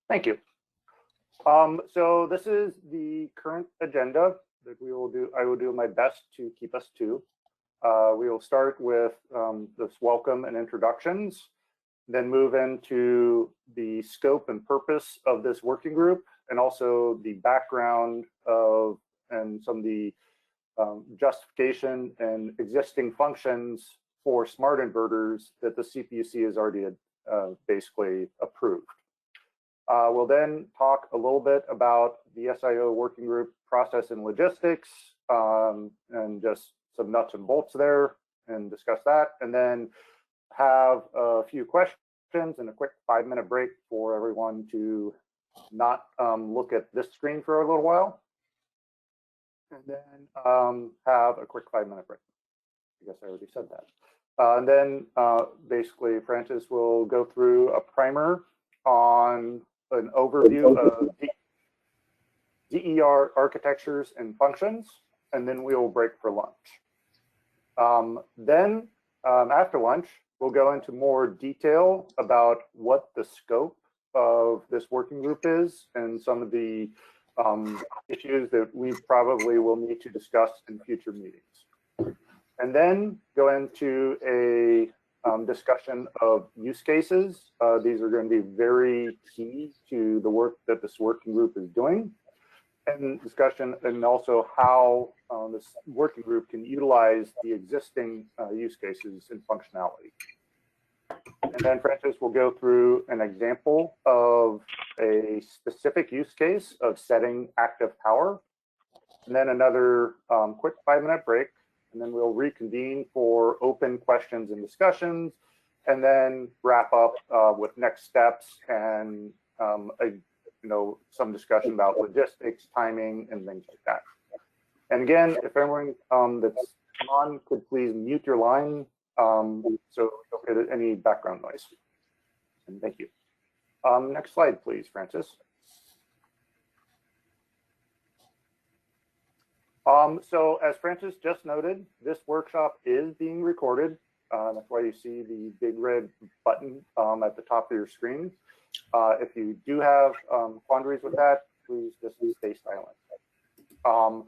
Thank you. So this is the current agenda that we will do. I will do my best to keep us to. We will start with this welcome and introductions, then move into the scope and purpose of this working group, and also the background of and some of the justification and existing functions for smart inverters that the CPUC has already basically approved. We'll then talk a little bit about the SIO working group process and logistics, and just some nuts and bolts there, and discuss that, and then have a few questions and a quick 5-minute break for everyone to not look at this screen for a little while, and then have a quick 5-minute break. I guess I already said that. And then basically Francis will go through a primer on an overview of DER architectures and functions, and then we will break for lunch. Then after lunch, we'll go into more detail about what the scope of this working group is and some of the issues that we probably will need to discuss in future meetings. And then go into a discussion of use cases. These are going to be very key to the work that this working group is doing, and discussion, and also how this working group can utilize the existing use cases and functionality. And then Francis will go through an example of a specific use case of setting active power, and then another quick 5-minute break. And then we'll reconvene for open questions and discussions, and then wrap up with next steps and some discussion about logistics, timing, and things like that. And again, if everyone that's on could please mute your line so you don't get any background noise. And thank you. Next slide, please, Francis. So as Francis just noted, this workshop is being recorded. That's why you see the big red button at the top of your screen. If you do have quandaries with that, please just stay silent.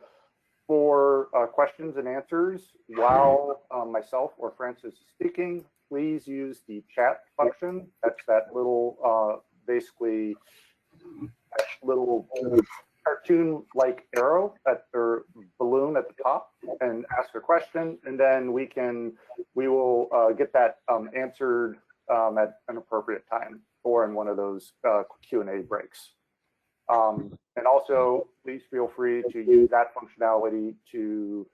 For questions and answers, while myself or Francis is speaking, please use the chat function. That's that little, basically, little cartoon-like arrow or balloon at the top, and ask a question, and then we will get that answered at an appropriate time or in one of those Q&A breaks. And also, please feel free to use that functionality to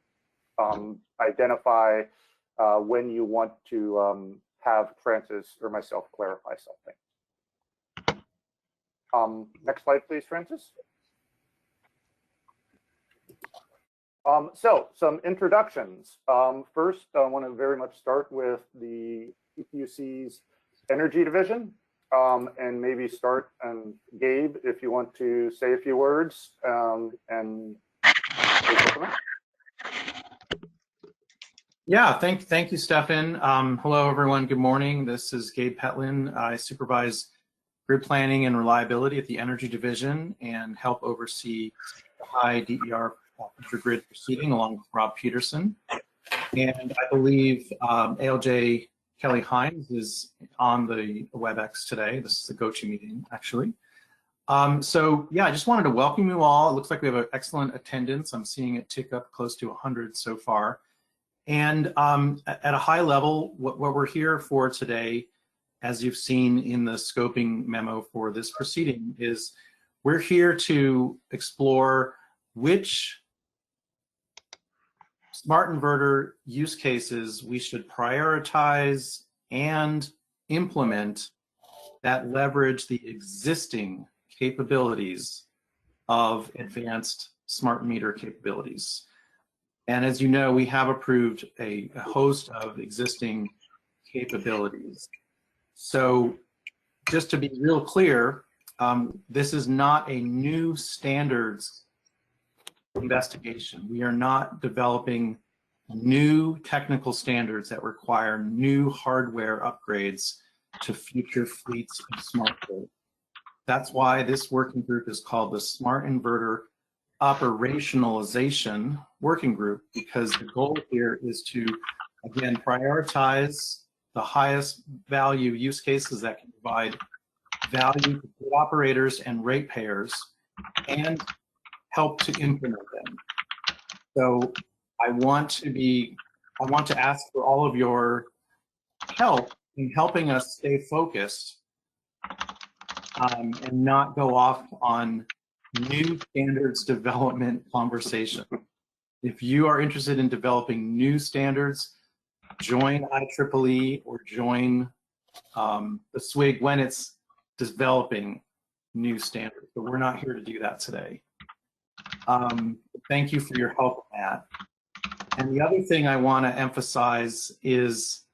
identify when you want to have Francis or myself clarify something. Next slide, please, Francis. So some introductions. First, I want to very much start with the CPUC's energy division, and maybe start, Gabe, if you want to say a few words, and yeah, thank you, Stefan. Hello, everyone. Good morning. This is Gabe Petlin. I supervise grid planning and reliability at the energy division and help oversee the high DER grid proceeding along with Rob Peterson. And I believe ALJ Kelly Hines is on the WebEx today. This is a GoToMeeting, actually. So yeah, I just wanted to welcome you all. It looks like we have an excellent attendance. I'm seeing it tick up close to 100 so far. And at a high level, what we're here for today, as you've seen in the scoping memo for this proceeding, is we're here to explore which smart inverter use cases we should prioritize and implement that leverage the existing capabilities of advanced smart meter capabilities. And as you know, we have approved a host of existing capabilities. So just to be real clear, this is not a new standards investigation. We are not developing new technical standards that require new hardware upgrades to future fleets of smart grid. That's why this working group is called the Smart Inverter Operationalization Working Group, because the goal here is to, again, prioritize the highest value use cases that can provide value to grid operators and ratepayers and help to implement them. So I want to ask for all of your help in helping us stay focused and not go off on new standards development conversation. If you are interested in developing new standards, join IEEE or join the SWIG when it's developing new standards, but we're not here to do that today. Thank you for your help on that. And the other thing I want to emphasize is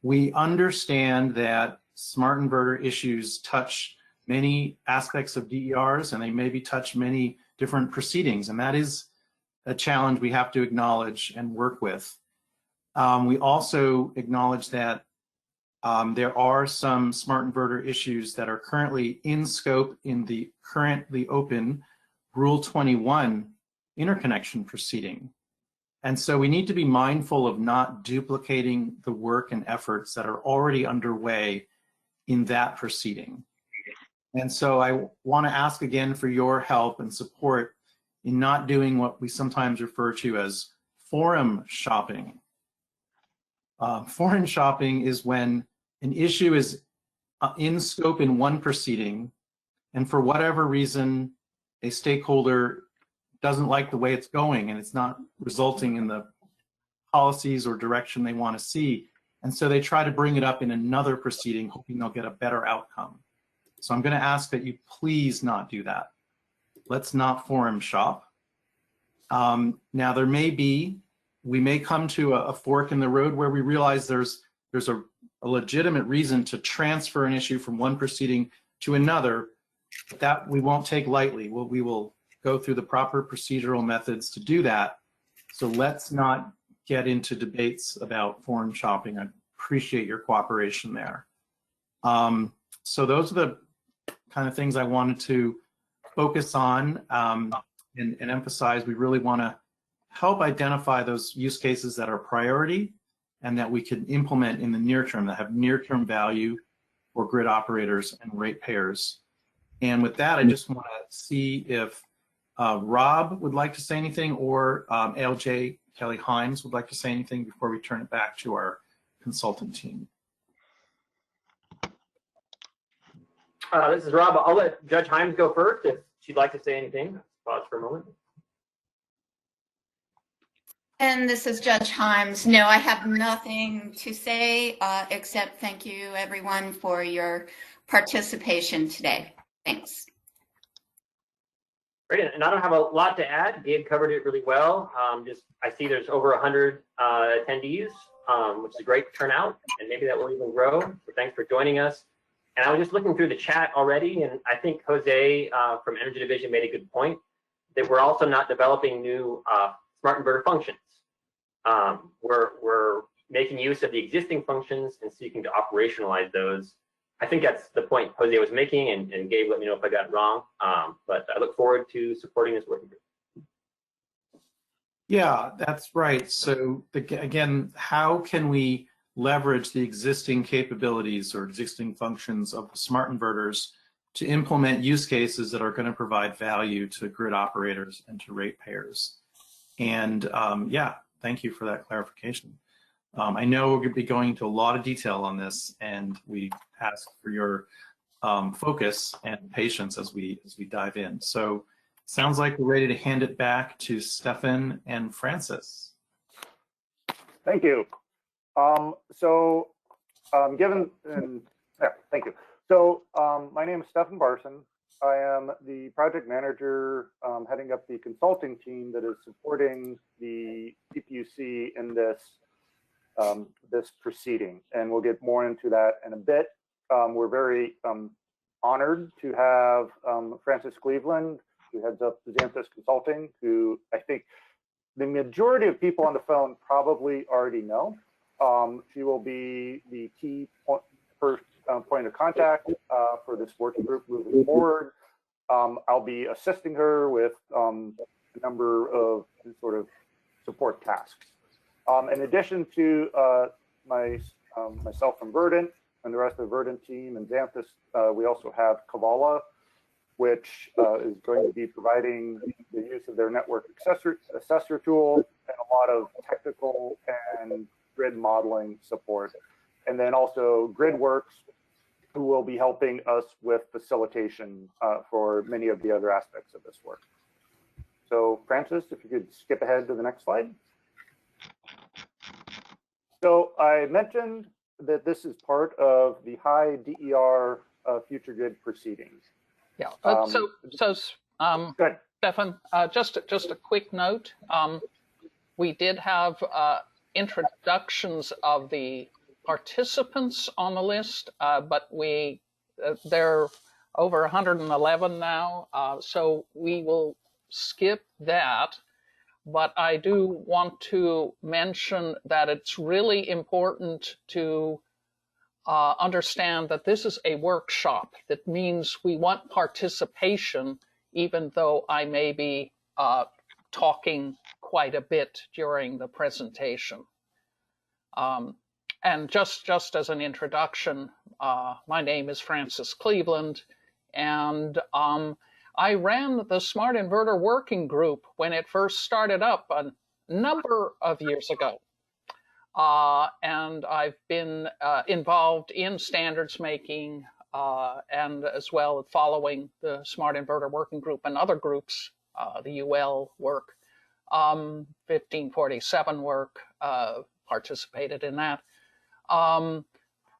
we understand that smart inverter issues touch many aspects of DERs, and they maybe touch many different proceedings, and that is a challenge we have to acknowledge and work with. We also acknowledge that there are some smart inverter issues that are currently in scope in the currently open Rule 21 interconnection proceeding. And so we need to be mindful of not duplicating the work and efforts that are already underway in that proceeding. And so I want to ask again for your help and support in not doing what we sometimes refer to as forum shopping. Forum shopping is when an issue is in scope in one proceeding, and for whatever reason, a stakeholder doesn't like the way it's going and it's not resulting in the policies or direction they want to see. And so they try to bring it up in another proceeding, hoping they'll get a better outcome. So I'm going to ask that you please not do that. Let's not forum shop. Now there may be, we may come to a fork in the road where we realize there's a legitimate reason to transfer an issue from one proceeding to another, but that we won't take lightly. We will go through the proper procedural methods to do that. So let's not get into debates about forum shopping. I appreciate your cooperation there. So those are the kind of things I wanted to focus on and emphasize. We really want to help identify those use cases that are priority and that we can implement in the near term, that have near-term value for grid operators and ratepayers. And with that, I just want to see if Rob would like to say anything, or ALJ Kelly Himes would like to say anything before we turn it back to our consultant team. This is Rob. I'll let Judge Himes go first if she'd like to say anything. Pause for a moment. And this is Judge Himes. No, I have nothing to say except thank you, everyone, for your participation today. Thanks. Great, and I don't have a lot to add. Gabe covered it really well. I see there's over 100 attendees, which is a great turnout, and maybe that will even grow. So thanks for joining us. And I was just looking through the chat already, and I think Jose from Energy Division made a good point that we're also not developing new smart inverter functions. We're making use of the existing functions and seeking to operationalize those. I think that's the point Jose was making, and Gabe, let me know if I got it wrong. But I look forward to supporting this working group. Yeah, that's right. So again, how can we leverage the existing capabilities or existing functions of the smart inverters to implement use cases that are going to provide value to grid operators and to ratepayers? And yeah, thank you for that clarification. I know we're going to be going into a lot of detail on this, and we ask for your focus and patience as we dive in. So sounds like we're ready to hand it back to Stefan and Francis. Thank you. Thank you. So my name is Stefan Barson. I am the project manager heading up the consulting team that is supporting the CPUC in this this proceeding, and we'll get more into that in a bit. We're very honored to have Francis Cleveland, who heads up Xanthus Consulting, who I think the majority of people on the phone probably already know. She will be the key point of contact for this working group moving forward. I'll be assisting her with a number of sort of support tasks. In addition to myself from Verdant and the rest of the Verdant team and Xanthus, we also have Kavala, which is going to be providing the use of their network assessor tool and a lot of technical and grid modeling support. And then also GridWorks, who will be helping us with facilitation for many of the other aspects of this work. So Francis, if you could skip ahead to the next slide. So I mentioned that this is part of the high DER future grid proceedings. Yeah. Good. Stefan, just a quick note. We did have introductions of the participants on the list, but they're over 111 now, so we will skip that. But I do want to mention that it's really important to understand that this is a workshop. That means we want participation, even though I may be talking quite a bit during the presentation. And just as an introduction, my name is Francis Cleveland, and I ran the Smart Inverter Working Group when it first started up a number of years ago. And I've been involved in standards making and as well following the Smart Inverter Working Group and other groups, the UL work, 1547 work, participated in that.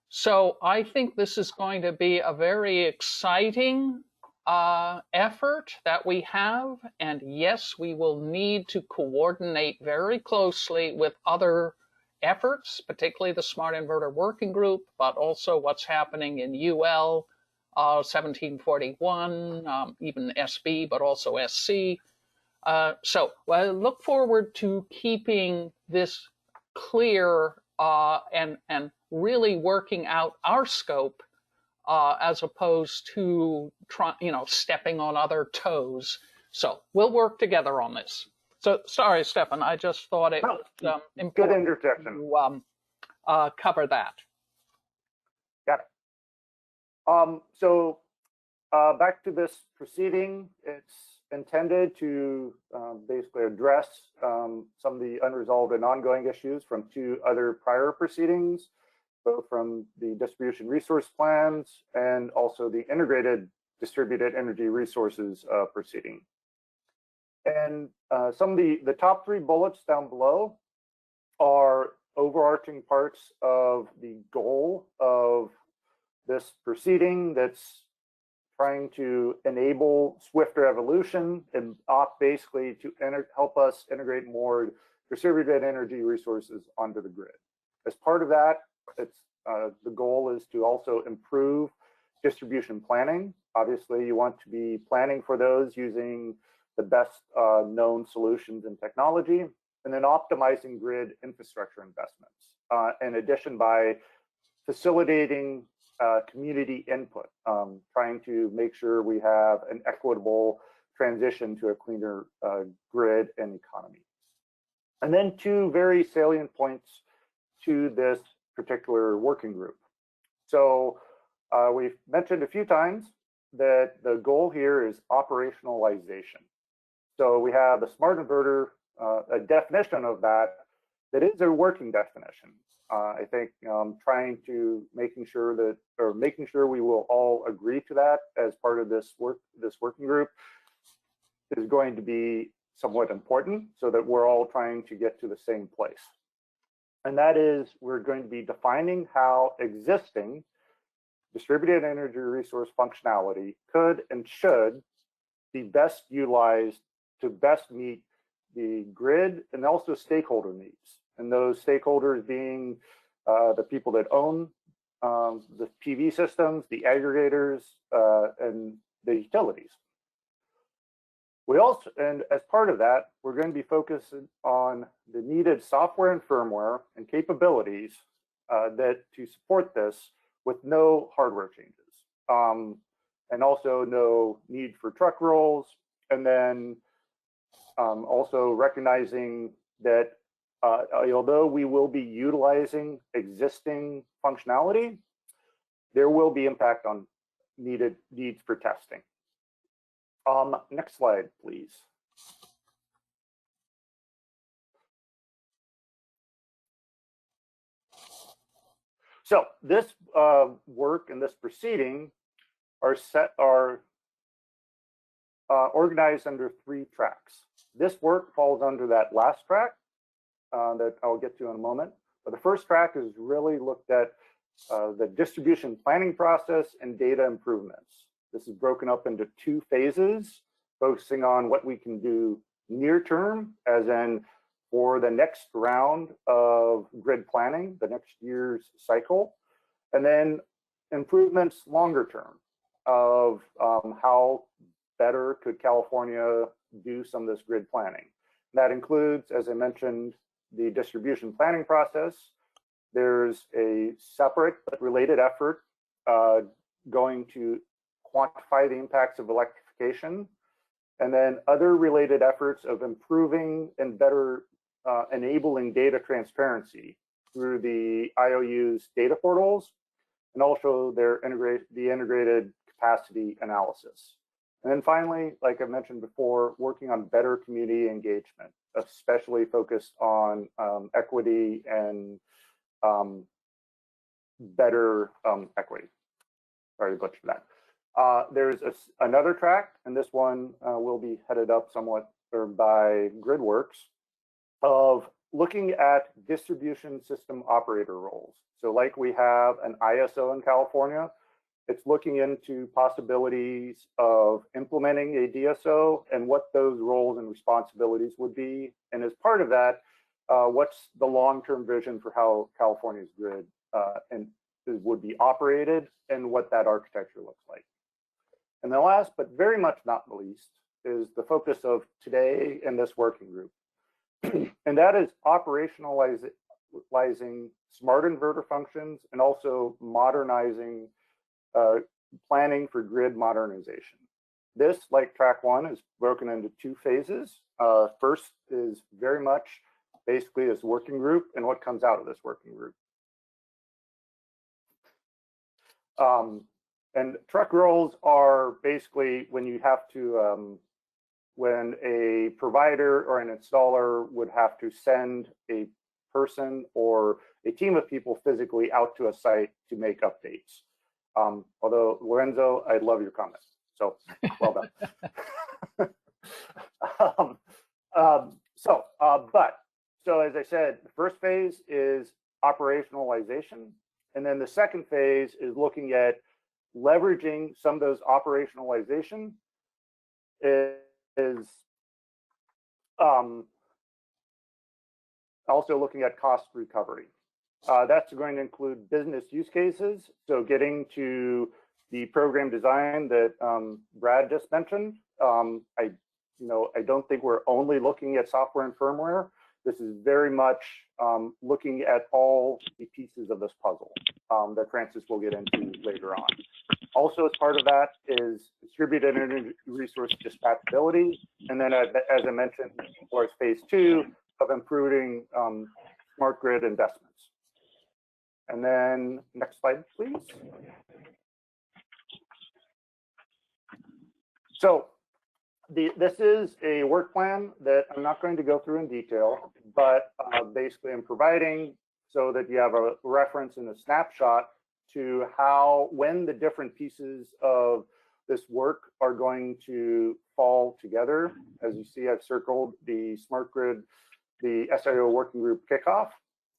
So I think this is going to be a very exciting effort that we have. And yes, we will need to coordinate very closely with other efforts, particularly the Smart Inverter Working Group, but also what's happening in UL 1741, even SB, but also SC. So I look forward to keeping this clear and really working out our scope as opposed to stepping on other toes. So we'll work together on this. So sorry, Stefan, I just thought it was important good interjection to cover that. Got it. So back to this proceeding, it's intended to basically address some of the unresolved and ongoing issues from 2 other prior proceedings, both from the distribution resource plans and also the integrated distributed energy resources proceeding. And some of the top 3 bullets down below are overarching parts of the goal of this proceeding that's trying to enable swifter evolution and basically to help us integrate more distributed energy resources onto the grid. As part of that, the goal is to also improve distribution planning. Obviously, you want to be planning for those using the best known solutions and technology, and then optimizing grid infrastructure investments. In addition, by facilitating community input, trying to make sure we have an equitable transition to a cleaner grid and economy. And then 2 very salient points to this particular working group. So we've mentioned a few times that the goal here is operationalization. So we have the smart inverter, a definition of that is a working definition. I think making sure we will all agree to that as part of this working group is going to be somewhat important, so that we're all trying to get to the same place. And that is, we're going to be defining how existing distributed energy resource functionality could and should be best utilized to best meet the grid and also stakeholder needs. And those stakeholders being the people that own the PV systems, the aggregators, and the utilities. We also, and as part of that, we're going to be focusing on the needed software and firmware and capabilities that to support this with no hardware changes. And also no need for truck rolls. And then also recognizing that although we will be utilizing existing functionality, there will be impact on needs for testing. Next slide, please. So this work and this proceeding are organized under 3 tracks. This work falls under that last track that I'll get to in a moment. But the first track is really looked at the distribution planning process and data improvements. This is broken up into 2 phases, focusing on what we can do near term, as in for the next round of grid planning, the next year's cycle, and then improvements longer term of how better could California do some of this grid planning. That includes, as I mentioned, the distribution planning process. There's a separate but related effort going to quantify the impacts of electrification, and then other related efforts of improving and better enabling data transparency through the IOU's data portals, and also the integrated capacity analysis. And then finally, like I mentioned before, working on better community engagement, especially focused on equity and better equity. Sorry to butcher that. There's another track, and this one will be headed up somewhat by GridWorks, of looking at distribution system operator roles. So like we have an ISO in California, it's looking into possibilities of implementing a DSO and what those roles and responsibilities would be. And as part of that, what's the long-term vision for how California's grid would be operated and what that architecture looks like. And the last, but very much not the least, is the focus of today in this working group. And that is operationalizing smart inverter functions and also modernizing planning for grid modernization. This, like track 1, is broken into 2 phases. First is very much basically this working group and what comes out of this working group. And truck rolls are basically when you have to, when a provider or an installer would have to send a person or a team of people physically out to a site to make updates. Although, Lorenzo, I love your comments, so well done. So as I said, the first phase is operationalization. And then the second phase is looking at leveraging some of those operationalization is also looking at cost recovery. That's going to include business use cases. So getting to the program design that Brad just mentioned. I don't think we're only looking at software and firmware. This is very much looking at all the pieces of this puzzle that Francis will get into later on. Also, as part of that is distributed energy resource dispatchability. And then, as I mentioned, towards phase 2 of improving smart grid investments. And then next slide, please. So this is a work plan that I'm not going to go through in detail, but basically I'm providing so that you have a reference and a snapshot to how, when the different pieces of this work are going to fall together. As you see, I've circled the smart grid, the SIO working group kickoff.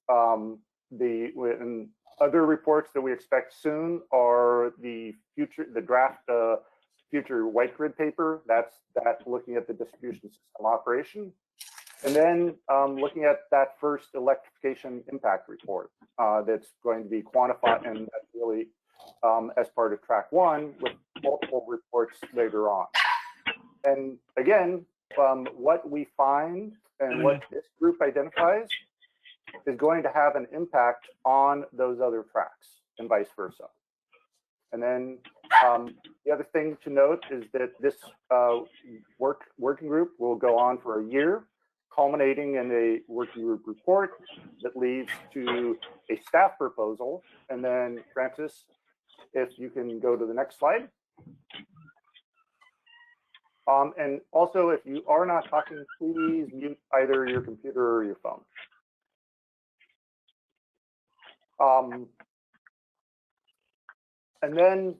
And other reports that we expect soon are the draft future white grid paper. That's looking at the distribution system operation. And then looking at that first electrification impact report that's going to be quantified, and that's really as part of track 1 with multiple reports later on. And again, what we find and what this group identifies is going to have an impact on those other tracks. and vice versa. And then the other thing to note is that this working group will go on for a year, culminating in a working group report that leads to a staff proposal. And then Francis, if you can go to the next slide. And also, if you are not talking, please mute either your computer or your phone. And then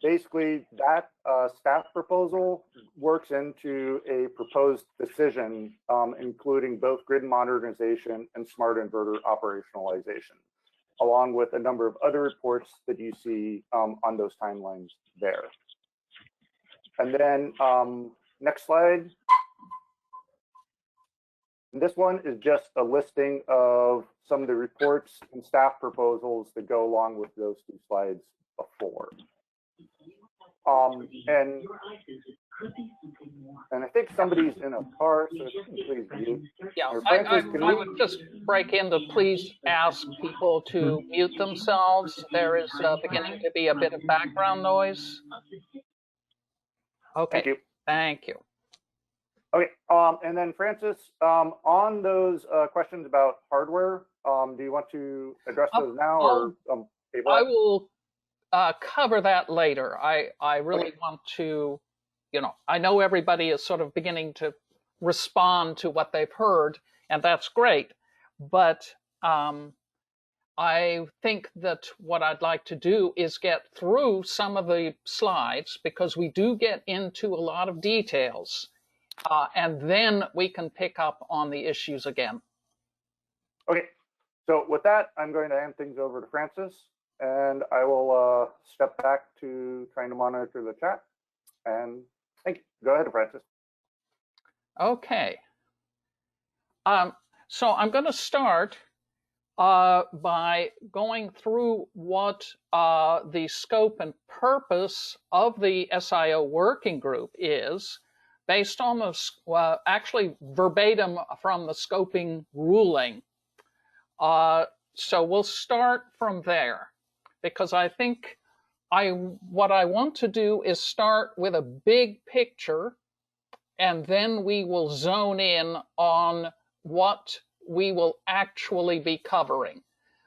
basically that staff proposal works into a proposed decision, including both grid modernization and smart inverter operationalization, along with a number of other reports that you see on those timelines there. And then next slide. And this one is just a listing of some of the reports and staff proposals that go along with those two slides before. And I think somebody's in a car, so if you can please mute. Yeah, Francis, I would just break in to please ask people to mute themselves. There is beginning to be a bit of background noise. Okay, Thank you. Thank you. Okay, and then Francis, on those questions about hardware, do you want to address those now, or I will cover that later. I really want to, I know everybody is sort of beginning to respond to what they've heard, and that's great. But I think that what I'd like to do is get through some of the slides, because we do get into a lot of details. And then we can pick up on the issues again. Okay, so with that, I'm going to hand things over to Francis, and I will step back to trying to monitor the chat. And thank you. Go ahead, Francis. Okay. So I'm going to start by going through what the scope and purpose of the SIO working group is, based on the, actually verbatim from the scoping ruling. So we'll start from there, because I think what I want to do is start with a big picture, and then we will zone in on what we will actually be covering.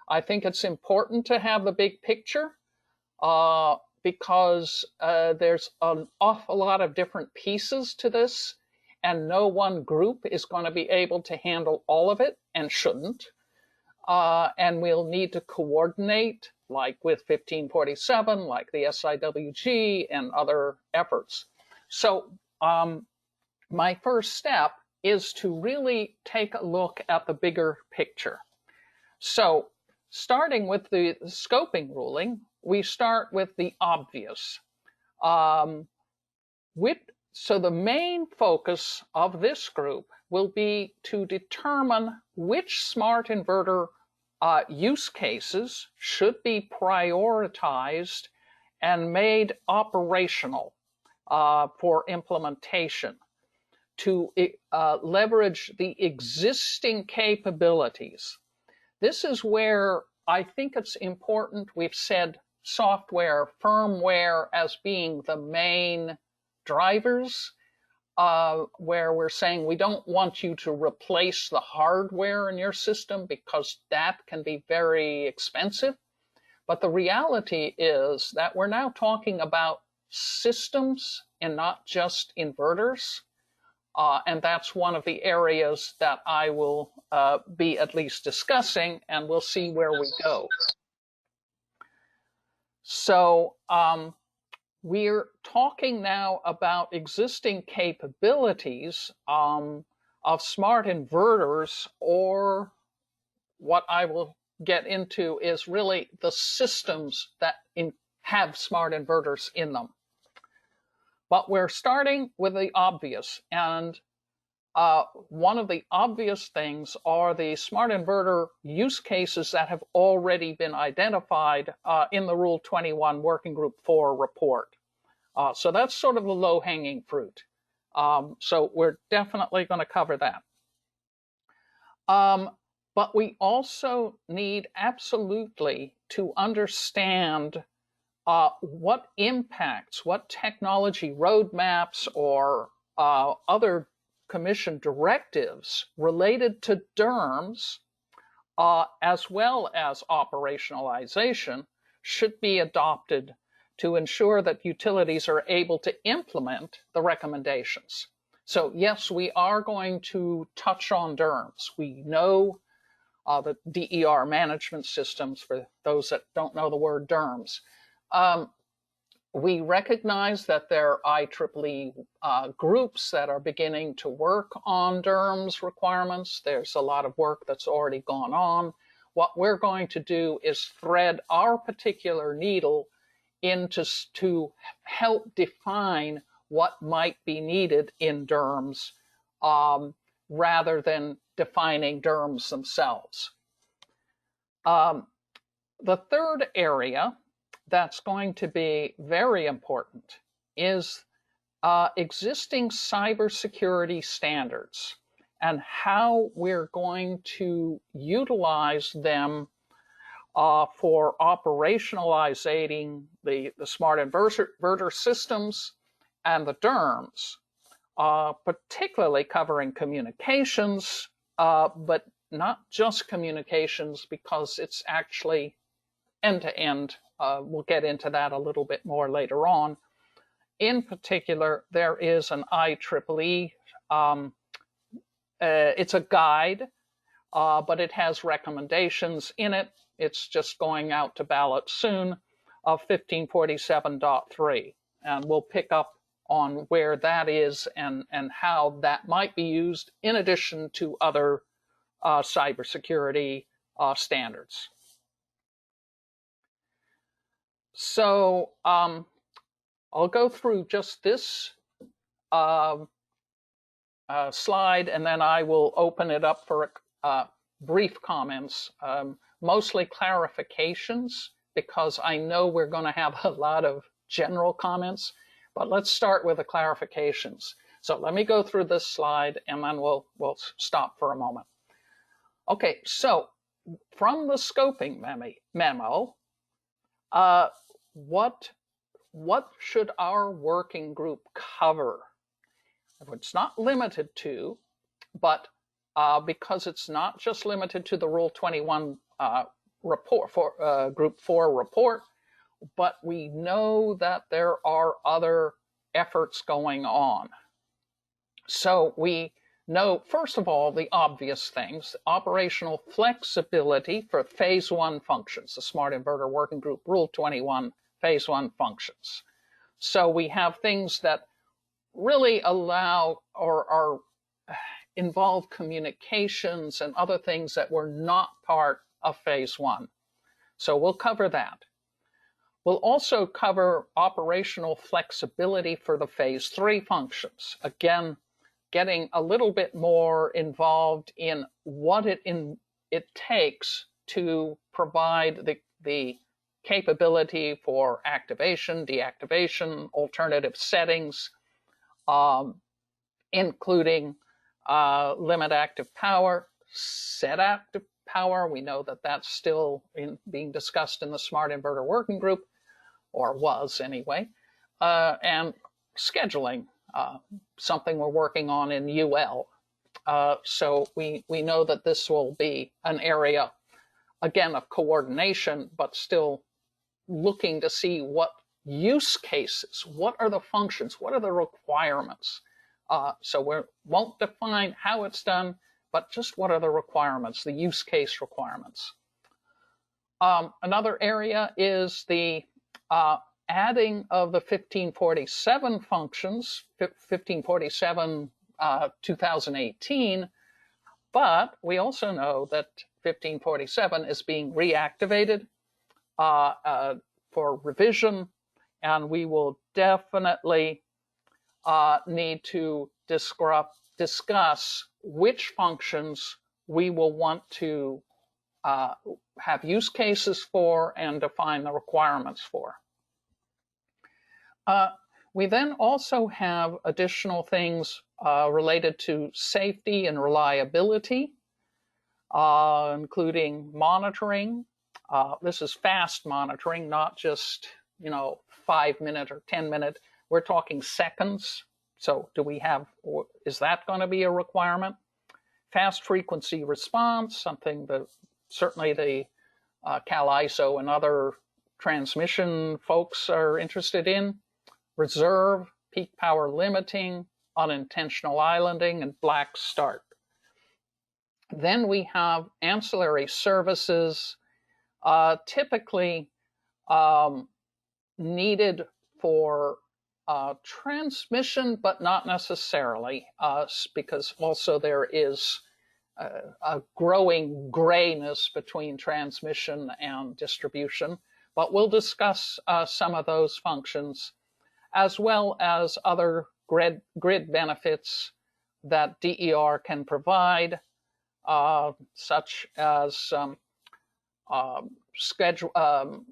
I think it's important to have the big picture, because there's an awful lot of different pieces to this, and no one group is going to be able to handle all of it, and shouldn't. And we'll need to coordinate, like with 1547, like the SIWG, and other efforts. So my first step is to really take a look at the bigger picture. So starting with the scoping ruling, we start with the obvious. So the main focus of this group will be to determine which smart inverter use cases should be prioritized and made operational for implementation, to leverage the existing capabilities. This is where I think it's important. We've said software, firmware as being the main drivers, where we're saying we don't want you to replace the hardware in your system, because that can be very expensive. But the reality is that we're now talking about systems and not just inverters. And that's one of the areas that I will be at least discussing, and we'll see where we go. So we're talking now about existing capabilities of smart inverters, or what I will get into is really the systems that have smart inverters in them. But we're starting with the obvious, and one of the obvious things are the smart inverter use cases that have already been identified in the Rule 21 Working Group 4 report. So that's sort of the low-hanging fruit. So we're definitely going to cover that. But we also need absolutely to understand what impacts, what technology roadmaps or other commission directives related to DERMS, as well as operationalization, should be adopted to ensure that utilities are able to implement the recommendations. So yes, we are going to touch on DERMS. We know the DER management systems, for those that don't know the word DERMS. We recognize that there are IEEE groups that are beginning to work on DERMS requirements. There's a lot of work that's already gone on. What we're going to do is thread our particular needle into to help define what might be needed in DERMS rather than defining DERMS themselves. The third area that's going to be very important is existing cybersecurity standards and how we're going to utilize them for operationalizing the smart inverter systems and the DERMS, particularly covering communications, but not just communications, because it's actually end-to-end. We'll get into that a little bit more later on. In particular, there is an IEEE, it's a guide, but it has recommendations in it. It's just going out to ballot soon, of 1547.3. And we'll pick up on where that is and how that might be used in addition to other cybersecurity standards. So I'll go through just this slide, and then I will open it up for brief comments, mostly clarifications, because I know we're going to have a lot of general comments, but let's start with the clarifications. So let me go through this slide, and then we'll stop for a moment. Okay, so from the scoping memo, what should our working group cover? It's not limited to, but because it's not just limited to the Rule 21 report for Group 4 report, but we know that there are other efforts going on. So we know, first of all, the obvious things: operational flexibility for Phase 1 functions, the Smart Inverter Working Group Rule 21 Phase 1 functions. So we have things that really allow or involve communications and other things that were not part of Phase 1. So we'll cover that. We'll also cover operational flexibility for the Phase 3 functions. Again, getting a little bit more involved in what it takes to provide the capability for activation, deactivation, alternative settings, including limit active power, set active power. We know that that's still being discussed in the Smart Inverter Working Group, or was anyway, and scheduling, something we're working on in UL. So we know that this will be an area, again, of coordination, but still looking to see what use cases, what are the functions, what are the requirements. So we won't define how it's done, but just what are the requirements, the use case requirements. Another area is the adding of the 1547 functions, 1547 2018, but we also know that 1547 is being reactivated for revision, and we will definitely need to discuss which functions we will want to have use cases for and define the requirements for. We then also have additional things related to safety and reliability. including monitoring. This is fast monitoring, not just 5-minute or 10-minute. We're talking seconds. So is that going to be a requirement? Fast frequency response, something that certainly the CAL-ISO and other transmission folks are interested in. Reserve, peak power limiting, unintentional islanding, and black start. Then we have ancillary services, typically needed for transmission, but not necessarily, because also there is a growing grayness between transmission and distribution. But we'll discuss some of those functions, as well as other grid benefits that DER can provide, such as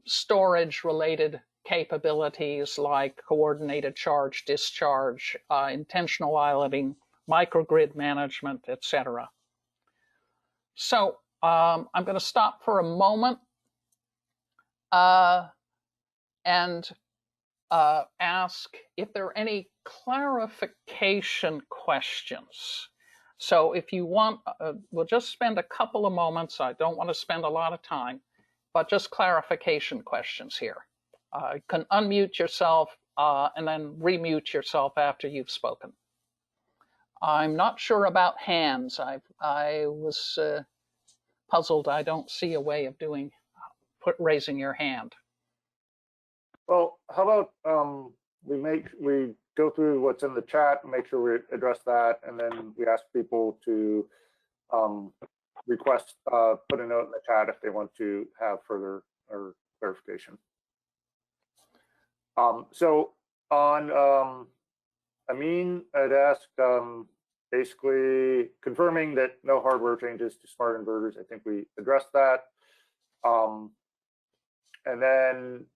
storage-related capabilities like coordinated charge, discharge, intentional islanding, microgrid management, etc. So I'm going to stop for a moment and ask if there are any clarification questions. So if you want, we'll just spend a couple of moments. I don't want to spend a lot of time, but just clarification questions here. You can unmute yourself and then remute yourself after you've spoken. I'm not sure about hands. I was puzzled. I don't see a way of raising your hand. Well, how about we go through what's in the chat and make sure we address that, and then we ask people to request, put a note in the chat if they want to have further or clarification. So on Amin had asked basically confirming that no hardware changes to smart inverters. I think we addressed that. And then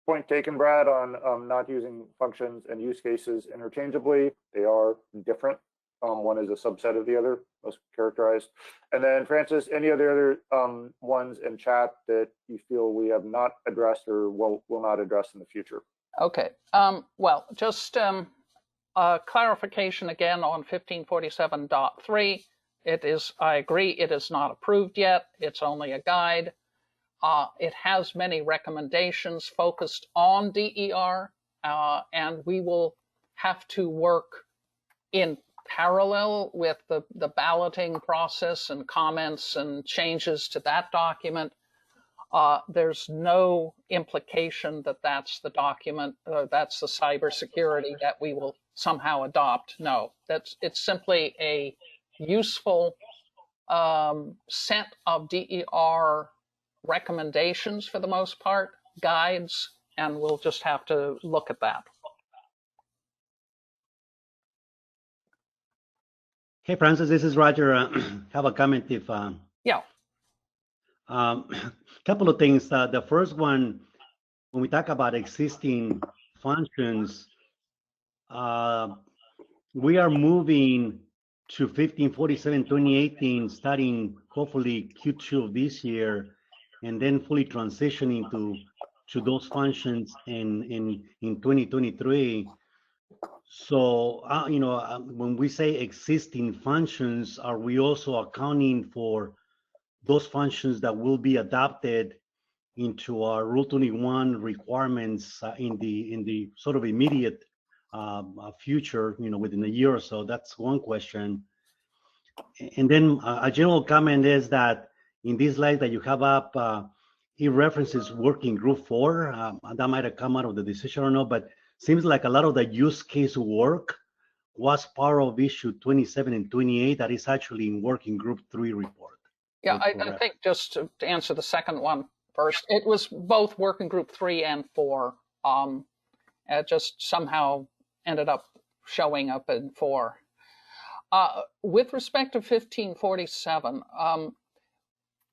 point taken, Brad, on not using functions and use cases interchangeably. They are different. One is a subset of the other, most characterized. And then Francis, any other ones in chat that you feel we have not addressed or will not address in the future? Okay. Well, just clarification again on 1547.3. It is, I agree, it is not approved yet. It's only a guide. It has many recommendations focused on DER, and we will have to work in parallel with the balloting process and comments and changes to that document. There's no implication that that's the document, that's the cybersecurity that we will somehow adopt. No, it's simply a useful set of DER recommendations for the most part, guides, and we'll just have to look at that. Hey, Francis, this is Roger. Have a comment if... Yeah. Couple of things. The first one, when we talk about existing functions, we are moving to 1547-2018, starting hopefully Q2 of this year, and then fully transitioning to those functions in 2023. So, when we say existing functions, are we also accounting for those functions that will be adopted into our Rule 21 requirements in the sort of immediate future, within a year or so? That's one question. And then a general comment is that in this slide that you have up, it references working group 4. That might have come out of the decision or no, but seems like a lot of the use case work was part of issue 27 and 28 that is actually in working group 3 report. Yeah, I think just to answer the second one first, it was both working group 3 and 4. It just somehow ended up showing up in 4. With respect to 1547,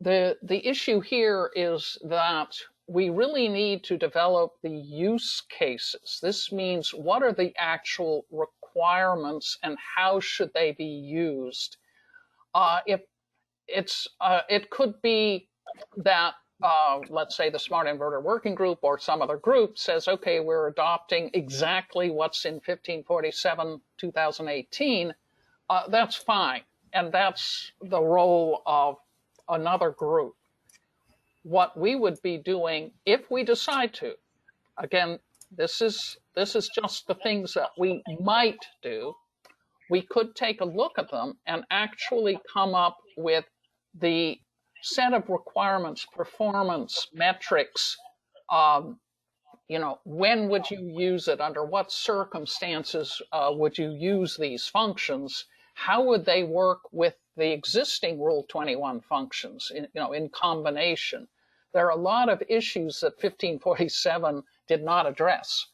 the issue here is that we really need to develop the use cases. This means what are the actual requirements requirements and how should they be used. It could be that, let's say the Smart Inverter Working Group or some other group says, okay, we're adopting exactly what's in 1547-2018. That's fine. And that's the role of another group. What we would be doing if we decide to, again, this is just the things that we might do. We could take a look at them and actually come up with the set of requirements, performance metrics. When would you use it? Under what circumstances would you use these functions? How would they work with the existing Rule 21 functions in combination? There are a lot of issues that 1547 did not address.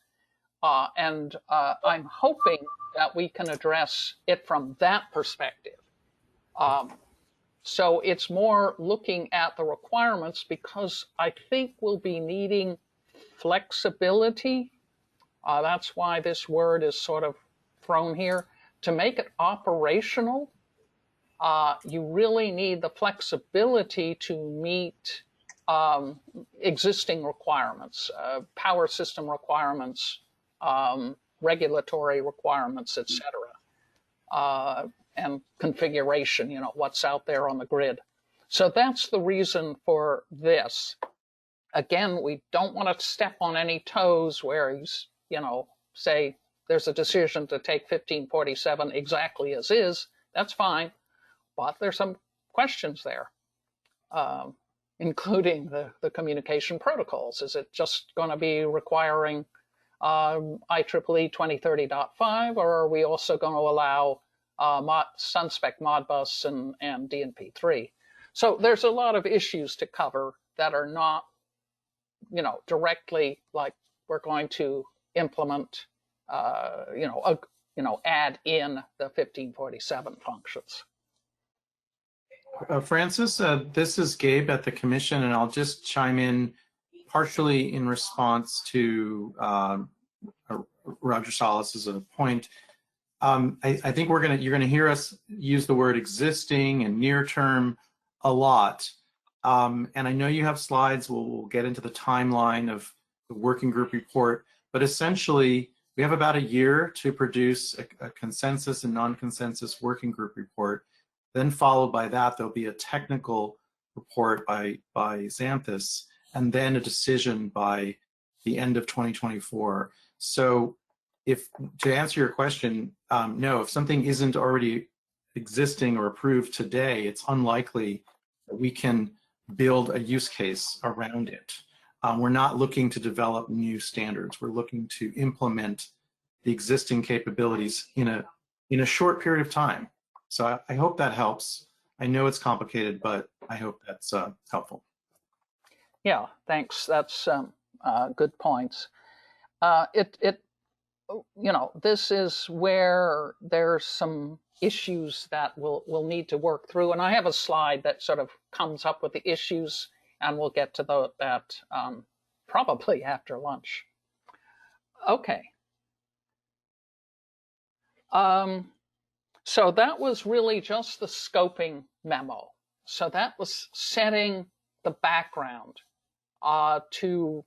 And I'm hoping that we can address it from that perspective. So it's more looking at the requirements, because I think we'll be needing flexibility. That's why this word is sort of thrown here. To make it operational, you really need the flexibility to meet existing requirements, power system requirements, regulatory requirements, etc., and configuration, what's out there on the grid. So that's the reason for this. Again, we don't want to step on any toes where say there's a decision to take 1547 exactly as is. That's fine, but there's some questions there, including the communication protocols. Is it just going to be requiring IEEE 2030.5, or are we also going to allow Sunspec Modbus and DNP3? So there's a lot of issues to cover that are not, directly like we're going to implement, add in the 1547 functions. Francis, this is Gabe at the Commission, and I'll just chime in partially in response to Roger Salas's point. I think you're gonna hear us use the word existing and near term a lot. And I know you have slides. We'll get into the timeline of the working group report, but essentially we have about a year to produce a consensus and non-consensus working group report. Then followed by that, there'll be a technical report by Xanthus, and then a decision by the end of 2024. So to answer your question, no, if something isn't already existing or approved today, it's unlikely that we can build a use case around it. We're not looking to develop new standards. We're looking to implement the existing capabilities in a short period of time. So I hope that helps. I know it's complicated, but I hope that's helpful. Yeah, thanks. That's good points. This is where there's some issues that we'll need to work through. And I have a slide that sort of comes up with the issues, and we'll get to that probably after lunch. Okay. So that was really just the scoping memo. So that was setting the background to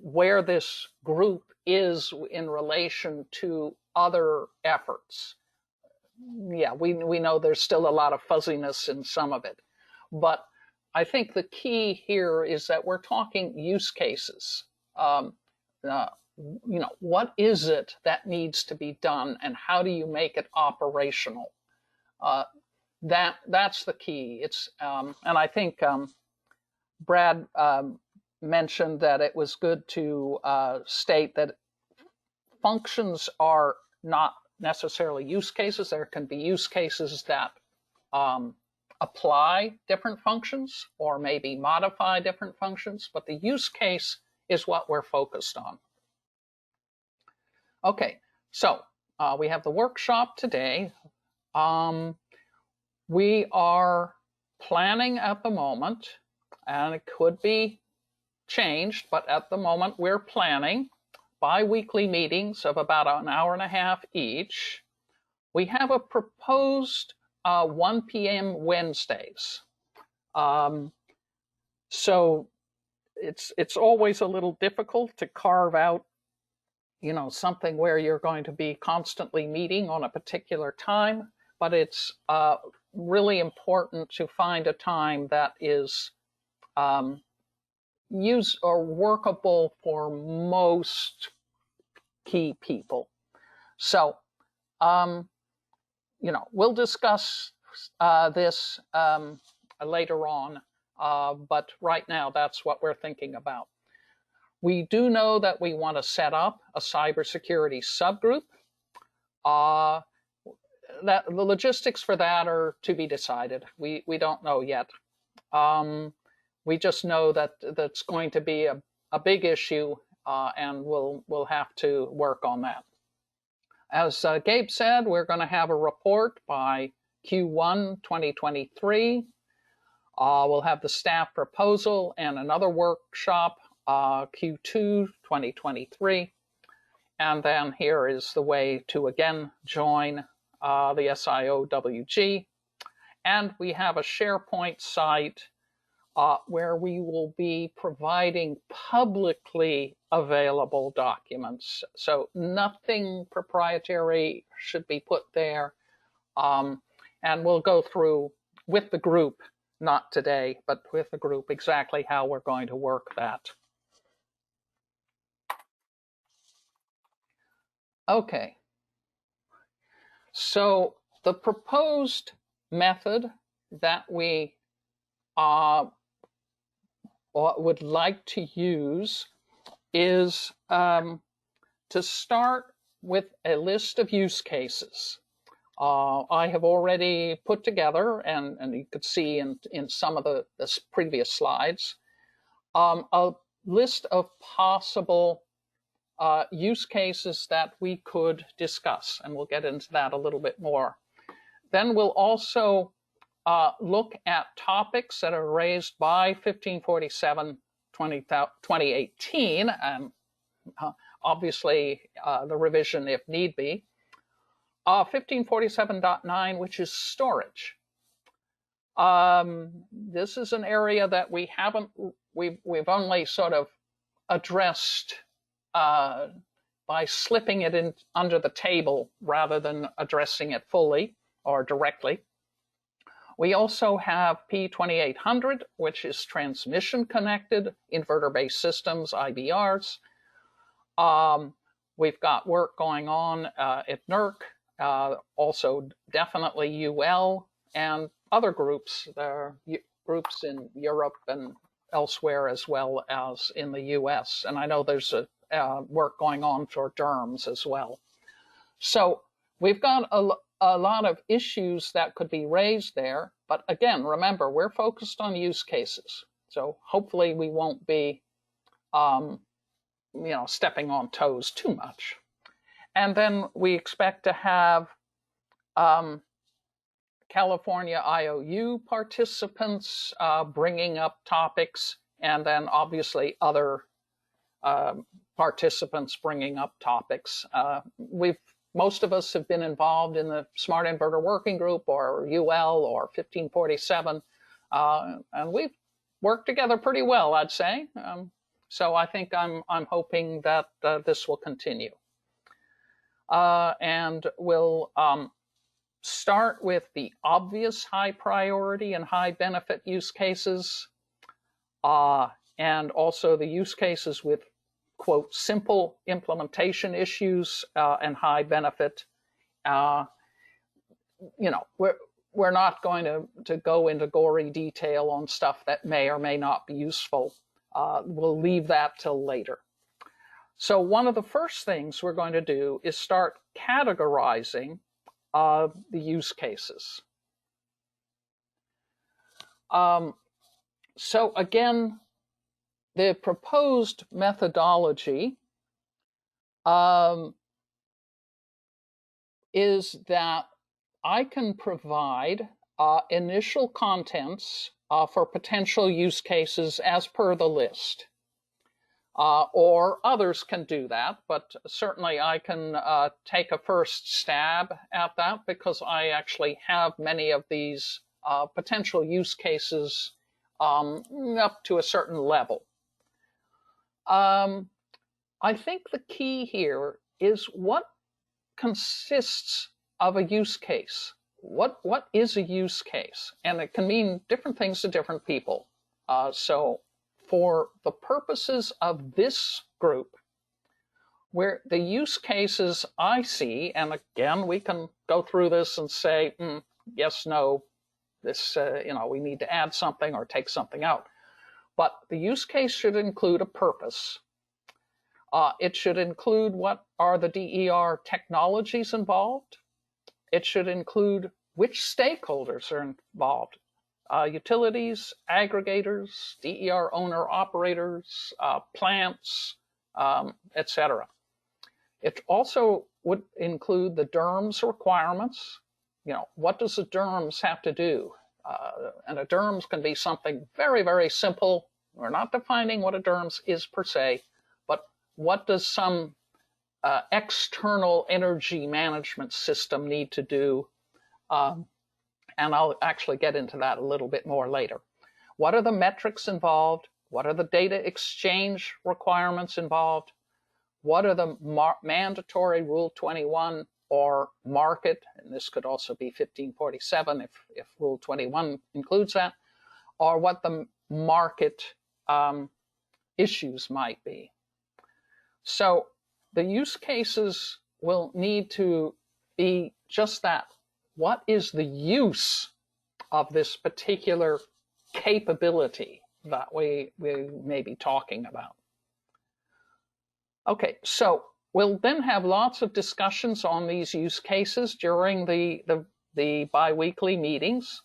where this group is in relation to other efforts. Yeah, we know there's still a lot of fuzziness in some of it, but I think the key here is that we're talking use cases. What is it that needs to be done, and how do you make it operational? That's the key. And I think Brad mentioned that it was good to state that functions are not necessarily use cases. There can be use cases that apply different functions or maybe modify different functions, but the use case is what we're focused on. Okay, so we have the workshop today. We are planning at the moment, and it could be changed, but at the moment we're planning bi-weekly meetings of about an hour and a half each. We have a proposed 1 p.m. Wednesdays. So it's always a little difficult to carve out, you know, something where you're going to be constantly meeting on a particular time, but it's really important to find a time that is use or workable for most key people. So, you know, we'll discuss this later on, but right now that's what we're thinking about. We do know that we want to set up a cybersecurity subgroup. That the logistics for that are to be decided. We don't know yet. We just know that that's going to be a big issue, and we'll have to work on that. As Gabe said, we're going to have a report by Q1 2023. We'll have the staff proposal and another workshop Q2 2023. And then here is the way to again join the SIOWG. And we have a SharePoint site where we will be providing publicly available documents. So nothing proprietary should be put there. And we'll go through with the group, not today, but with the group exactly how we're going to work that. Okay. So the proposed method that we would like to use is to start with a list of use cases. I have already put together, and you could see in some of the previous slides, a list of possible use cases that we could discuss, and we'll get into that a little bit more. Then we'll also look at topics that are raised by 1547 2018, and obviously the revision if need be. 1547.9, which is storage. This is an area that we've only sort of addressed by slipping it in under the table rather than addressing it fully or directly. We also have P2800, which is transmission connected, inverter-based systems, IBRs. We've got work going on at NERC, also definitely UL, and other groups. There are groups in Europe and elsewhere as well as in the US. And I know there's work going on for DERMS as well. So we've got a lot of issues that could be raised there. But again, remember, we're focused on use cases. So hopefully we won't be stepping on toes too much. And then we expect to have California IOU participants bringing up topics, and then obviously other participants bringing up topics. Most of us have been involved in the Smart Inverter Working Group or UL or 1547, and we've worked together pretty well, I'd say. So I think I'm hoping that this will continue. And we'll start with the obvious high priority and high benefit use cases, and also the use cases with, quote, simple implementation issues and high benefit. We're not going to go into gory detail on stuff that may or may not be useful. We'll leave that till later. So one of the first things we're going to do is start categorizing the use cases. So again, the proposed methodology is that I can provide initial contents for potential use cases as per the list. or others can do that, but certainly I can take a first stab at that because I actually have many of these potential use cases up to a certain level. I think the key here is what consists of a use case. What is a use case? And it can mean different things to different people. So for the purposes of this group, where the use cases I see, and again, we can go through this and say, yes, no, this, we need to add something or take something out. But the use case should include a purpose. It should include what are the DER technologies involved. It should include which stakeholders are involved. Utilities, aggregators, DER owner-operators, plants, etc. It also would include the DERMS requirements. What does the DERMS have to do? And a DERMS can be something very, very simple. We're not defining what a DERMS is per se, but what does some external energy management system need to do? And I'll actually get into that a little bit more later. What are the metrics involved? What are the data exchange requirements involved? What are the mandatory Rule 21 or market, and this could also be 1547 if Rule 21 includes that, or what the market issues might be. So the use cases will need to be just that. What is the use of this particular capability that we may be talking about? Okay, so we'll then have lots of discussions on these use cases during the bi-weekly meetings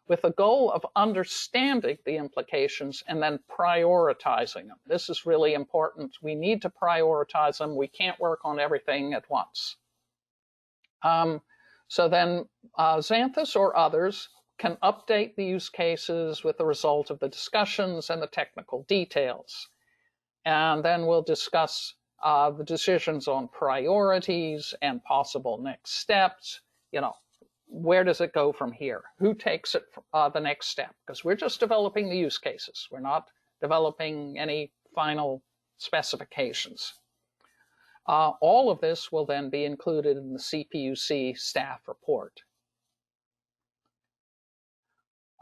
with the goal of understanding the implications and then prioritizing them. This is really important. We need to prioritize them. We can't work on everything at once. So then Xanthus or others can update the use cases with the result of the discussions and the technical details. And then we'll discuss the decisions on priorities and possible next steps. Where does it go from here? Who takes it the next step? Because we're just developing the use cases. We're not developing any final specifications. All of this will then be included in the CPUC staff report.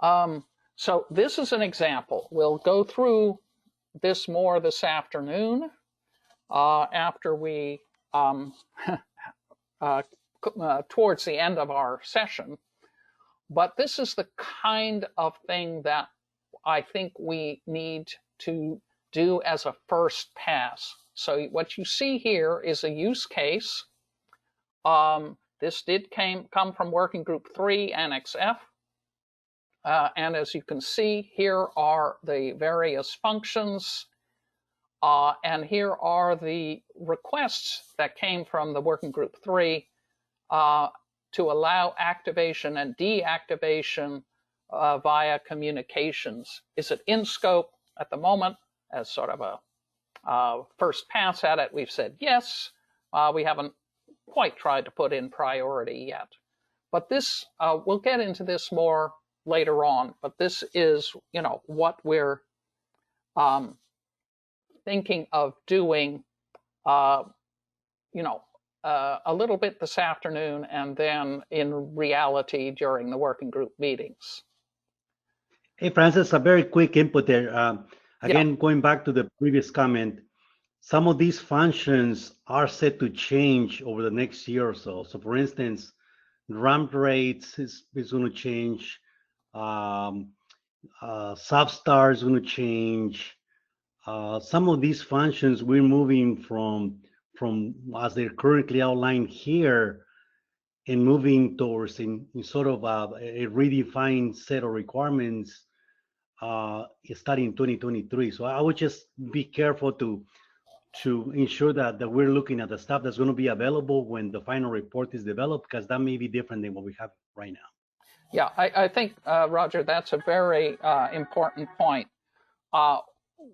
So this is an example. We'll go through this more this afternoon after we, towards the end of our session. But this is the kind of thing that I think we need to do as a first pass. So what you see here is a use case. This did come from Working Group 3, Annex F. And as you can see, here are the various functions. And here are the requests that came from the Working Group 3 to allow activation and deactivation via communications. Is it in scope at the moment? As sort of a first pass at it, we've said yes. We haven't quite tried to put in priority yet. But this, we'll get into this more later on, but this is, what we're thinking of doing, a little bit this afternoon and then in reality during the working group meetings. Hey, Francis, a very quick input there. Again, going back to the previous comment, some of these functions are set to change over the next year or so. So for instance, ramp rates is going to change, substar is going to change. Some of these functions we're moving from as they're currently outlined here and moving towards in sort of a redefined set of requirements starting in 2023. So I would just be careful to ensure that we're looking at the stuff that's going to be available when the final report is developed, because that may be different than what we have right now. Yeah, I think, Roger, that's a very important point.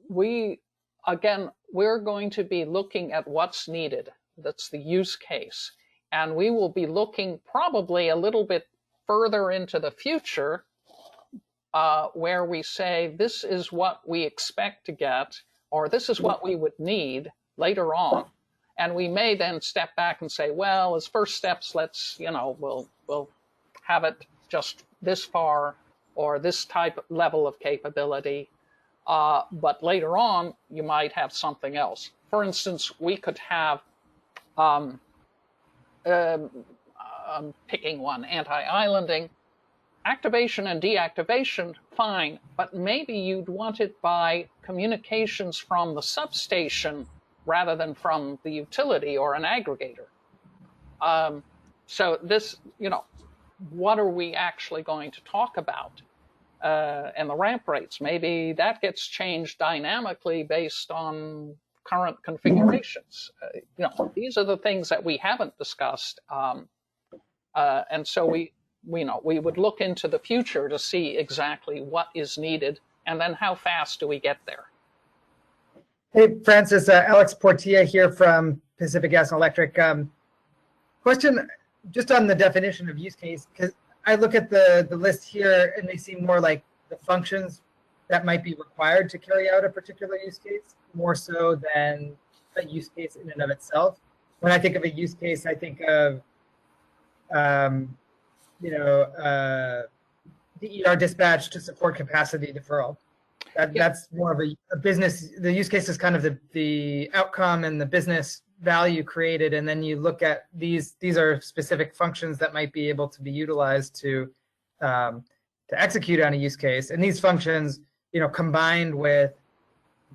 We again, we're going to be looking at what's needed. That's the use case. And we will be looking probably a little bit further into the future where we say, this is what we expect to get, or this is what we would need later on. And we may then step back and say, well, as first steps, let's, we'll have it just this far or this type level of capability. But later on, you might have something else. For instance, we could have, I'm picking one, anti-islanding. Activation and deactivation, fine, but maybe you'd want it by communications from the substation rather than from the utility or an aggregator. So this, what are we actually going to talk about? And the ramp rates, maybe that gets changed dynamically based on current configurations. These are the things that we haven't discussed. And so we would look into the future to see exactly what is needed and then how fast do we get there. Hey, Francis, Alex Portilla here from Pacific Gas and Electric. Question just on the definition of use case, because I look at the list here and they seem more like the functions that might be required to carry out a particular use case, more so than a use case in and of itself. When I think of a use case, I think of DER dispatch to support capacity deferral. That's more of a business. The use case is kind of the outcome and the business value created, and then you look at these are specific functions that might be able to be utilized to execute on a use case, and these functions, combined with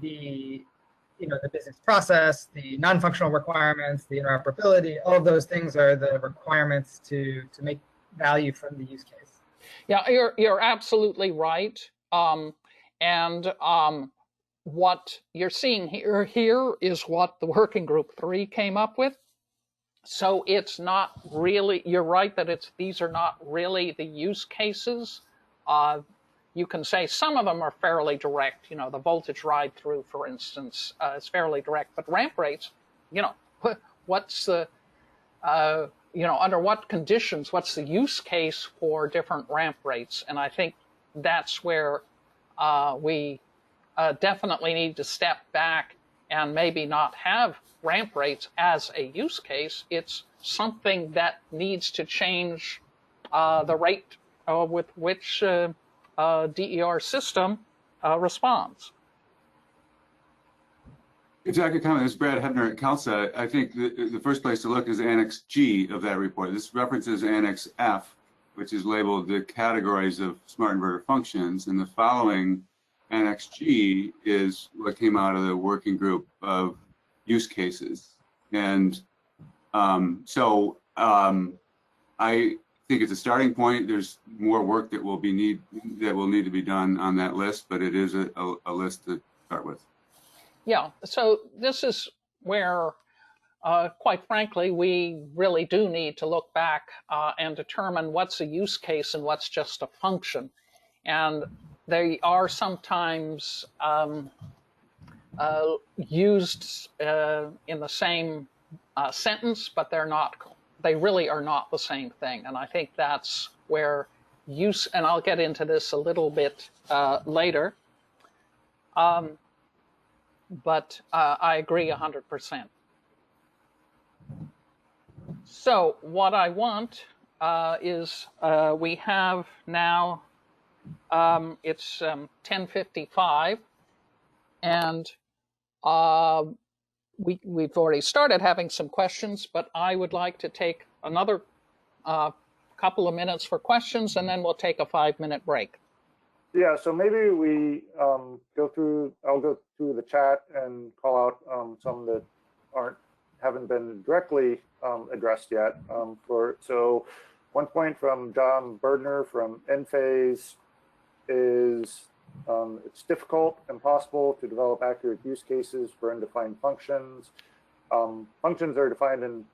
the the business process, the non-functional requirements, the interoperability, all of those things are the requirements to make value from the use case. Yeah, you're absolutely right. And what you're seeing here is what the working group 3 came up with. So it's not really, you're right that these are not really the use cases. You can say some of them are fairly direct, the voltage ride through, for instance, is fairly direct, but ramp rates, what's the, under what conditions, what's the use case for different ramp rates? And I think that's where we definitely need to step back and maybe not have ramp rates as a use case. It's something that needs to change the rate with which DER system responds. If I could comment, this is Brad Hebner at CalSA. I think the first place to look is Annex G of that report. This references Annex F, which is labeled the categories of smart inverter functions, and the following Annex G is what came out of the working group of use cases. And I think it's a starting point. There's more work that will need to be done on that list, but it is a list to start with. Yeah, so this is where, quite frankly, we really do need to look back and determine what's a use case and what's just a function. And they are sometimes used in the same sentence, but they really are not the same thing. And I think that's where use, and I'll get into this a little bit later, but I agree 100%. So what I want is we have now, it's 10:55, and we've already started having some questions, but I would like to take another couple of minutes for questions, and then we'll take a 5-minute break. Yeah, so maybe we I'll go through the chat and call out some that haven't been directly addressed yet. So one point from John Berdner from Enphase is it's difficult, impossible to develop accurate use cases for undefined functions. Functions are defined in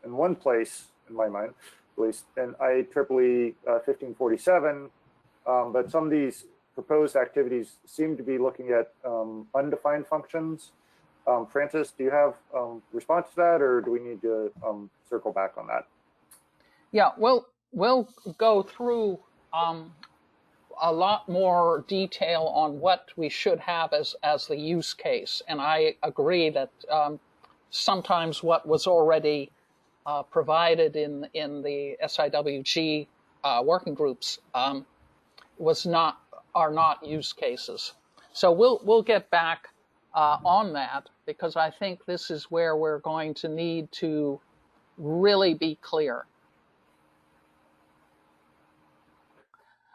one place, in my mind, at least in IEEE 1547, but some of these proposed activities seem to be looking at undefined functions. Francis, do you have response to that, or do we need to circle back on that? Yeah, we'll go through a lot more detail on what we should have as the use case. And I agree that sometimes what was already provided in the SIWG working groups are not use cases. So we'll get back on that, because I think this is where we're going to need to really be clear.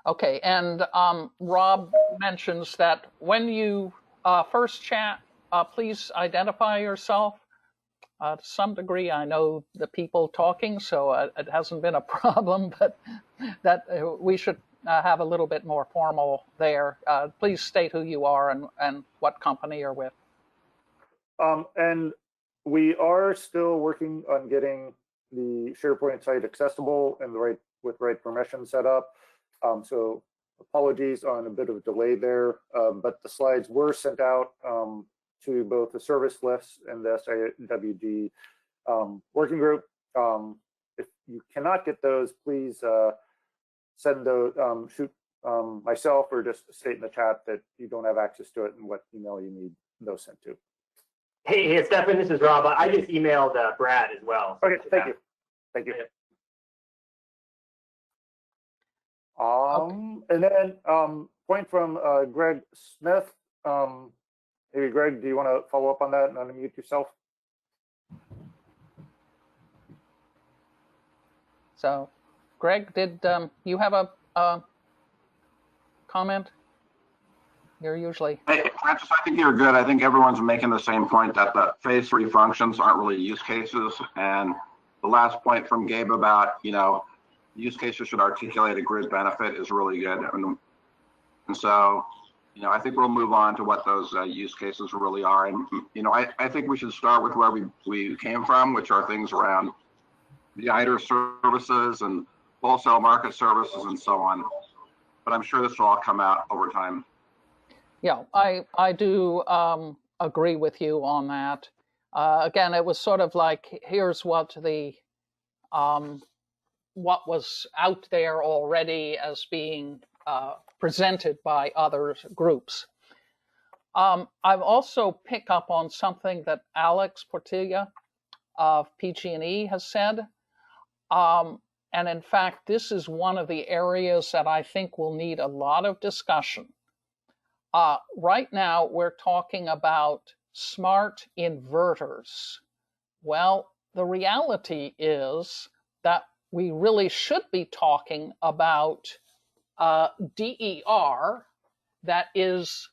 Okay, and Rob mentions that when you first chat, please identify yourself. To some degree, I know the people talking, so it hasn't been a problem, but that we should have a little bit more formal there. Please state who you are and what company you're with. And we are still working on getting the SharePoint site accessible and with right permission set up. So apologies on a bit of a delay there, but the slides were sent out to both the service lists and the SIWG working group. If you cannot get those, please send those, shoot myself, or just state in the chat that you don't have access to it and what email you need those sent to. Hey, Stefan, this is Rob. I just emailed Brad as well. Okay, thank you. Thank you. And then point from Greg Smith. Maybe Greg, do you want to follow up on that and unmute yourself? So, Greg, did you have a comment? You're usually. Hey, Francis, I think you're good. I think everyone's making the same point that the phase 3 functions aren't really use cases. And the last point from Gabe about, use cases should articulate a grid benefit is really good. And so, I think we'll move on to what those use cases really are. And, I think we should start with where we came from, which are things around the ITER services and wholesale market services and so on. But I'm sure this will all come out over time. Yeah, I do agree with you on that. Again, it was sort of like, here's what what was out there already as being presented by other groups. I've also picked up on something that Alex Portilla of PG&E has said. And in fact, this is one of the areas that I think will need a lot of discussion. Right now, we're talking about smart inverters. Well, the reality is that we really should be talking about DER, that is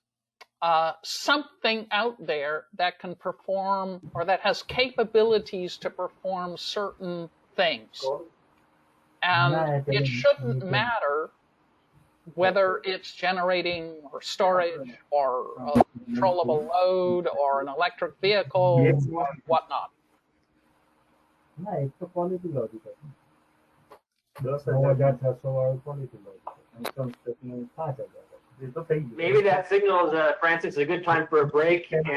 something out there that can perform, or that has capabilities to perform certain things. And it shouldn't matter whether it's generating or storage or a controllable load or an electric vehicle or whatnot. Maybe that signals, Francis, a good time for a break and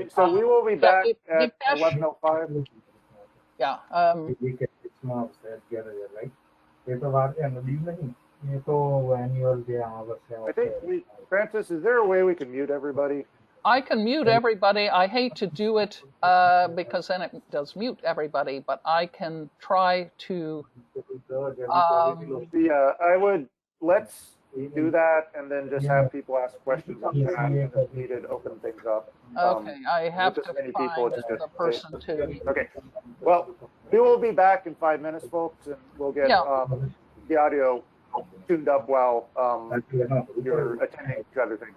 so we will be back at 11:05. Yeah. I think Francis, is there a way we can mute everybody? I can mute everybody. I hate to do it because then it does mute everybody, but I can try to. I would, let's do that and then just have people ask questions on that, and if needed, open things up. Okay, I have to many find people, it's the person too. Okay, well, we will be back in 5 minutes, folks, and we'll get the audio tuned up while you're attending to other things.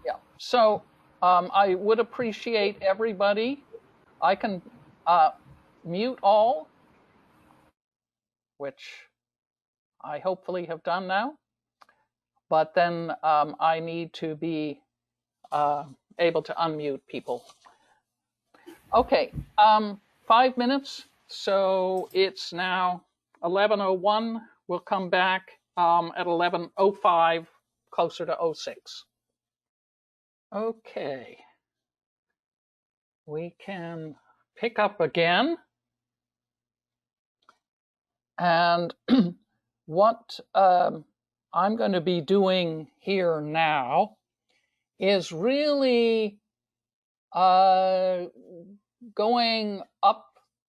Yeah, so I would appreciate everybody. I can mute all, which I hopefully have done now, but then I need to be able to unmute people. Okay, 5 minutes, so it's now 11:01. we'll come back at 11:05, closer to 06. Okay. We can pick up again. And what I'm going to be doing here now is really going up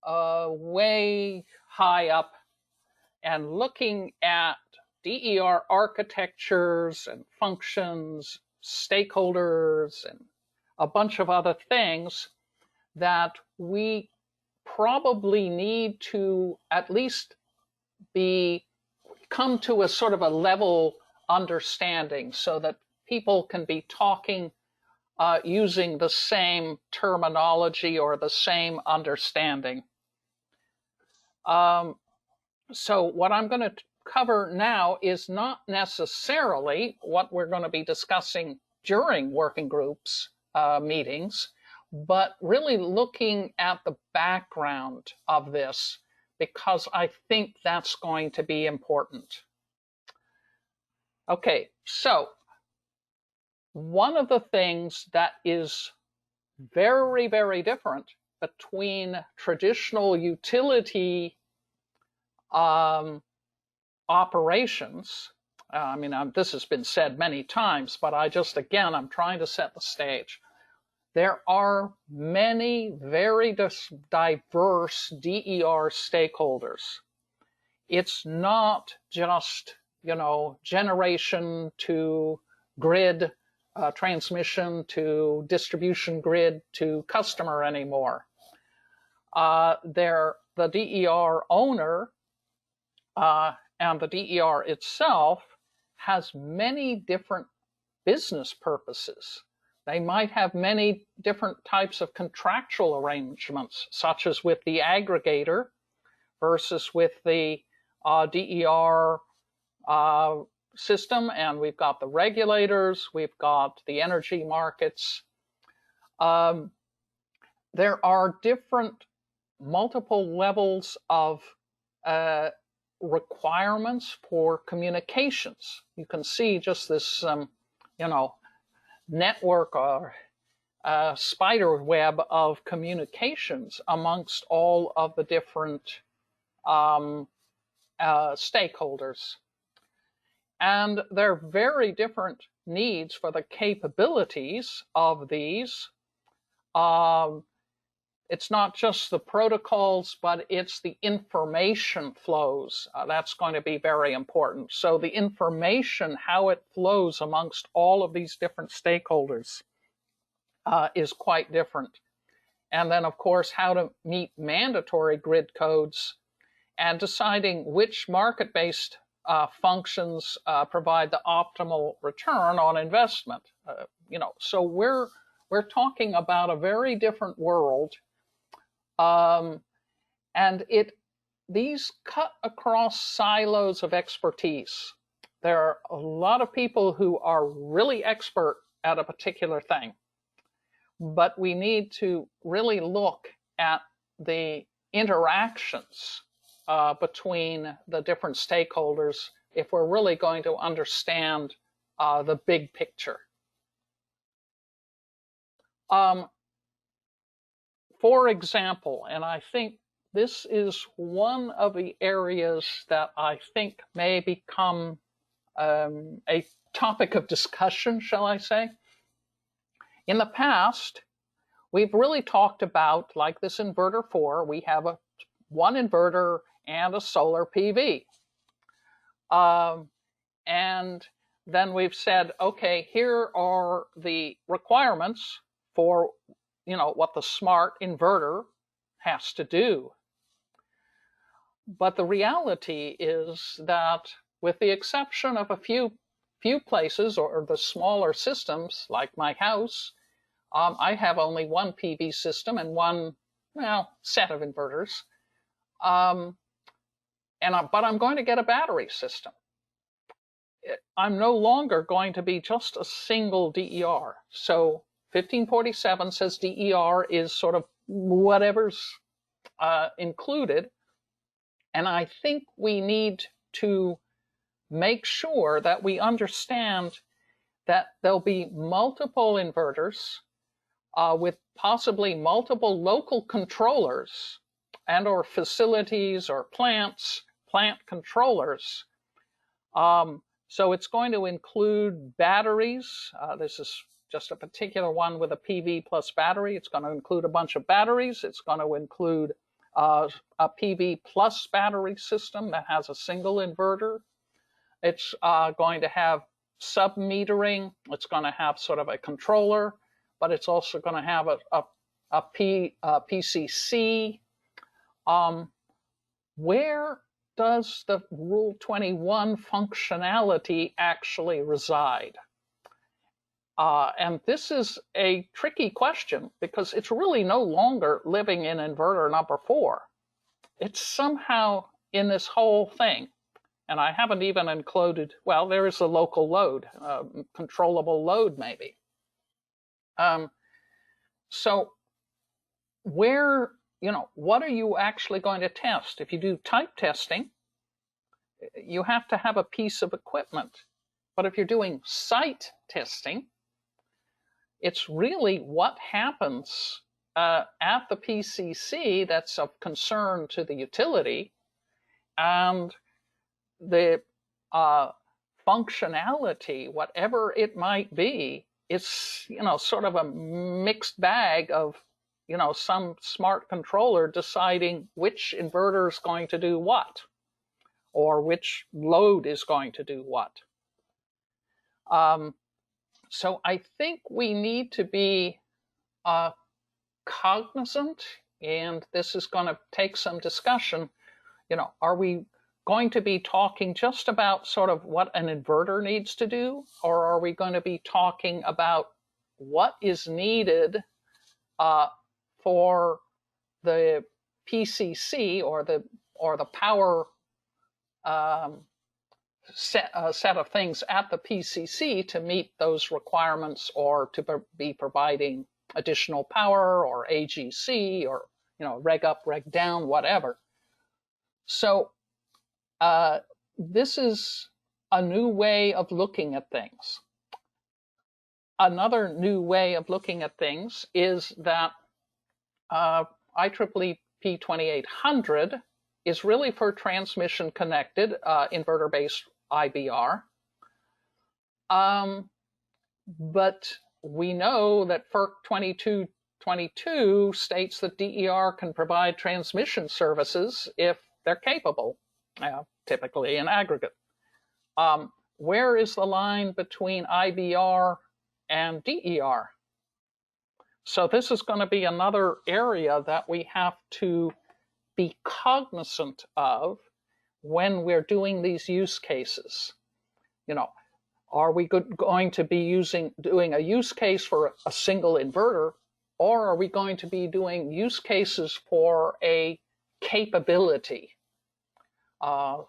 way high up and looking at DER architectures and functions, stakeholders, and a bunch of other things that we probably need to at least come to a sort of a level understanding so that people can be talking using the same terminology or the same understanding. So what I'm going to cover now is not necessarily what we're going to be discussing during working groups meetings, but really looking at the background of this, because I think that's going to be important. Okay, so one of the things that is very, very different between traditional utility operations, I mean, this has been said many times, but I'm trying to set the stage. There are many very diverse DER stakeholders. It's not just, generation to grid, transmission to distribution grid to customer anymore. The DER owner and the DER itself has many different business purposes. They might have many different types of contractual arrangements, such as with the aggregator versus with the DER system, and we've got the regulators, we've got the energy markets. There are different multiple levels of requirements for communications. You can see just this, network or spider web of communications amongst all of the different stakeholders. And there are very different needs for the capabilities of these. It's not just the protocols, but it's the information flows. That's going to be very important. So the information, how it flows amongst all of these different stakeholders is quite different. And then, of course, how to meet mandatory grid codes and deciding which market-based functions provide the optimal return on investment. So we're talking about a very different world. And these cut across silos of expertise. There are a lot of people who are really expert at a particular thing, but we need to really look at the interactions between the different stakeholders if we're really going to understand the big picture. For example, and I think this is one of the areas that I think may become a topic of discussion, shall I say. In the past, we've really talked about, like this inverter 4, we have one inverter and a solar PV. And then we've said, okay, here are the requirements for what the smart inverter has to do. But the reality is that, with the exception of a few places or the smaller systems, like my house, I have only one PV system and one set of inverters. But I'm going to get a battery system. I'm no longer going to be just a single DER. So 1547 says DER is sort of whatever's included. And I think we need to make sure that we understand that there'll be multiple inverters with possibly multiple local controllers and or facilities or plant controllers. So it's going to include batteries. This is just a particular one with a PV plus battery. It's going to include a bunch of batteries. It's going to include a PV plus battery system that has a single inverter. It's going to have sub-metering. It's going to have sort of a controller, but it's also going to have a PCC. Where does the Rule 21 functionality actually reside? And this is a tricky question because it's really no longer living in inverter number 4. It's somehow in this whole thing. And I haven't even included, well, there is a local load, controllable load maybe. So where, what are you actually going to test? If you do type testing, you have to have a piece of equipment. But if you're doing site testing, it's really what happens at the PCC that's of concern to the utility, and the functionality, whatever it might be, it's sort of a mixed bag of some smart controller deciding which inverter is going to do what, or which load is going to do what. So I think we need to be cognizant, and this is going to take some discussion. Are we going to be talking just about sort of what an inverter needs to do, or are we going to be talking about what is needed for the PCC or the power set of things at the PCC to meet those requirements, or to be providing additional power or AGC or reg up, reg down, whatever. So this is a new way of looking at things. Another new way of looking at things is that IEEE P2800 is really for transmission connected inverter-based IBR. But we know that FERC 2222 states that DER can provide transmission services if they're capable, typically in aggregate. Where is the line between IBR and DER? So this is going to be another area that we have to be cognizant of when we're doing these use cases. Are we going to be doing a use case for a single inverter, or are we going to be doing use cases for a capability,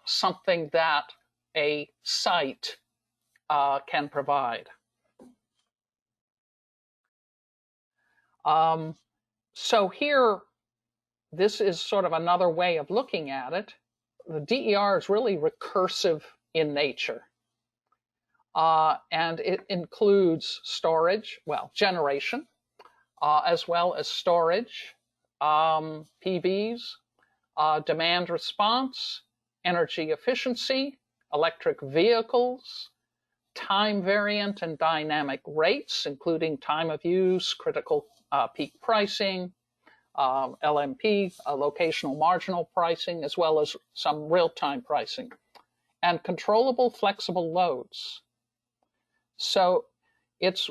something that a site can provide? So here, this is sort of another way of looking at it. The DER is really recursive in nature. And it includes storage, generation, as well as storage, PVs, demand response, energy efficiency, electric vehicles, time variant and dynamic rates, including time of use, critical peak pricing, LMP, locational marginal pricing, as well as some real-time pricing, and controllable flexible loads. So it's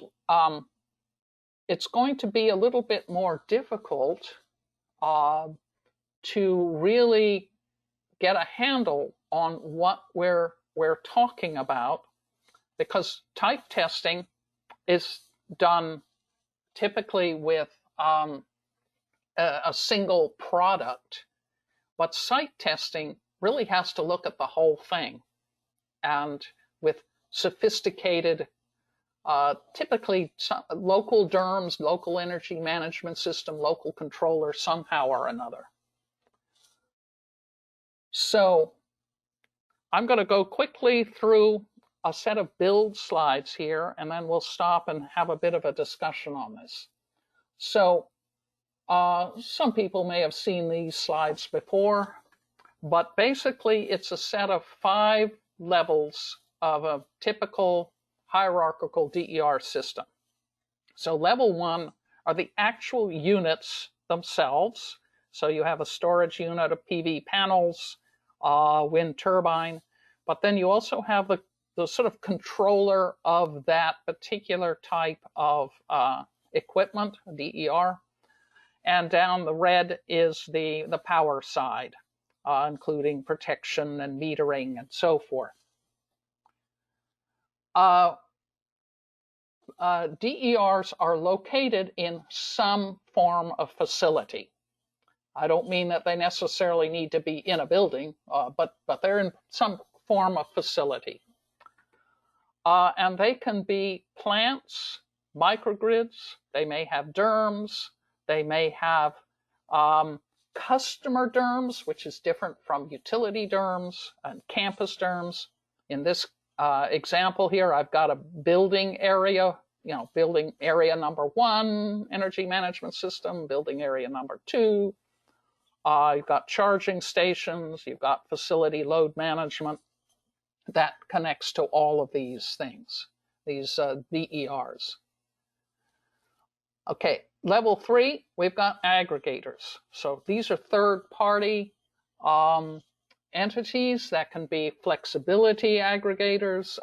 going to be a little bit more difficult to really get a handle on what we're talking about, because type testing is done typically with a single product, but site testing really has to look at the whole thing, and with sophisticated, typically local DERMS, local energy management system, local controller somehow or another. So I'm going to go quickly through a set of build slides here, and then we'll stop and have a bit of a discussion on this. So some people may have seen these slides before, but basically it's a set of 5 levels of a typical hierarchical DER system. So level 1 are the actual units themselves. So you have a storage unit, a PV panels, wind turbine, but then you also have the sort of controller of that particular type of equipment, DER. And down the red is the power side, including protection and metering and so forth. DERs are located in some form of facility. I don't mean that they necessarily need to be in a building, but they're in some form of facility. And they can be plants, microgrids, they may have DERMs, they may have customer DERMs, which is different from utility DERMs and campus DERMs. In this example here, I've got a building area, building area number 1, energy management system, building area number 2. You've got charging stations, you've got facility load management that connects to all of these things, these DERs. Okay, level 3, we've got aggregators. So these are third-party entities that can be flexibility aggregators.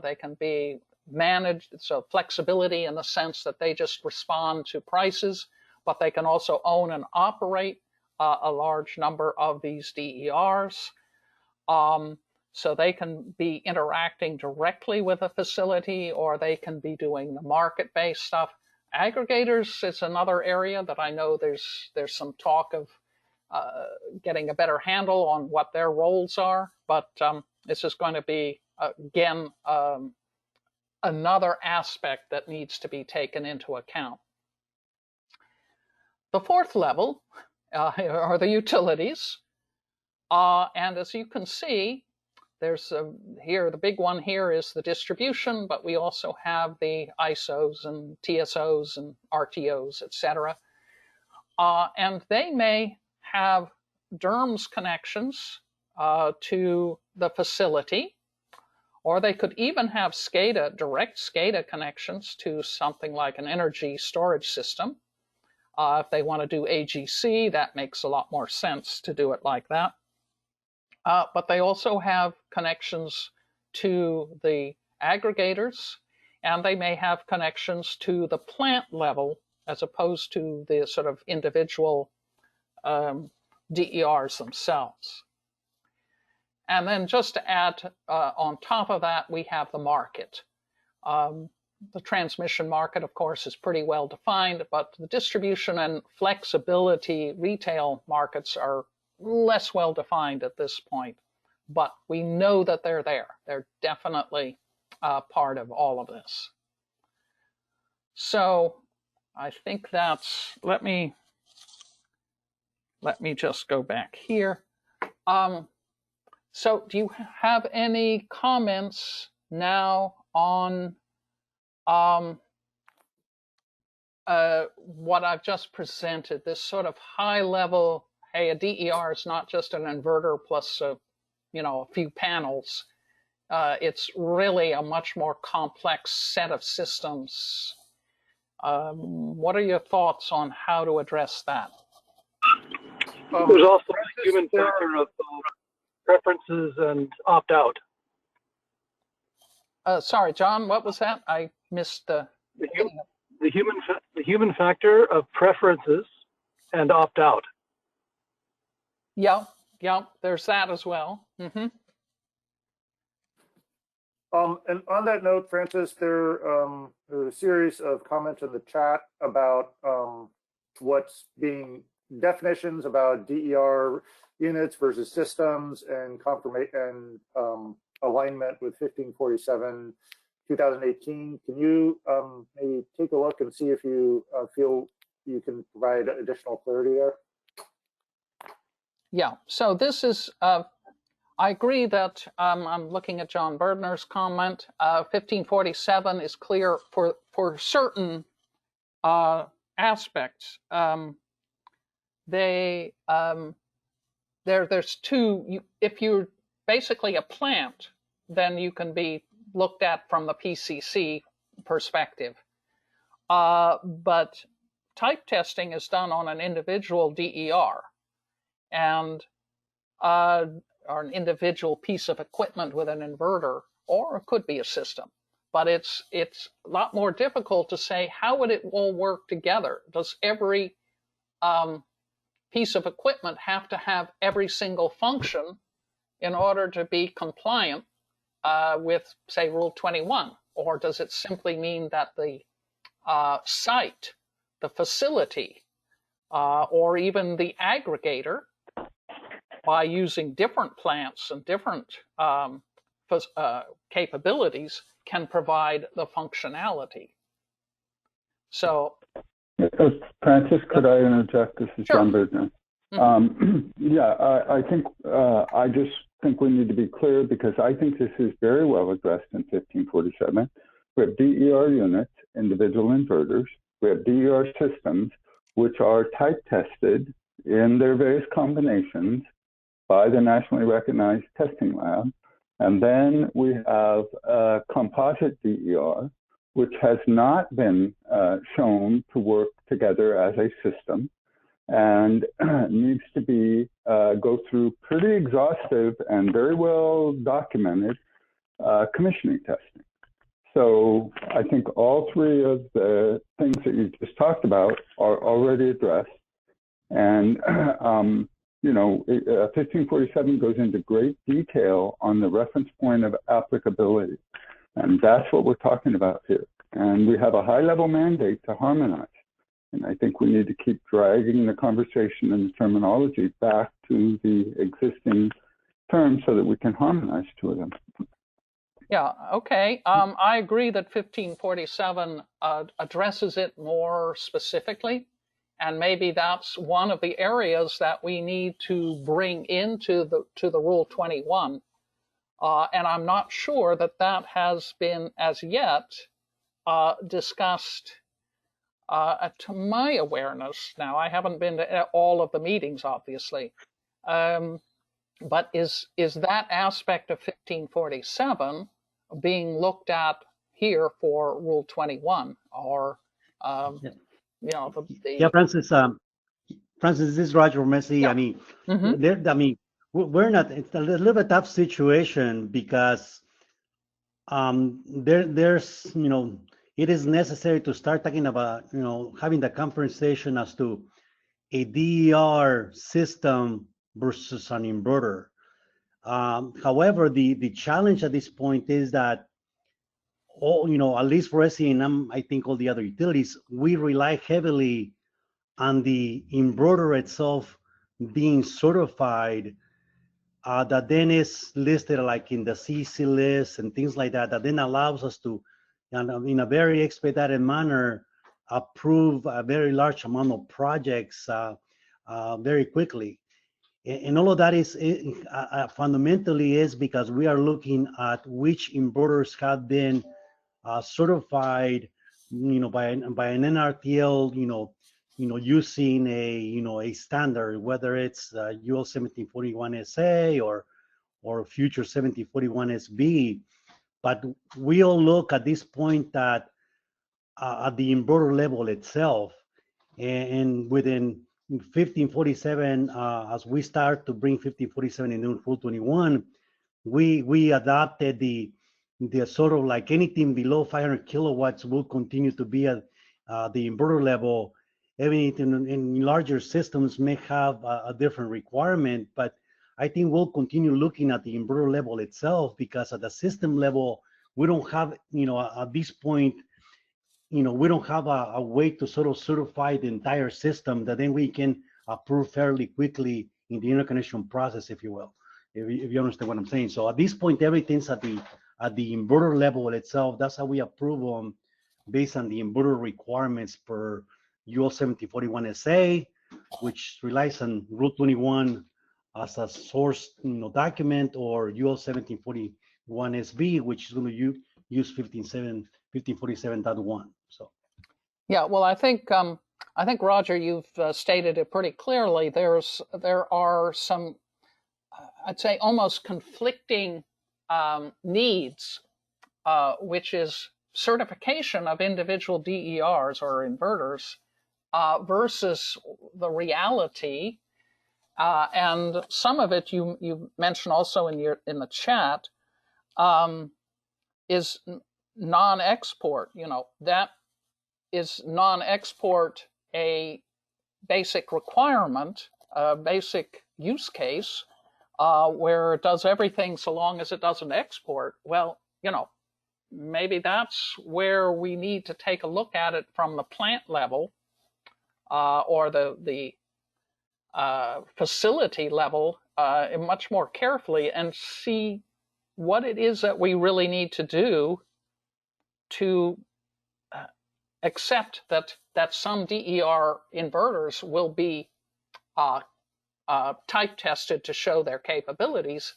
They can be managed, so flexibility in the sense that they just respond to prices, but they can also own and operate a large number of these DERs. So they can be interacting directly with a facility, or they can be doing the market-based stuff. Aggregators is another area that I know there's some talk of getting a better handle on what their roles are, but this is going to be, again, another aspect that needs to be taken into account. The 4th level are the utilities, and as you can see, there's here, the big one here is the distribution, but we also have the ISOs and TSOs and RTOs, etc. And they may have DERMS connections to the facility, or they could even have SCADA, direct SCADA connections to something like an energy storage system. If they want to do AGC, that makes a lot more sense to do it like that. But they also have connections to the aggregators, and they may have connections to the plant level as opposed to the sort of individual DERs themselves. And then just to add on top of that, we have the market. The transmission market, of course, is pretty well defined, but the distribution and flexibility retail markets are less well defined at this point, but we know that they're there. They're definitely part of all of this. So I think that's, let me just go back here. So do you have any comments now on what I've just presented, this sort of high level, hey, a DER is not just an inverter plus a few panels. It's really a much more complex set of systems. What are your thoughts on how to address that? There's also the human factor of preferences and opt-out. Sorry, John, what was that? I missed the human factor of preferences and opt-out. Yeah, there's that as well. Mm-hmm. And on that note, Francis, there's a series of comments in the chat about what's being definitions about DER units versus systems and confirmation and alignment with 1547 2018. Can you maybe take a look and see if you feel you can provide additional clarity there? Yeah, so this is I agree that I'm looking at John Berdner's comment. 1547 is clear for certain aspects. There's two. If you're basically a plant, then you can be looked at from the PCC perspective. But type testing is done on an individual DER, and or an individual piece of equipment with an inverter, or it could be a system. But it's a lot more difficult to say how would it all work together. Does every piece of equipment have to have every single function in order to be compliant with, say, Rule 21? Or does it simply mean that the site, the facility, or even the aggregator, by using different plants and different capabilities, can provide the functionality? So, Francis, could I interject? This is sure. John Berdner. Yeah, I think I just think we need to be clear, because I think this is very well addressed in 1547. We have DER units, individual inverters. We have DER systems, which are type tested in their various combinations by the nationally recognized testing lab. And then we have a composite DER, which has not been shown to work together as a system, and needs to be go through pretty exhaustive and very well documented commissioning testing. So I think all three of the things that you just talked about are already addressed. And, you know, 1547 goes into great detail on the reference point of applicability. And that's what we're talking about here. And we have a high-level mandate to harmonize. And I think we need to keep dragging the conversation and the terminology back to the existing terms so that we can harmonize two of them. Yeah, okay. I agree that 1547 addresses it more specifically. And maybe that's one of the areas that we need to bring into the Rule 21. And I'm not sure that that has been as yet discussed to my awareness. Now, I haven't been to all of the meetings, obviously. But is that aspect of 1547 being looked at here for Rule 21? Or, you know, Yeah, Francis, this is Roger Messi. Yeah. I mean, we're not, it's a little bit tough situation because there's, you know, it is necessary to start talking about, you know, having the conversation as to a DER system versus an inverter. However, the challenge at this point is that all, you know, at least for SCNM, I think all the other utilities, we rely heavily on the inverter itself being certified, that then is listed like in the CC list and things like that, that then allows us to, in a very expedited manner, approve a very large amount of projects very quickly. And all of that is fundamentally is because we are looking at which inverters have been certified, you know, by an NRTL, you know, using a standard, whether it's UL 1741 SA or future 1741 SB. But we all look at this point that at the inverter level itself, and within 1547, as we start to bring 1547 into Rule 21, we adopted the sort of like anything below 500 kilowatts will continue to be at the inverter level. Even in larger systems may have a different requirement, but I think we'll continue looking at the inverter level itself, because at the system level, we don't have, you know, at this point, you know, we don't have a way to sort of certify the entire system that then we can approve fairly quickly in the interconnection process, if you will, if you understand what I'm saying. So at this point, everything's at the inverter level itself. That's how we approve them based on the inverter requirements per UL 1741 SA, which relies on Rule 21 as a source document, or UL 1741SV, which is going to use 1547.1. So yeah, well, I think Roger, you've stated it pretty clearly. There are some, I'd say, almost conflicting needs, which is certification of individual DERs or inverters versus the reality. And some of it you mentioned also in the chat is non-export. That is non-export a basic requirement, a basic use case where it does everything so long as it doesn't export. Well, maybe that's where we need to take a look at it from the plant level or the facility level much more carefully and see what it is that we really need to do to accept that some DER inverters will be type tested to show their capabilities,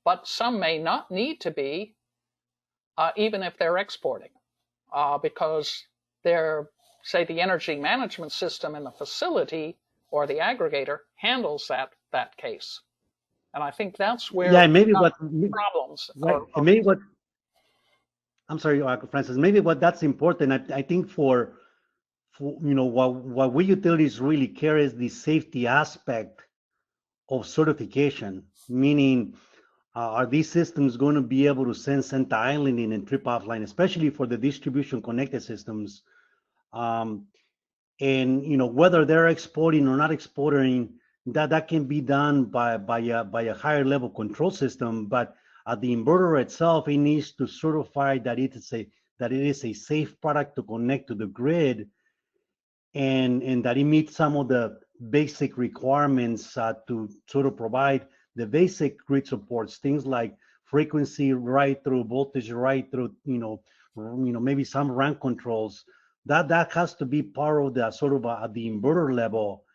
but some may not need to be, even if they're exporting, because they're, say, the energy management system in the facility or the aggregator handles that case. And I think that's where maybe problems. Right. And maybe I'm sorry, Francis. Maybe that's important. I think for what we utilities really care is the safety aspect of certification. Meaning, are these systems going to be able to sense anti-islanding and trip offline, especially for the distribution connected systems? And whether they're exporting or not exporting, that can be done by a higher level control system. But at the inverter itself, it needs to certify that it is a safe product to connect to the grid, and that it meets some of the basic requirements to sort of provide the basic grid supports, things like frequency right through, voltage right through, maybe some rank controls. That has to be part of the sort of at the inverter level.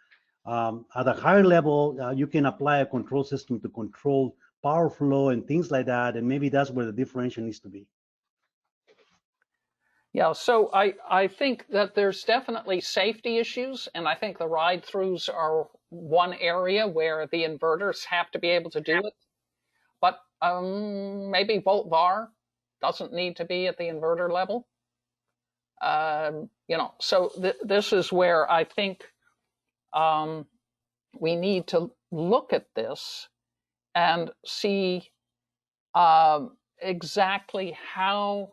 At a higher level, you can apply a control system to control power flow and things like that, and maybe that's where the differential needs to be. Yeah, so I think that there's definitely safety issues, and I think the ride-throughs are one area where the inverters have to be able to do it. But maybe volt var doesn't need to be at the inverter level. So this is where I think we need to look at this and see exactly how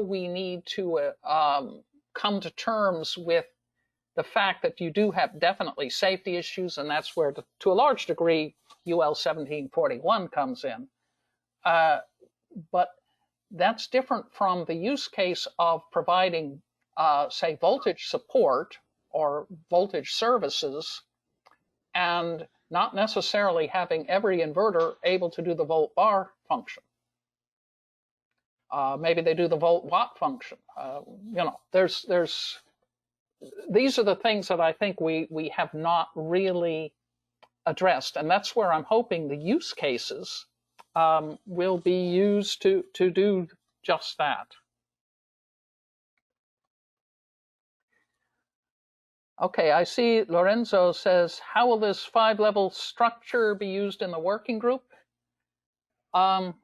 we need to come to terms with the fact that you do have definitely safety issues, and that's where, to a large degree, UL 1741 comes in. But that's different from the use case of providing, say, voltage support or voltage services, and not necessarily having every inverter able to do the volt var function. Maybe they do the volt watt function. These are the things that I think we have not really addressed, and that's where I'm hoping the use cases will be used to do just that. Okay, I see Lorenzo says, how will this 5-level structure be used in the working group? So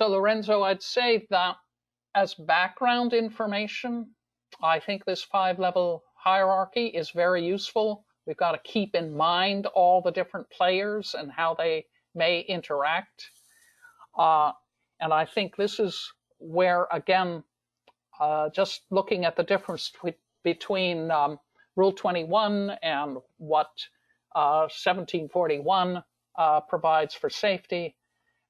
Lorenzo, I'd say that as background information, I think this 5-level hierarchy is very useful. We've got to keep in mind all the different players and how they may interact. And I think this is where, again, just looking at the difference between Rule 21 and what 1741 provides for safety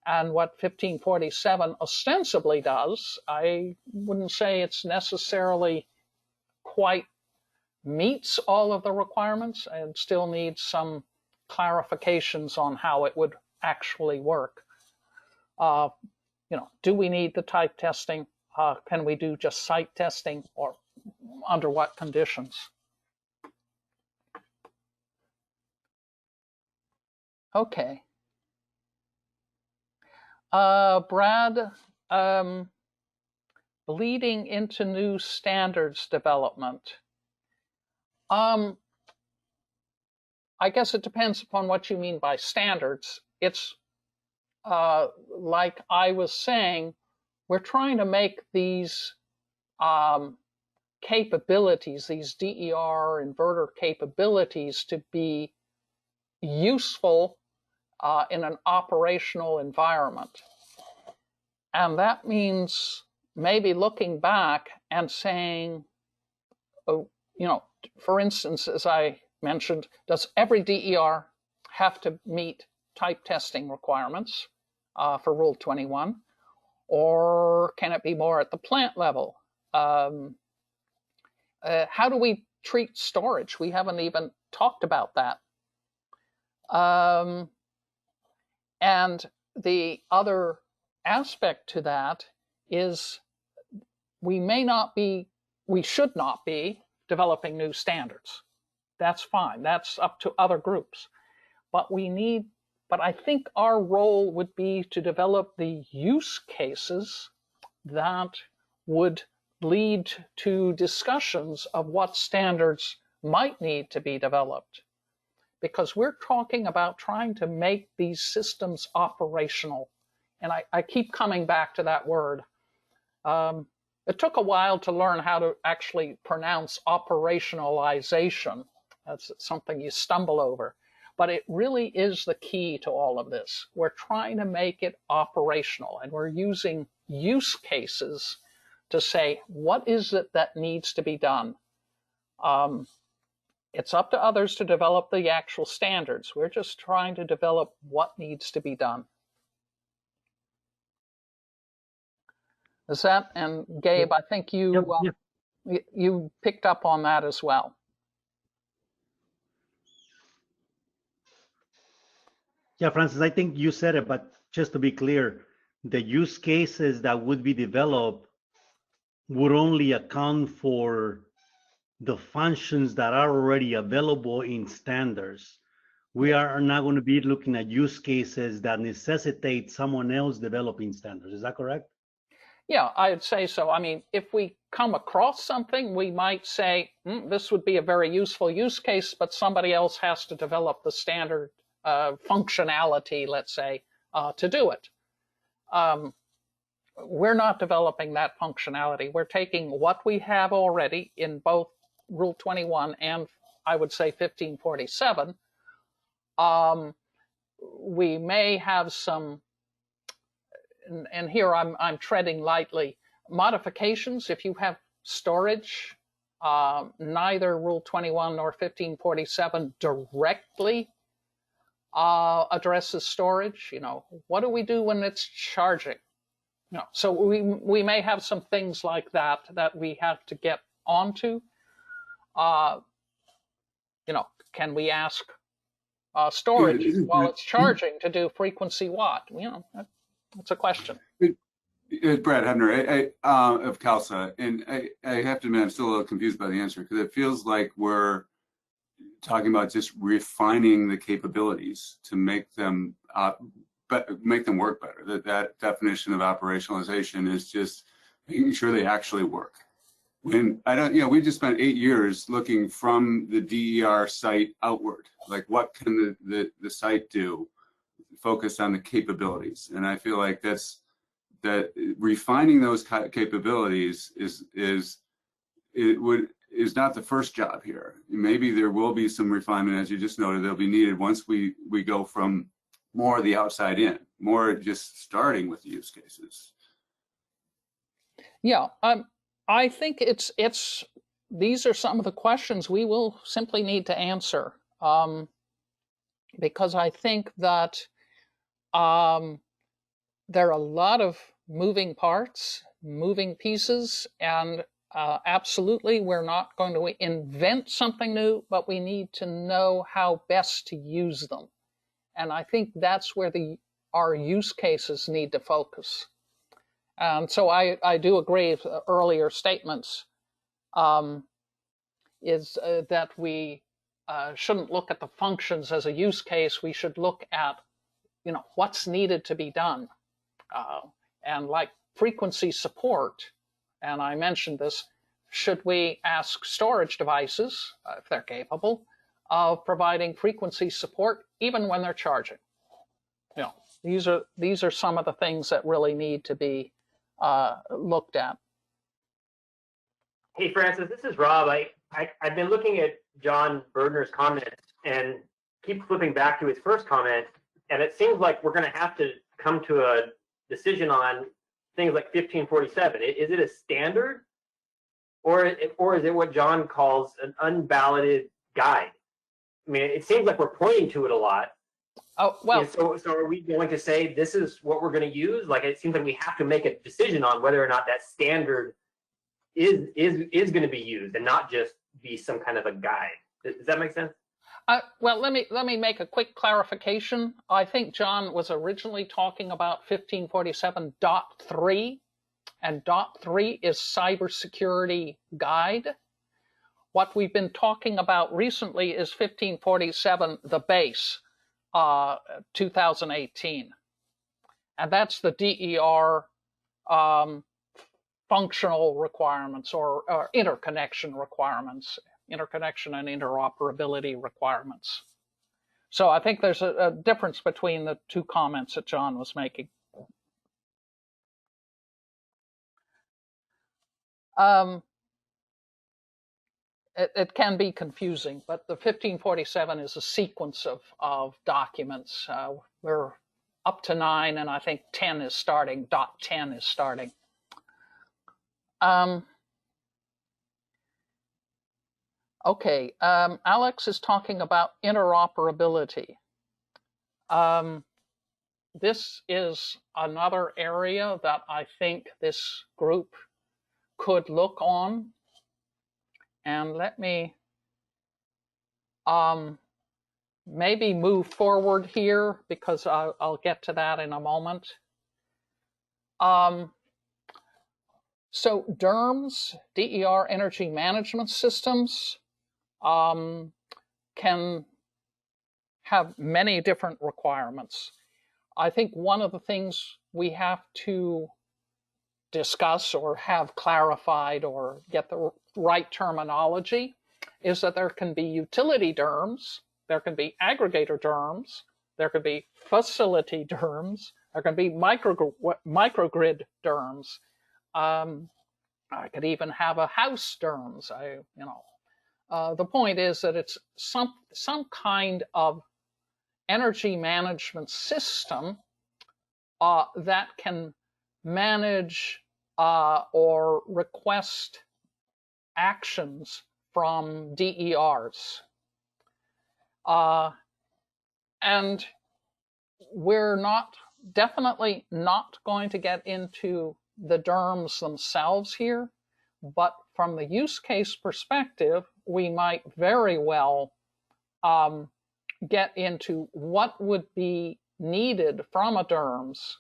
and what 1547 ostensibly does, I wouldn't say it's necessarily quite meets all of the requirements and still needs some clarifications on how it would actually work. Do we need the type testing? Can we do just site testing, or under what conditions? Okay, Brad, bleeding into new standards development. I guess it depends upon what you mean by standards. It's like I was saying, we're trying to make these capabilities, these DER inverter capabilities, to be useful in an operational environment. And that means maybe looking back and saying, oh, for instance, as I mentioned, does every DER have to meet type testing requirements for Rule 21? Or can it be more at the plant level? How do we treat storage? We haven't even talked about that. And the other aspect to that is we should not be developing new standards. That's fine. That's up to other groups. But I think our role would be to develop the use cases that would lead to discussions of what standards might need to be developed. Because we're talking about trying to make these systems operational. And I keep coming back to that word. It took a while to learn how to actually pronounce operationalization. That's something you stumble over. But it really is the key to all of this. We're trying to make it operational, and we're using use cases to say, what is it that needs to be done? It's up to others to develop the actual standards. We're just trying to develop what needs to be done. Is that, and Gabe, I think you you picked up on that as well. Yeah, Francis, I think you said it, but just to be clear, the use cases that would be developed would only account for the functions that are already available in standards. We are not going to be looking at use cases that necessitate someone else developing standards. Is that correct? Yeah, I'd say so. I mean, if we come across something, we might say, this would be a very useful use case, but somebody else has to develop the standard functionality, let's say, to do it. We're not developing that functionality. We're taking what we have already in both Rule 21 and I would say 1547. We may have some, and here I'm treading lightly, modifications. If you have storage, neither Rule 21 nor 1547 directly addresses storage. What do we do when it's charging? So we may have some things like that we have to get onto. Can we ask storage while it's charging to do frequency what? That's a question. Brad Hebner of CALSA, and I have to admit I'm still a little confused by the answer, because it feels like we're talking about just refining the capabilities to make them work better. That definition of operationalization is just making sure they actually work. When we just spent 8 years looking from the DER site outward, like what can the site do, focused on the capabilities. And I feel like that refining those capabilities is not the first job here. Maybe there will be some refinement, as you just noted, that'll be needed once we go from more of the outside in, more just starting with the use cases. Yeah, I think these are some of the questions we will simply need to answer, because I think that there are a lot of moving parts, moving pieces, and absolutely we're not going to invent something new, but we need to know how best to use them. And I think that's where our use cases need to focus. So I do agree with earlier statements, is that we shouldn't look at the functions as a use case. We should look at, what's needed to be done. And like frequency support, and I mentioned this, should we ask storage devices, if they're capable, of providing frequency support even when they're charging? You know, these are some of the things that really need to be looked at. Hey, Francis, this is Rob. I've been looking at John Berdner's comments and keep flipping back to his first comment, and it seems like we're going to have to come to a decision on things like 1547. Is it a standard, or is it what John calls an unballoted guide? I mean, it seems like we're pointing to it a lot. Oh, well. So are we going to say this is what we're going to use? Like, it seems like we have to make a decision on whether or not that standard is going to be used and not just be some kind of a guide. Does that make sense? Well, let me make a quick clarification. I think John was originally talking about 1547.3, and .3 is cybersecurity guide. What we've been talking about recently is 1547, the base, 2018, and that's the DER functional requirements or interconnection requirements. Interconnection and interoperability requirements. So I think there's a difference between the two comments that John was making. It can be confusing, but the 1547 is a sequence of documents. We're up to 9, and I think 10 is starting, .10 is starting. Okay, Alex is talking about interoperability. This is another area that I think this group could look on. And let me maybe move forward here because I'll get to that in a moment. So DERMS, DER energy management systems, can have many different requirements. I think one of the things we have to discuss or have clarified or get the right terminology is that there can be utility DERMS, there can be aggregator DERMS, there can be facility DERMS, there can be microgrid DERMS. I could even have a house DERMS. The point is that it's some kind of energy management system that can manage or request actions from DERs. And we're definitely not going to get into the DERMS themselves here, but from the use case perspective, we might very well get into what would be needed from a DERMS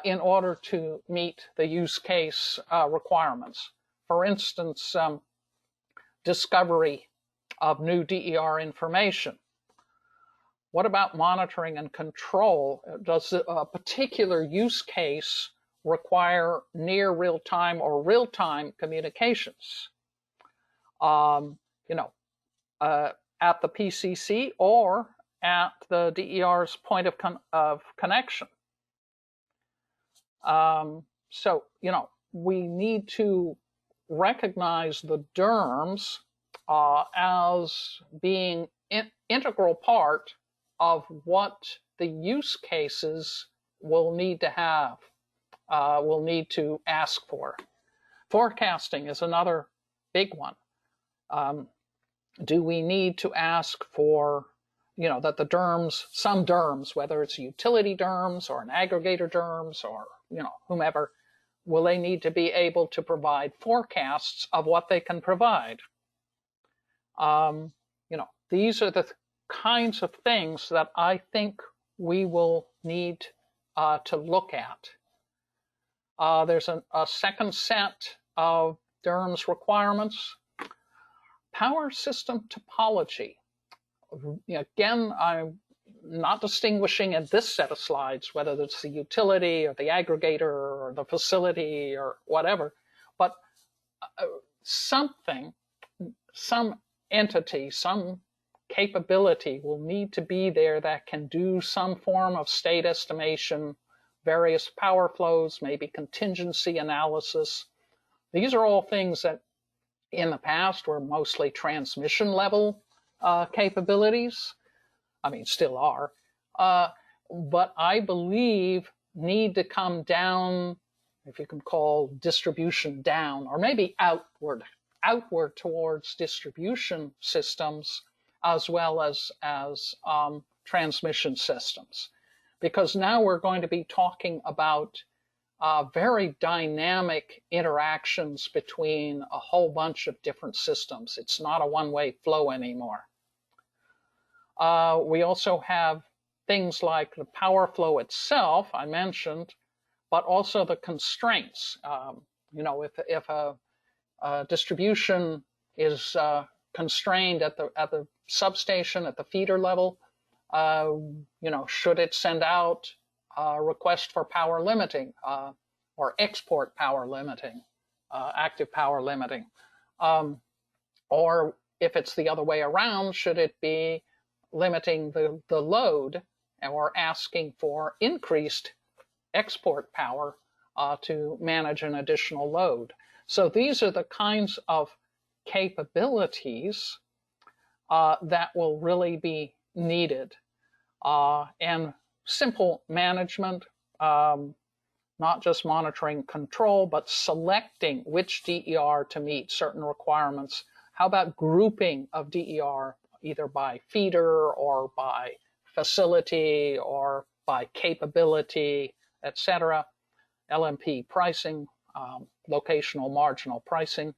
in order to meet the use case requirements. For instance, discovery of new DER information. What about monitoring and control? Does a particular use case require near real-time or real-time communications? At the PCC or at the DER's point of connection. So, we need to recognize the DERMS as being an integral part of what the use cases will need to have, will need to ask for. Forecasting is another big one. Do we need to ask for, that the DERMS, some DERMS, whether it's a utility DERMS or an aggregator DERMS or, whomever, will they need to be able to provide forecasts of what they can provide? These are the kinds of things that I think we will need to look at. There's a second set of DERMS requirements. Power system topology. Again, I'm not distinguishing in this set of slides whether it's the utility or the aggregator or the facility or whatever, but something, some entity, some capability will need to be there that can do some form of state estimation, various power flows, maybe contingency analysis. These are all things that in the past were mostly transmission level capabilities. I mean, still are, but I believe need to come down, if you can call distribution down, or maybe outward towards distribution systems as well as transmission systems. Because now we're going to be talking about very dynamic interactions between a whole bunch of different systems. It's not a one-way flow anymore. We also have things like the power flow itself, I mentioned, but also the constraints. You know, if a distribution is constrained at the substation, at the feeder level, you know, should it send out a request for power limiting or export power limiting, active power limiting? Or if it's the other way around, should it be limiting the load or asking for increased export power to manage an additional load? So these are the kinds of capabilities that will really be needed. And simple management, not just monitoring control, but selecting which DER to meet certain requirements. How about grouping of DER, either by feeder or by facility or by capability, etc. LMP pricing, locational marginal pricing,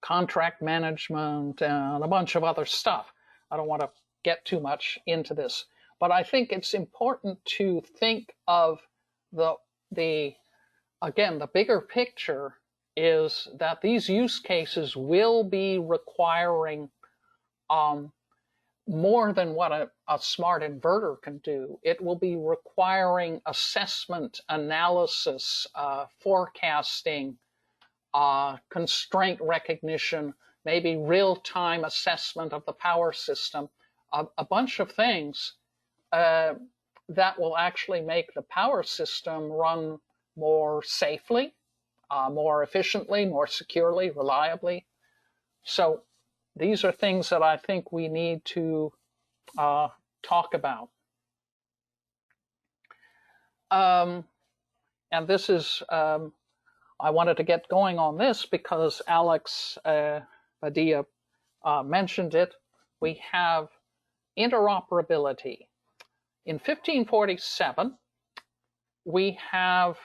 contract management, and a bunch of other stuff. I don't want to get too much into this, but I think it's important to think of again, the bigger picture is that these use cases will be requiring more than what a smart inverter can do. It will be requiring assessment, analysis, forecasting, constraint recognition, maybe real-time assessment of the power system, a bunch of things that will actually make the power system run more safely, more efficiently, more securely, reliably. So these are things that I think we need to talk about. And this is, I wanted to get going on this because Alex Badia mentioned it. We have interoperability. In 1547, we have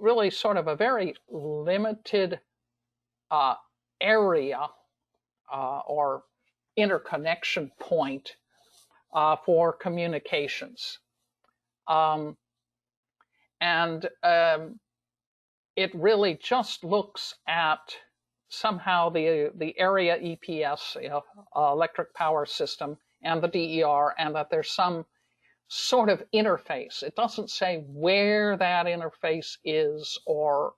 really sort of a very limited area or interconnection point for communications. And it really just looks at somehow the area EPS, electric power system, and the DER, and that there's some sort of interface. It doesn't say where that interface is or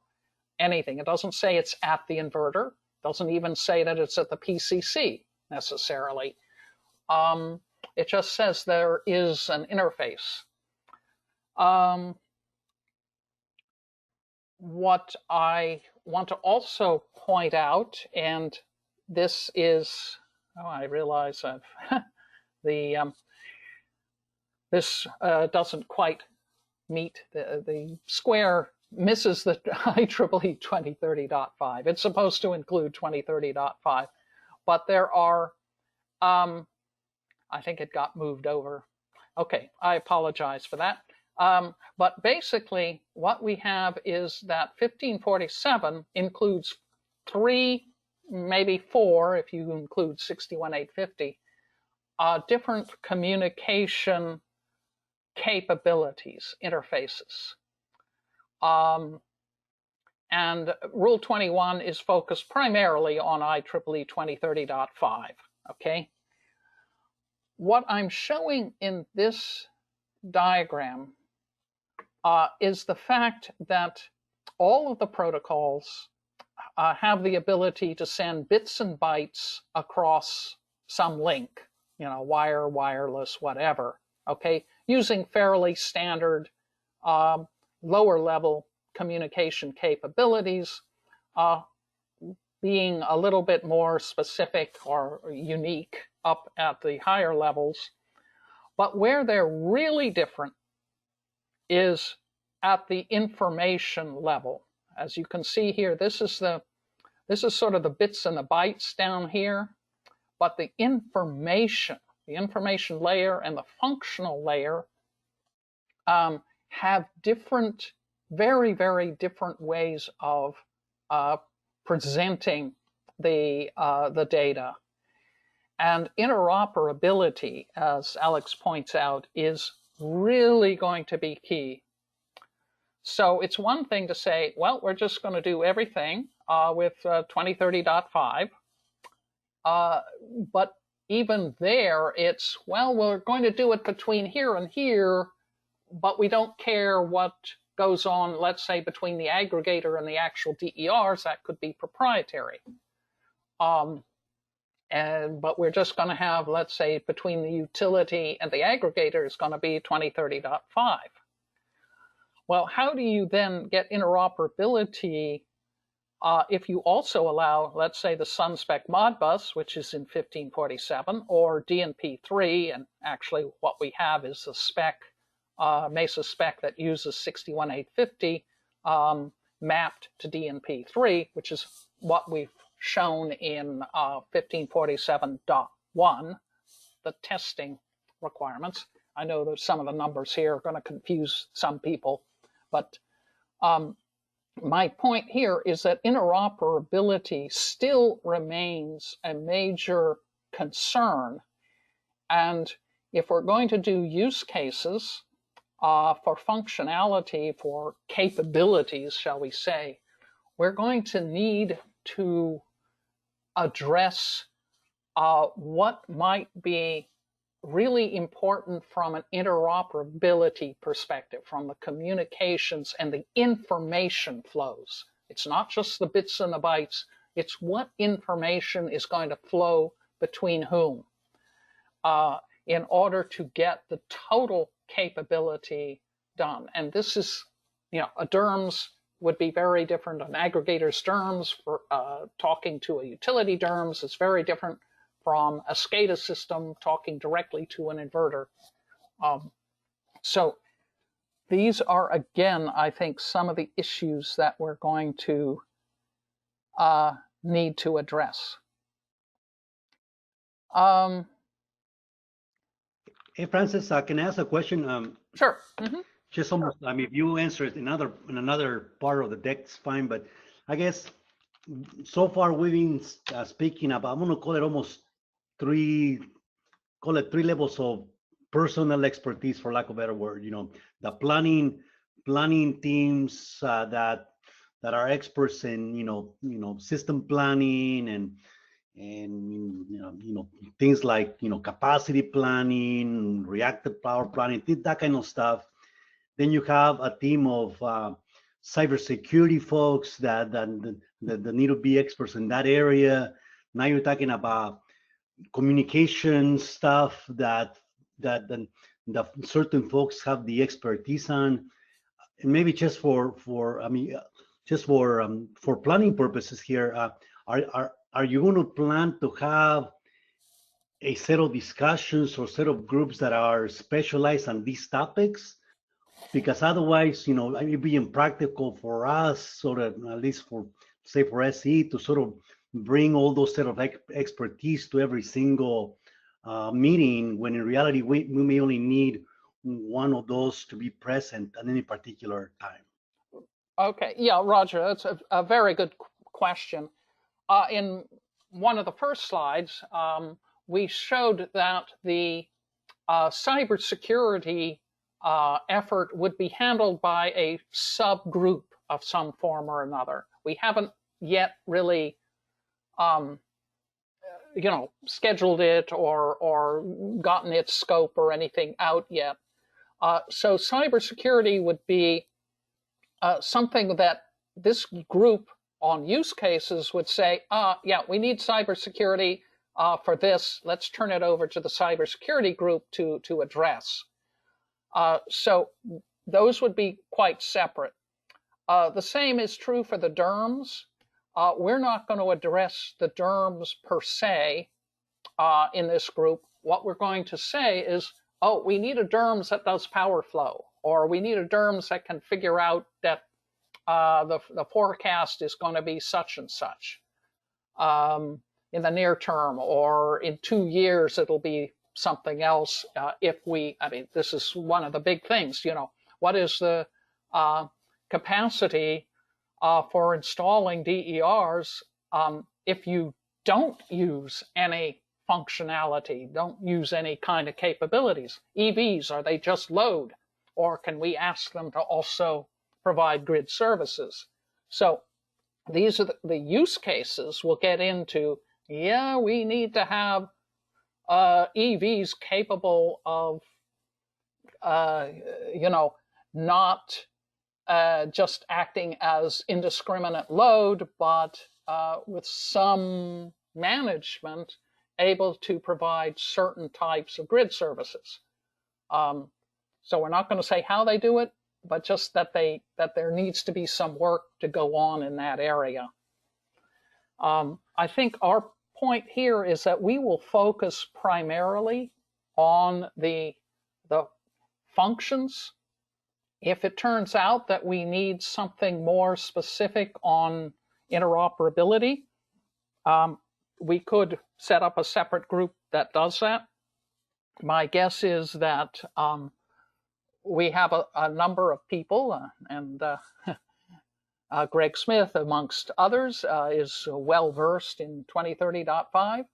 anything. It doesn't say it's at the inverter. It doesn't even say that it's at the PCC necessarily. It just says there is an interface. What I want to also point out, and this is, oh, I realize I've this doesn't quite meet the square, misses the IEEE 2030.5. It's supposed to include 2030.5, but there are, I think it got moved over. Okay, I apologize for that. But basically, what we have is that 1547 includes 3, maybe 4, if you include 61850, different communication capabilities, interfaces. And Rule 21 is focused primarily on IEEE 2030.5, okay? what I'm showing in this diagram is the fact that all of the protocols have the ability to send bits and bytes across some link, wire, wireless, whatever, okay, using fairly standard lower level communication capabilities, being a little bit more specific or unique up at the higher levels. But where they're really different is at the information level. As you can see here, this is sort of the bits and the bytes down here, but the information layer and the functional layer have different, very, very different ways of presenting the data. And interoperability, as Alex points out, is really going to be key. So it's one thing to say, well, we're just going to do everything with 2030.5. But even there, it's, well, we're going to do it between here and here, but we don't care what goes on, let's say, between the aggregator and the actual DERs. That could be proprietary. But we're just going to have, let's say, between the utility and the aggregator is going to be 2030.5. Well, how do you then get interoperability if you also allow, let's say, the SunSpec Modbus, which is in 1547, or DNP3, and actually what we have is the spec, MESA spec that uses 61850 mapped to DNP3, which is what we've shown in 1547.1, the testing requirements. I know that some of the numbers here are going to confuse some people, but my point here is that interoperability still remains a major concern. And if we're going to do use cases for functionality, for capabilities, shall we say, we're going to need to address what might be really important from an interoperability perspective, from the communications and the information flows. It's not just the bits and the bytes, it's what information is going to flow between whom in order to get the total capability done. And this is, a DERMS would be very different. An aggregator's DERMS for talking to a utility DERMS is very different from a SCADA system talking directly to an inverter. So these are, again, I think, some of the issues that we're going to need to address. Hey, Francis, can I ask a question? Sure. Mm-hmm. Just almost, if you answer it in another part of the deck, it's fine. But I guess so far we've been speaking about, I'm going to call it almost three levels of personal expertise, for lack of a better word. The planning teams that are experts in system planning and things like capacity planning, reactive power planning, that kind of stuff. Then you have a team of cybersecurity folks that need to be experts in that area. Now you're talking about communication stuff that the certain folks have the expertise on, and maybe just for planning purposes here, are you going to plan to have a set of discussions or set of groups that are specialized on these topics? Because otherwise, it would be impractical for us, sort of, at least for SE, to sort of bring all those set of expertise to every single meeting, when in reality, we may only need one of those to be present at any particular time. Okay, yeah, Roger, that's a very good question. In one of the first slides, we showed that the cybersecurity effort would be handled by a subgroup of some form or another. We haven't yet really scheduled it or gotten its scope or anything out yet. So cybersecurity would be something that this group on use cases would say, yeah, we need cybersecurity for this. Let's turn it over to the cybersecurity group to address. So those would be quite separate. The same is true for the DERMS. We're not going to address the DERMS per se in this group. What we're going to say is, oh, we need a DERMS that does power flow, or we need a DERMS that can figure out that the forecast is going to be such and such in the near term, or in 2 years it'll be something else. This is one of the big things, what is the capacity for installing DERs if you don't use any functionality, don't use any kind of capabilities. EVs, are they just load? Or can we ask them to also provide grid services? So these are the use cases we'll get into. Yeah, we need to have EVs capable of, not just acting as indiscriminate load, but with some management able to provide certain types of grid services. So we're not going to say how they do it, but just that there needs to be some work to go on in that area. I think our point here is that we will focus primarily on the functions. If it turns out that we need something more specific on interoperability, we could set up a separate group that does that. My guess is that we have a number of people, and Greg Smith, amongst others, is well versed in 2030.5,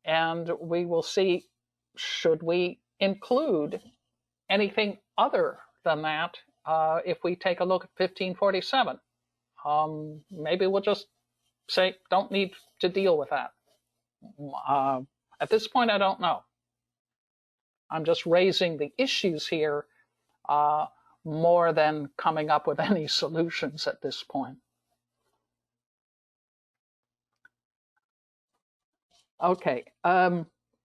and we will see, should we include anything other than that if we take a look at 1547. Maybe we'll just say, don't need to deal with that. At this point, I don't know. I'm just raising the issues here more than coming up with any solutions at this point. Okay,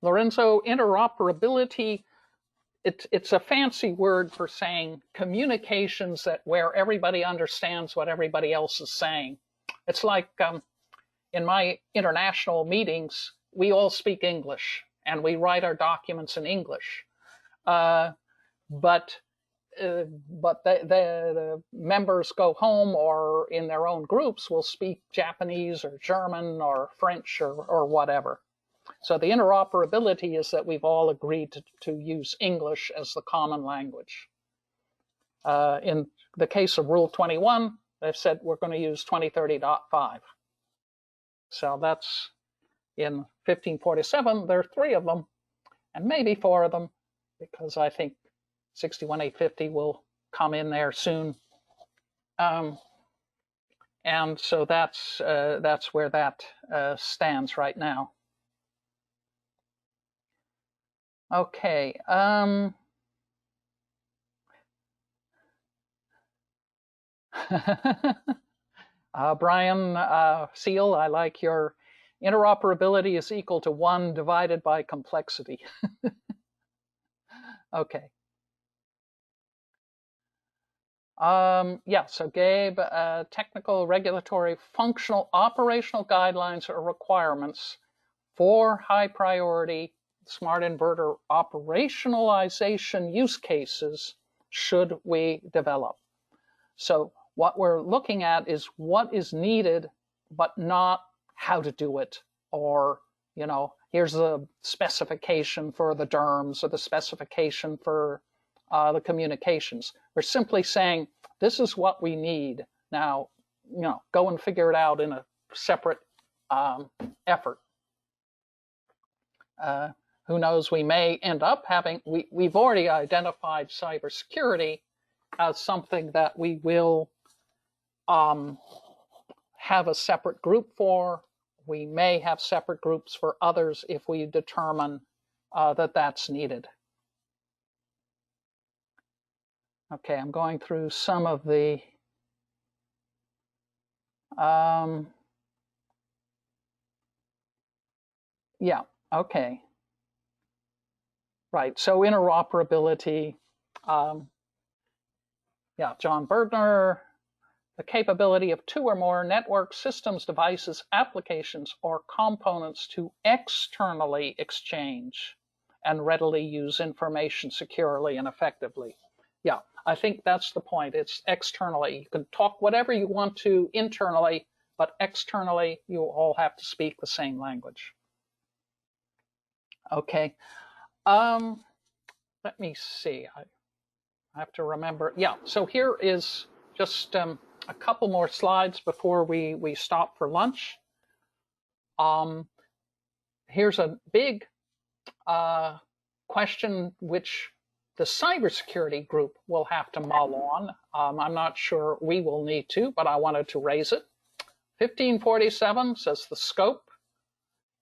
Lorenzo, interoperability, it's a fancy word for saying communications where everybody understands what everybody else is saying. It's like in my international meetings, we all speak English and we write our documents in English. But the members go home or in their own groups will speak Japanese or German or French or whatever. So the interoperability is that we've all agreed to use English as the common language. In the case of Rule 21, they've said we're going to use 2030.5. So that's in 1547. There are 3 of them, and maybe 4 of them, because I think 61850 will come in there soon. And so that's where that stands right now. Okay. Brian Seal, I like your interoperability is equal to 1 divided by complexity. Okay. Yeah, so Gabe, technical, regulatory, functional, operational guidelines or requirements for high priority smart inverter operationalization use cases should we develop. So what we're looking at is what is needed, but not how to do it, or, here's the specification for the DERMS or the specification for the communications. We're simply saying, this is what we need. Now, go and figure it out in a separate effort. Who knows, we may end up having, we've already identified cybersecurity as something that we will have a separate group for, we may have separate groups for others if we determine that that's needed. Okay, I'm going through some of the yeah, okay. Right, so interoperability. Yeah, John Berdner, the capability of 2 or more network systems, devices, applications, or components to externally exchange and readily use information securely and effectively. Yeah, I think that's the point. It's externally. You can talk whatever you want to internally, but externally, you all have to speak the same language. Okay. Let me see. I have to remember. Yeah, so here is just a couple more slides before we stop for lunch. Here's a big question which the cybersecurity group will have to mull on. I'm not sure we will need to, but I wanted to raise it. 1547 says the scope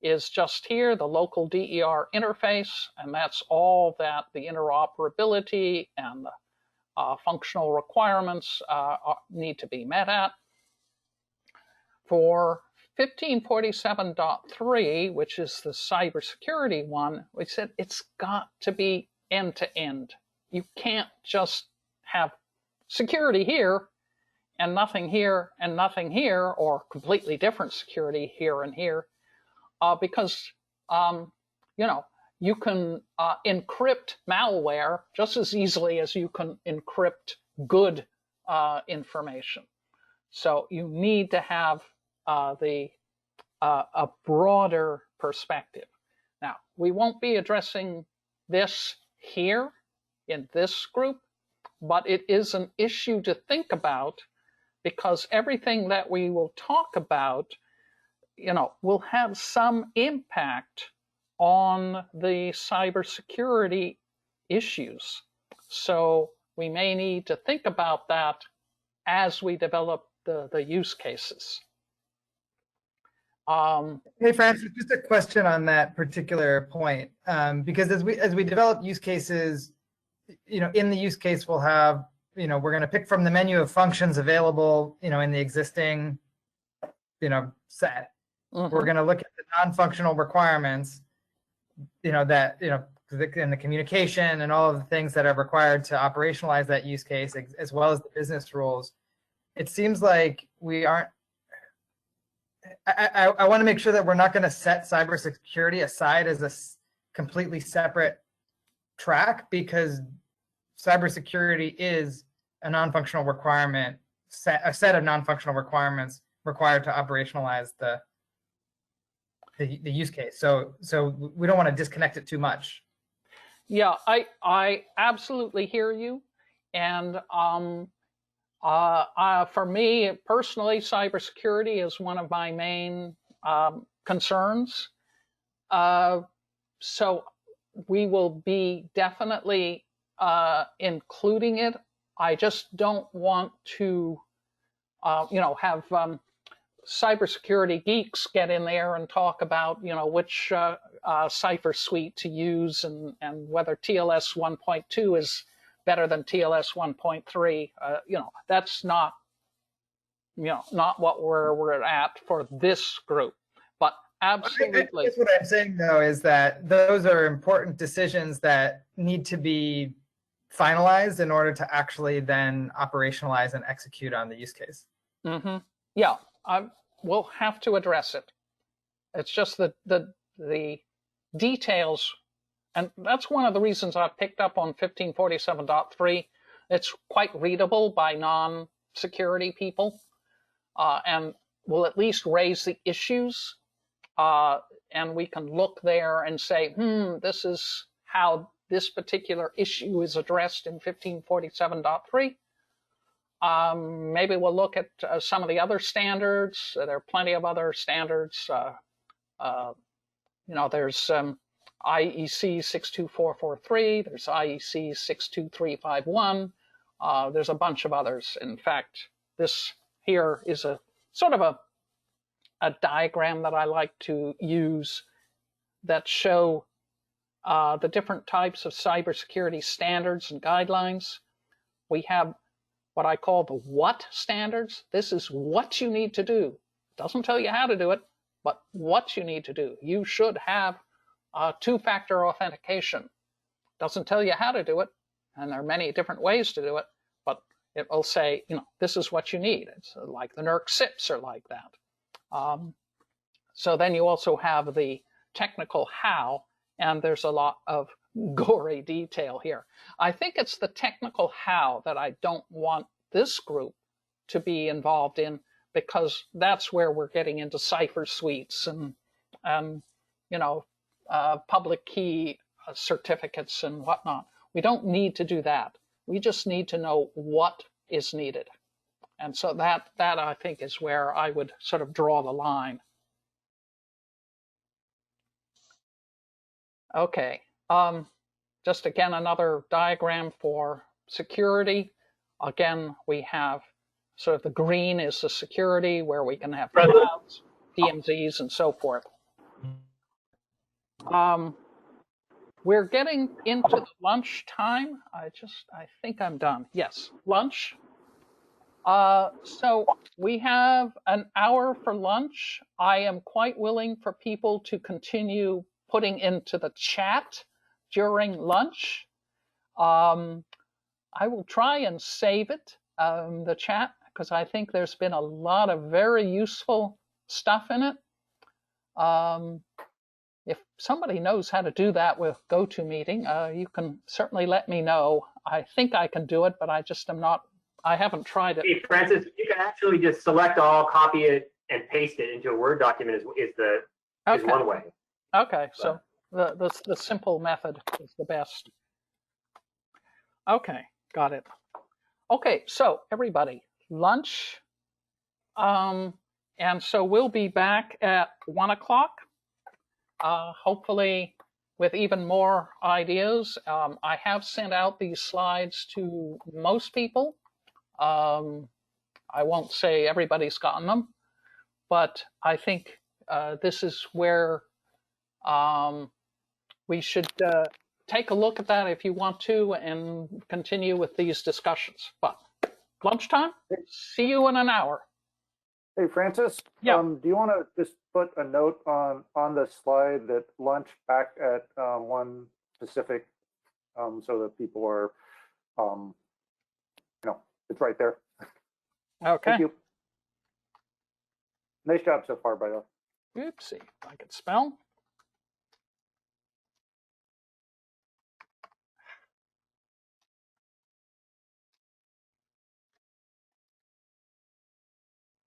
is just here, the local DER interface, and that's all that the interoperability and the functional requirements need to be met at. For 1547.3, which is the cybersecurity one, we said it's got to be end-to-end. You can't just have security here and nothing here and nothing here, or completely different security here and here, because you know, you can encrypt malware just as easily as you can encrypt good information. So you need to have a broader perspective. Now, we won't be addressing this here in this group, but it is an issue to think about, because everything that we will talk about, you know, will have some impact on the cybersecurity issues. So we may need to think about that as we develop the use cases. Hey, Francis, just a question on that particular point, because as we develop use cases, you know, in the use case we'll have, you know, we're going to pick from the menu of functions available, you know, in the existing, you know, set. Mm-hmm. We're going to look at the non-functional requirements, you know, that, you know, and the communication and all of the things that are required to operationalize that use case, as well as the business rules. It seems like we aren't, I want to make sure that we're not going to set cybersecurity aside as a completely separate track, because cybersecurity is a non-functional requirement, a set of non-functional requirements required to operationalize the use case. So we don't want to disconnect it too much. Yeah, I absolutely hear you. And for me personally, cybersecurity is one of my main concerns. So we will be definitely including it. I just don't want to, you know, have cybersecurity geeks get in there and talk about, you know, which cipher suite to use and whether TLS 1.2 is better than TLS 1.3. You know, that's not, you know, not what we're at for this group. But absolutely. I guess what I'm saying though is that those are important decisions that need to be finalized in order to actually then operationalize and execute on the use case. Mm-hmm. Yeah. We'll have to address it. It's just the details, and that's one of the reasons I picked up on 1547.3. It's quite readable by non-security people, and will at least raise the issues, and we can look there and say, this is how this particular issue is addressed in 1547.3. Maybe we'll look at some of the other standards. There are plenty of other standards. You know, there's IEC 62443, there's IEC 62351, there's a bunch of others. In fact, this here is a sort of a diagram that I like to use that show the different types of cybersecurity standards and guidelines. We have what I call the what standards. This is what you need to do. It doesn't tell you how to do it, but what you need to do. You should have two-factor authentication. Doesn't tell you how to do it, and there are many different ways to do it, but it will say, this is what you need. It's like the NERC SIPs are like that. So then you also have the technical how, and there's a lot of gory detail here. I think it's the technical how that I don't want this group to be involved in, because that's where we're getting into cipher suites and public key certificates and whatnot. We don't need to do that. We just need to know what is needed. And so that I think is where I would sort of draw the line. Okay, just again, another diagram for security. Again, we have sort of the green is the security where we can have clouds, DMZs, and so forth. We're getting into the lunch time. I think I'm done. Yes, lunch. So we have an hour for lunch. I am quite willing for people to continue putting into the chat during lunch. I will try and save it, the chat, because I think there's been a lot of very useful stuff in it. If somebody knows how to do that with GoToMeeting, you can certainly let me know. I think I can do it, but I just am not, I haven't tried it. Hey, Francis, you can actually just select all, copy it, and paste it into a Word document is one way. Okay, so the simple method is the best. Okay, got it. Okay, so everybody, lunch. And so we'll be back at 1 o'clock. Hopefully with even more ideas. I have sent out these slides to most people. I won't say everybody's gotten them, but I think this is where we should take a look at that if you want to and continue with these discussions. But lunchtime, see you in an hour. Hey, Francis, yeah. Do you want to just put a note on the slide that lunch back at one specific so that people are, it's right there. Okay. Thank you. Nice job so far, by the way. Oopsie, I could spell.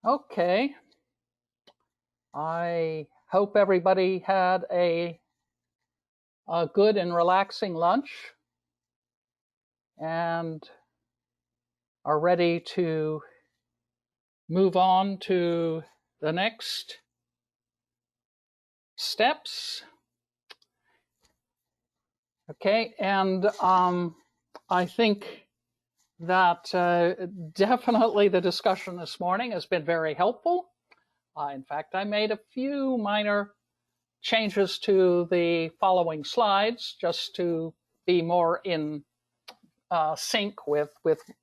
Okay. I hope everybody had a good and relaxing lunch and are ready to move on to the next steps. Okay, and I think that definitely the discussion this morning has been very helpful. In fact, I made a few minor changes to the following slides just to be more in sync with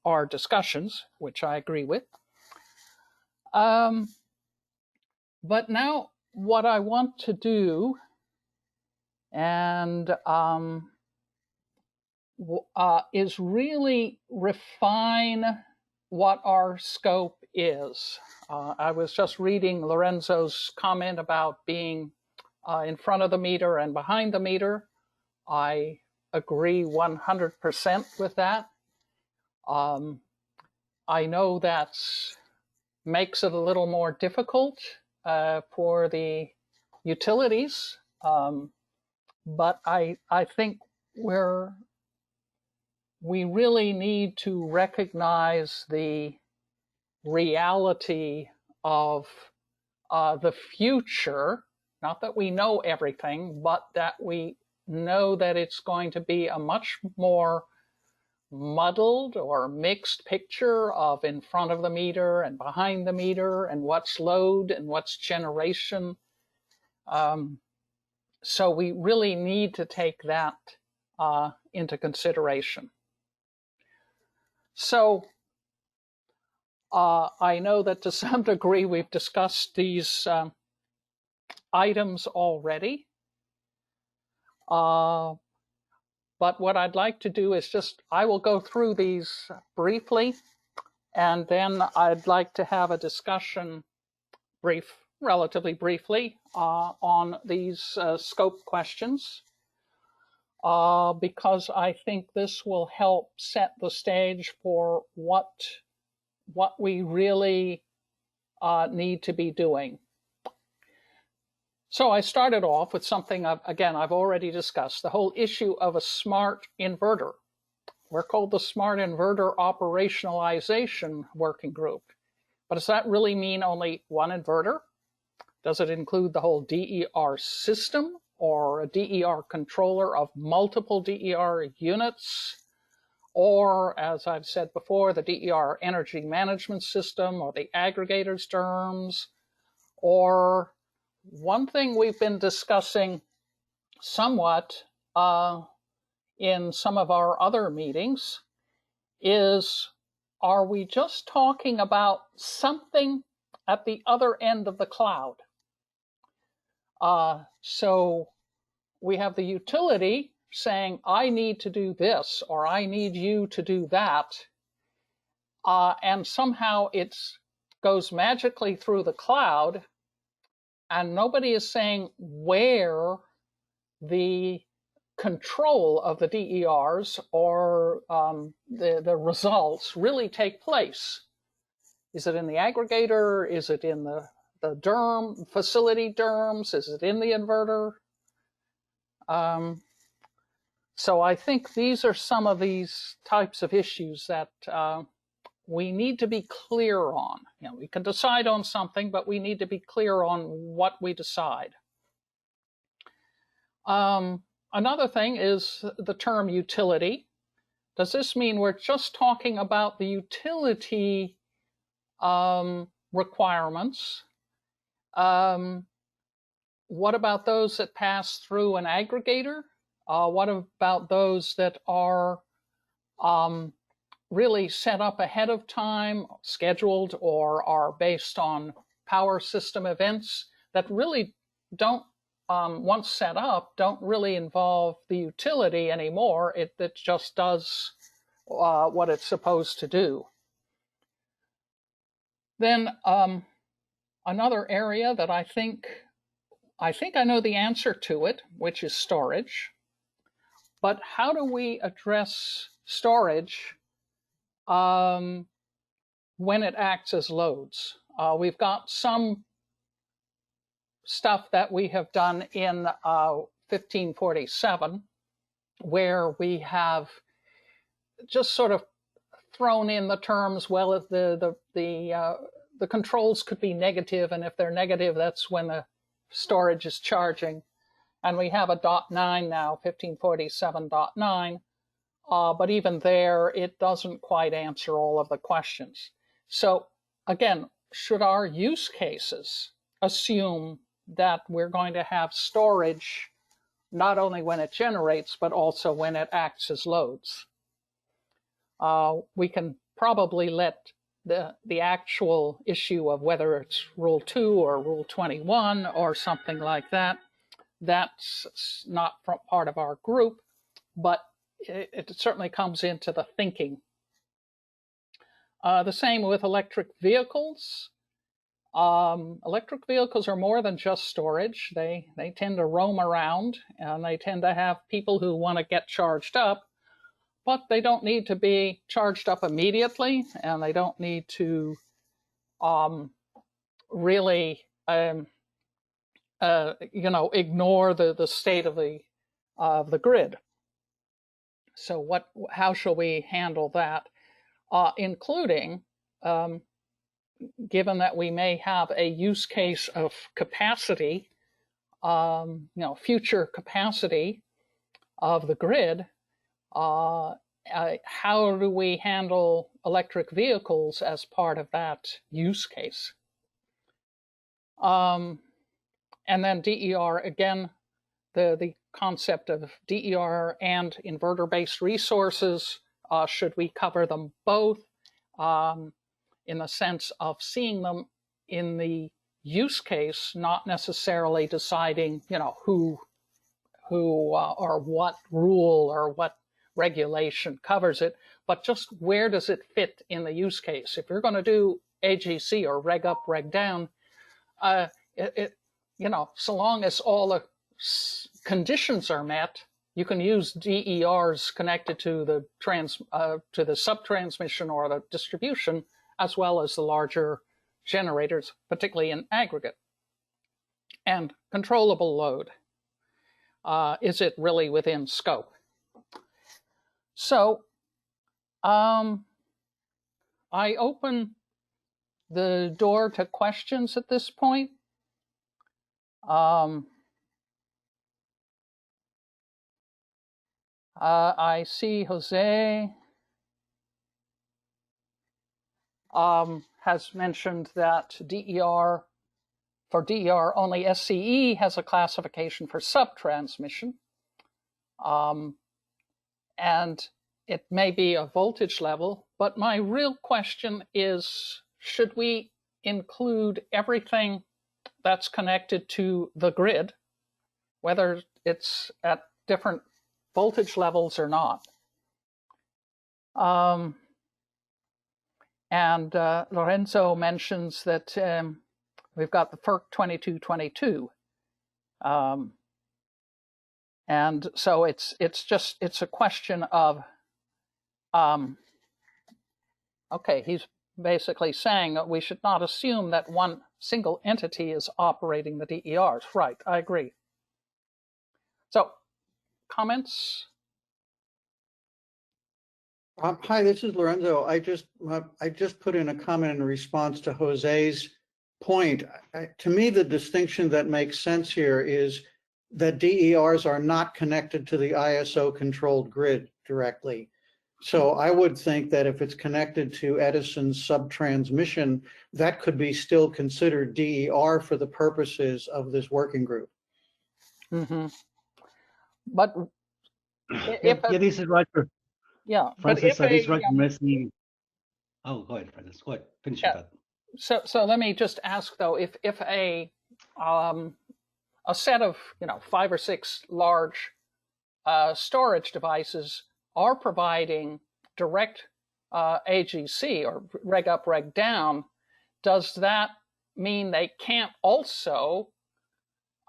our discussions, which I agree with. But now what I want to do and is really refine what our scope is. I was just reading Lorenzo's comment about being in front of the meter and behind the meter. I agree 100% with that. I know that makes it a little more difficult for the utilities, but I think we really need to recognize the reality of the future, not that we know everything, but that we know that it's going to be a much more muddled or mixed picture of in front of the meter and behind the meter and what's load and what's generation. So we really need to take that into consideration. So I know that to some degree we've discussed these items already. But what I'd like to do is I will go through these briefly, and then I'd like to have a discussion relatively briefly, on these scope questions, because I think this will help set the stage for what we really need to be doing. So I started off with something, I've already discussed, the whole issue of a smart inverter. We're called the Smart Inverter Operationalization Working Group. But does that really mean only one inverter? Does it include the whole DER system or a DER controller of multiple DER units? Or, as I've said before, the DER energy management system or the aggregators terms? Or one thing we've been discussing somewhat in some of our other meetings is, are we just talking about something at the other end of the cloud? So we have the utility saying, I need to do this, or I need you to do that. And somehow it goes magically through the cloud, and nobody is saying where the control of the DERs or the results really take place. Is it in the aggregator? Is it in the DERM, facility DERMs? Is it in the inverter? So I think these are some of these types of issues that we need to be clear on. We can decide on something, but we need to be clear on what we decide. Another thing is the term utility. Does this mean we're just talking about the utility requirements? What about those that pass through an aggregator? What about those that are really set up ahead of time, scheduled, or are based on power system events that really don't, once set up, don't really involve the utility anymore? It just does what it's supposed to do. Then another area that I think I know the answer to it, which is storage. But how do we address storage when it acts as loads? We've got some stuff that we have done in 1547, where we have just sort of thrown in the terms, well, if the controls could be negative, and if they're negative, that's when the storage is charging. And we have a .9 now, 1547.9, but even there, it doesn't quite answer all of the questions. So again, should our use cases assume that we're going to have storage not only when it generates, but also when it acts as loads? We can probably let the actual issue of whether it's Rule 2 or Rule 21 or something like that, that's not part of our group, but it certainly comes into the thinking. The same with electric vehicles. Electric vehicles are more than just storage. They tend to roam around, and they tend to have people who want to get charged up, but they don't need to be charged up immediately, and they don't need to really ignore the state of the grid. So how shall we handle that? Including, given that we may have a use case of capacity, future capacity of the grid, how do we handle electric vehicles as part of that use case? And then DER, again, the concept of DER and inverter-based resources, should we cover them both in the sense of seeing them in the use case, not necessarily deciding, who or what rule or what regulation covers it, but just where does it fit in the use case? If you're going to do AGC or reg up, reg down, so long as all the conditions are met, you can use DERs connected to the subtransmission or the distribution, as well as the larger generators, particularly in aggregate. And controllable load. Is it really within scope? So I open the door to questions at this point. I see Jose has mentioned that for DER, only SCE has a classification for subtransmission. And it may be a voltage level, but my real question is, should we include everything that's connected to the grid, whether it's at different voltage levels or not? And Lorenzo mentions that we've got the FERC 2222. And so it's a question of, okay, he's basically saying that we should not assume that one single entity is operating the DERs. Right, I agree. So, comments? Hi, this is Lorenzo. I just put in a comment in response to Jose's point. To me, the distinction that makes sense here is that DERs are not connected to the ISO-controlled grid directly. So I would think that if it's connected to Edison's subtransmission, that could be still considered DER for the purposes of this working group. Mm-hmm. But yeah, this is Roger. Yeah, Francis, this is Roger Messi. Oh, go ahead, Francis. Go ahead. Finish your thought. So let me just ask though, if a set of 5 or 6 large storage devices are providing direct AGC or reg up, reg down, does that mean they can't also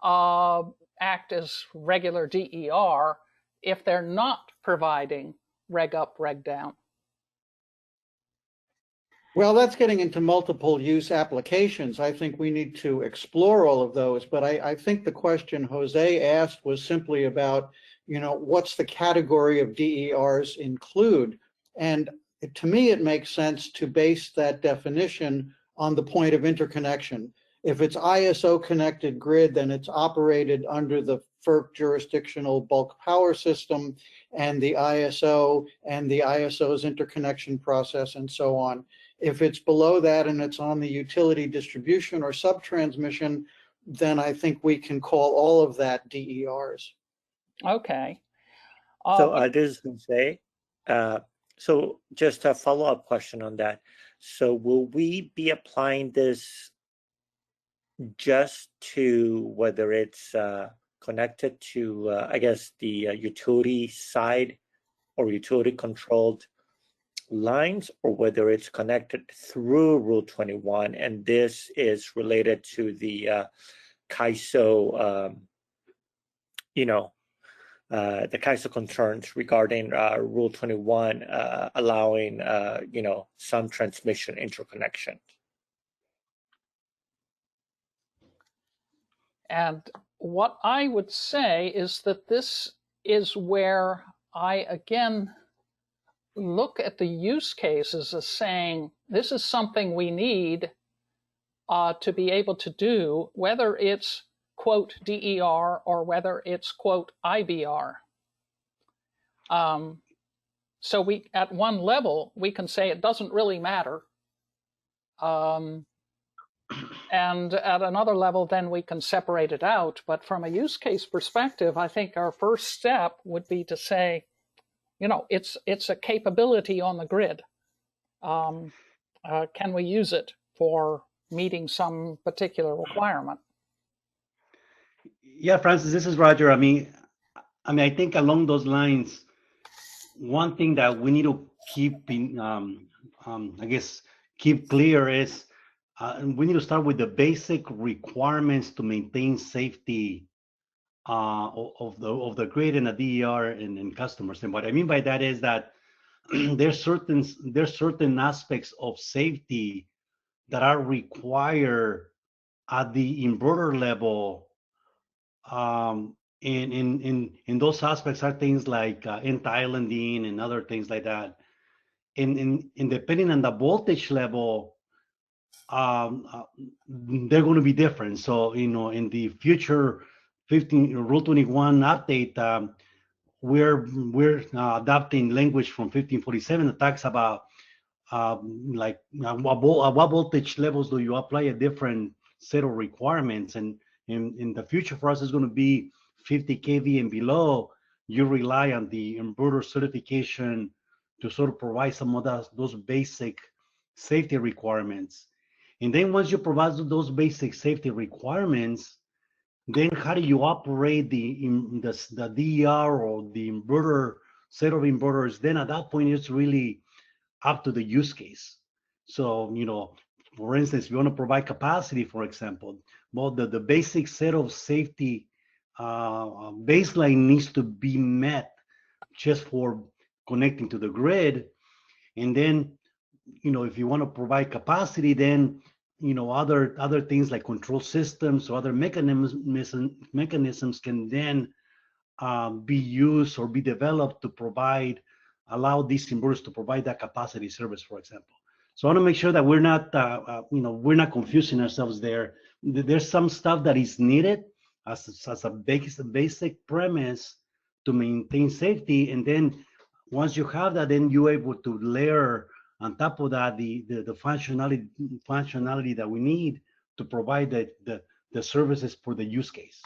act as regular DER if they're not providing reg up, reg down? Well, that's getting into multiple use applications. I think we need to explore all of those, but I think the question Jose asked was simply about, what's the category of DERs include? And to me, it makes sense to base that definition on the point of interconnection. If it's ISO connected grid, then it's operated under the FERC jurisdictional bulk power system and the ISO and the ISO's interconnection process and so on. If it's below that and it's on the utility distribution or subtransmission, then I think we can call all of that DERs. Okay. So this is Jose. So just a follow-up question on that. So will we be applying this just to whether it's connected to, I guess, the utility side or utility controlled lines, or whether it's connected through Rule 21, and this is related to the CAISO, the CAISO concerns regarding Rule 21 allowing, some transmission interconnection. And what I would say is that this is where I, again, look at the use cases as saying, this is something we need to be able to do, whether it's, quote, DER or whether it's, quote, IBR. So we, at one level, we can say it doesn't really matter. And at another level, then we can separate it out. But from a use case perspective, I think our first step would be to say, you know, it's a capability on the grid. Can we use it for meeting some particular requirement? Yeah, Francis, this is Roger. I mean, I think along those lines, one thing that we need to keep in, I guess, keep clear is we need to start with the basic requirements to maintain safety of the grid and the DER and customers. And what I mean by that is that there's certain aspects of safety that are required at the inverter level. In those aspects are things like anti-islanding and other things like that. In depending on the voltage level, they're going to be different. So, you know, in the future 15 Rule 21 update, we're adopting language from 1547 that talks about what voltage levels do you apply a different set of requirements, and in the future for us is going to be 50 kV and below. You rely on the inverter certification to sort of provide some of those basic safety requirements. And then once you provide those basic safety requirements, then how do you operate the DER or the inverter set of inverters? Then at that point, it's really up to the use case. So, you know, for instance, if you want to provide capacity, for example, well, the basic set of safety baseline needs to be met just for connecting to the grid. And then, you know, if you want to provide capacity, then, you know, other things like control systems or other mechanisms can then be used or be developed to allow these inverters to provide that capacity service, for example. So I want to make sure that we're not, you know, we're not confusing ourselves there. There's some stuff that is needed as a basic premise to maintain safety, and then once you have that, then you're able to layer on top of that the functionality that we need to provide the services for the use case.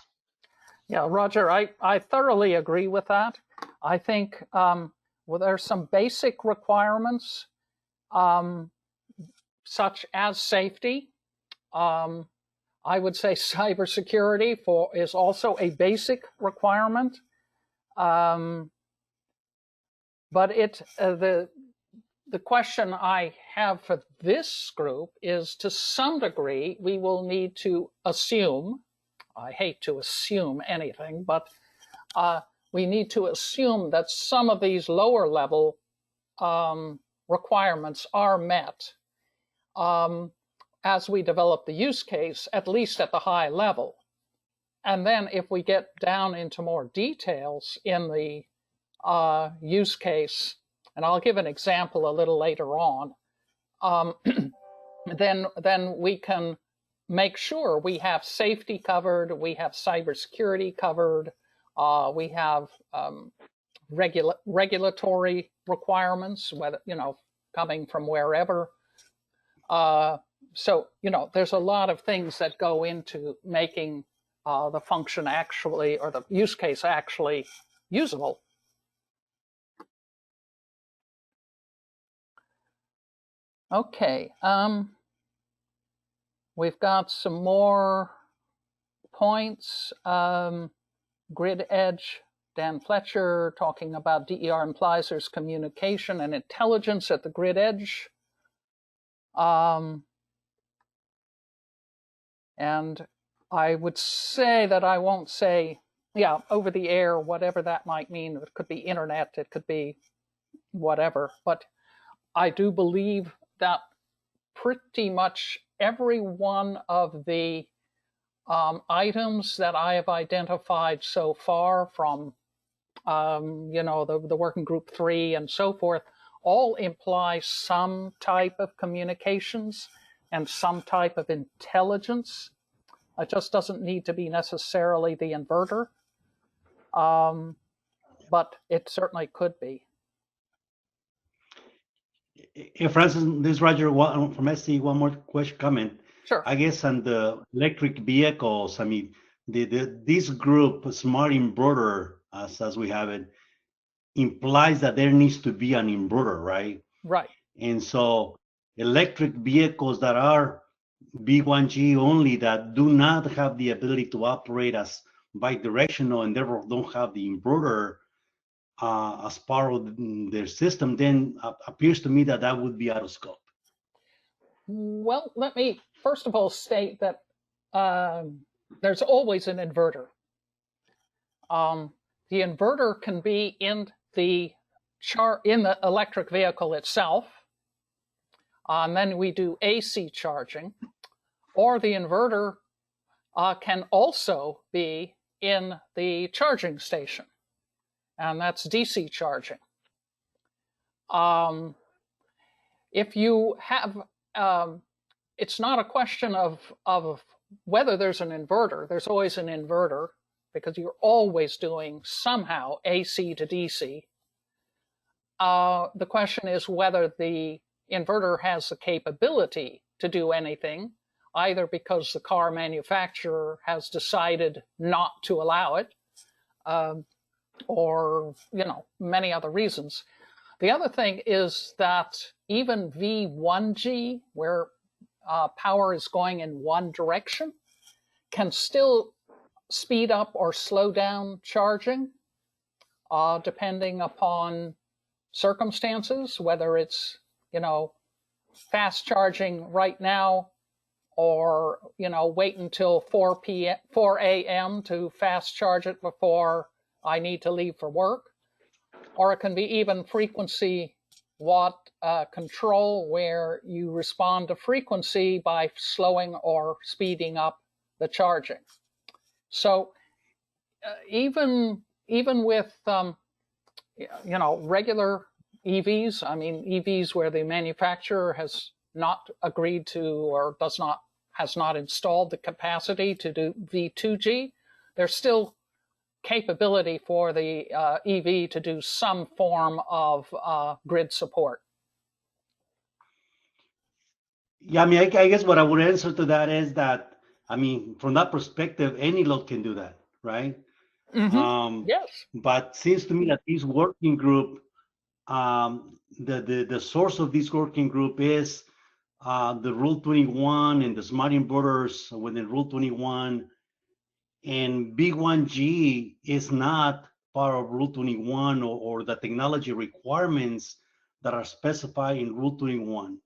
Yeah, Roger, I thoroughly agree with that. I think well, there's some basic requirements such as safety. I would say cybersecurity is also a basic requirement. But the question I have for this group is, to some degree, we will need to assume, I hate to assume anything, but we need to assume that some of these lower level requirements are met as we develop the use case, at least at the high level. And then if we get down into more details in the use case, and I'll give an example a little later on, then we can make sure we have safety covered, we have cybersecurity covered, we have regulatory requirements, whether, you know, coming from wherever. So, you know, there's a lot of things that go into making the function actually, or the use case actually usable. Okay, we've got some more points. Grid edge, Dan Fletcher talking about DER implies there's communication and intelligence at the grid edge. And I would say that I won't say, yeah, over the air, whatever that might mean. It could be internet, it could be whatever. But I do believe that pretty much every one of the items that I have identified so far, from you know, the working group 3 and so forth, all imply some type of communications and some type of intelligence. It just doesn't need to be necessarily the inverter, but it certainly could be. Francis, this is Roger from SC. One more question, comment. Sure. I guess on the electric vehicles, I mean, this group, smart inverter, as we have it, implies that there needs to be an inverter, right? Right. And so electric vehicles that are B1G only, that do not have the ability to operate as bidirectional and therefore don't have the inverter as part of their system, then appears to me that that would be out of scope. Well, let me first of all state that there's always an inverter. The inverter can be in the electric vehicle itself, and then we do AC charging, or the inverter can also be in the charging station, and that's DC charging. If you have, it's not a question of whether there's an inverter. There's always an inverter because you're always doing somehow AC to DC. The question is whether the inverter has the capability to do anything, either because the car manufacturer has decided not to allow it, or many other reasons. The other thing is that even V1G, where power is going in one direction, can still speed up or slow down charging, depending upon circumstances, whether it's, fast charging right now, or, wait until 4 a.m. to fast charge it before I need to leave for work. Or it can be even frequency watt control, where you respond to frequency by slowing or speeding up the charging. So even with regular EVs, I mean EVs where the manufacturer has not agreed to or has not installed the capacity to do V2G, there's still capability for the EV to do some form of grid support. Yeah, I mean, I guess what I would answer to that is that, I mean, from that perspective, any load can do that, right? Yes. But seems to me that this working group, the source of this working group is the Rule 21 and the smart inverters within Rule 21, and B1G is not part of Rule 21 or the technology requirements that are specified in Rule 21.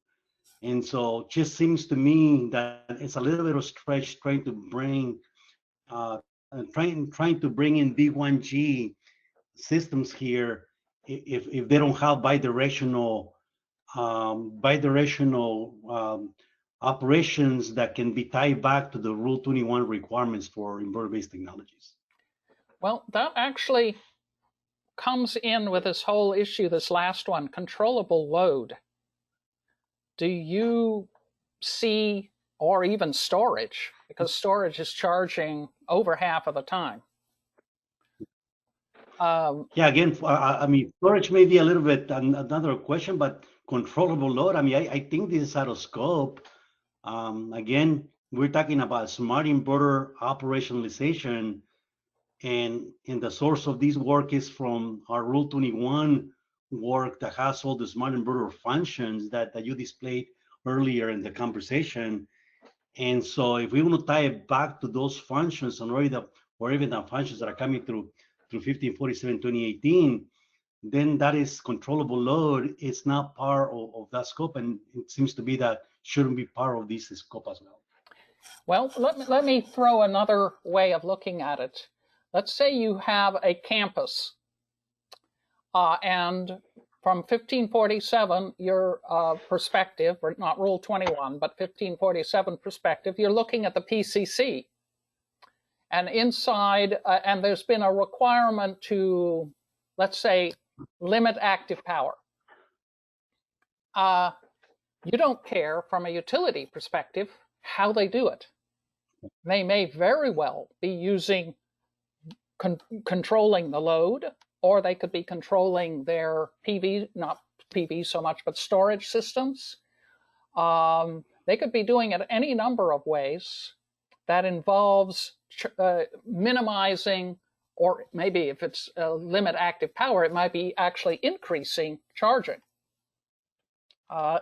And so it just seems to me that it's a little bit of stretch trying to bring trying to bring in B1G systems here if they don't have bidirectional operations that can be tied back to the Rule 21 requirements for inverter-based technologies. Well, that actually comes in with this whole issue, this last one, controllable load. Do you see, or even storage, because storage is charging over half of the time? Yeah, again, I mean, storage may be a little bit another question, but controllable load, I mean, I think this is out of scope. Again, we're talking about smart inverter operationalization, and the source of this work is from our Rule 21 work that has all the smart inverter functions that you displayed earlier in the conversation. And so if we want to tie it back to those functions or even the functions that are coming through 1547-2018, then that is controllable load. It's not part of that scope, and it seems to be that shouldn't be part of this scope as well. Well, let me throw another way of looking at it. Let's say you have a campus, and from 1547, your perspective, or not Rule 21, but 1547 perspective, you're looking at the PCC. And inside, and there's been a requirement to, let's say, limit active power. You don't care from a utility perspective how they do it. They may very well be using controlling the load, or they could be controlling their PV, not PV so much, but storage systems. They could be doing it any number of ways that involves minimizing, or maybe if it's limit active power, it might be actually increasing charging,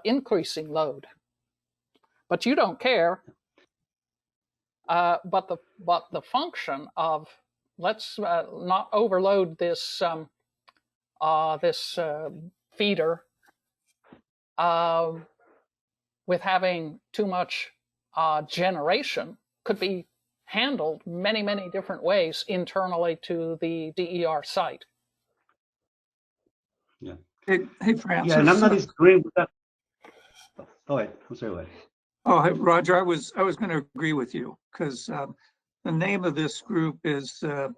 increasing load. But you don't care. But the function of let's not overload this feeder with having too much generation could be handled many different ways internally to the DER site. Yeah. Hey, Francis. Yeah, and I'm not disagreeing with that. Go ahead. I'm sorry. Go ahead. Oh, hey, Roger, I was going to agree with you because the name of this group is Smart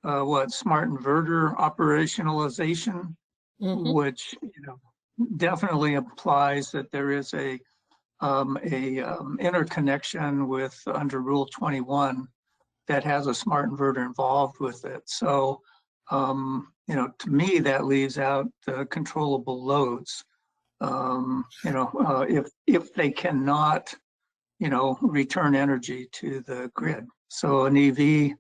Inverter Operationalization, which definitely implies that there is a interconnection with under Rule 21 that has a smart inverter involved with it. So, to me, that leaves out the controllable loads. If they cannot, return energy to the grid. So an EV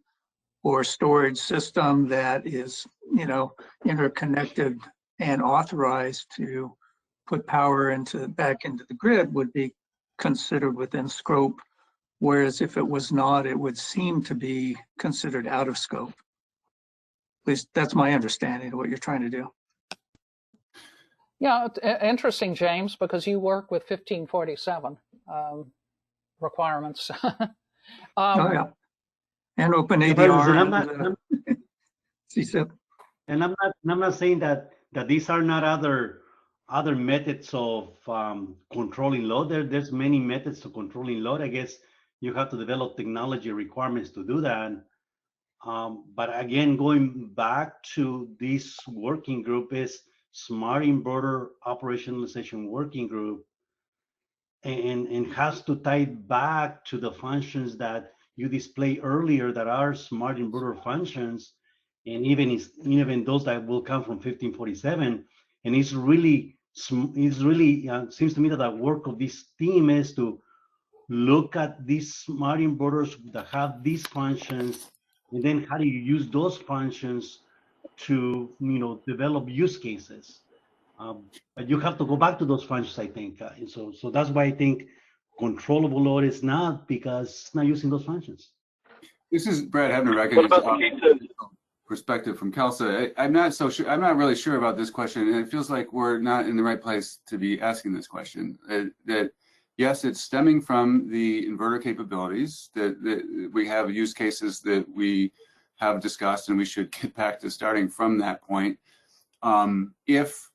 or storage system that is, interconnected and authorized to put power back into the grid would be considered within scope. Whereas if it was not, it would seem to be considered out of scope. At least that's my understanding of what you're trying to do. Yeah, interesting, James, because you work with 1547 requirements. Oh yeah, and OpenADR. And I'm not saying that these are not other methods of controlling load. There's many methods to controlling load. I guess you have to develop technology requirements to do that. But again, going back to this working group is Smart Inverter Operationalization Working Group, and has to tie back to the functions that you displayed earlier that are smart inverter functions, and even those that will come from 1547. And it's really seems to me that the work of this team is to look at these smart inverters that have these functions, and then how do you use those functions to develop use cases. But you have to go back to those functions, I think. And so that's why I think controllable load is not, because it's not using those functions. This is Brad Hebner, recognizing perspective from Kelsa. I'm not so sure. I'm not really sure about this question, and it feels like we're not in the right place to be asking this question. That yes, it's stemming from the inverter capabilities that we have use cases that we have discussed, and we should get back to starting from that point. If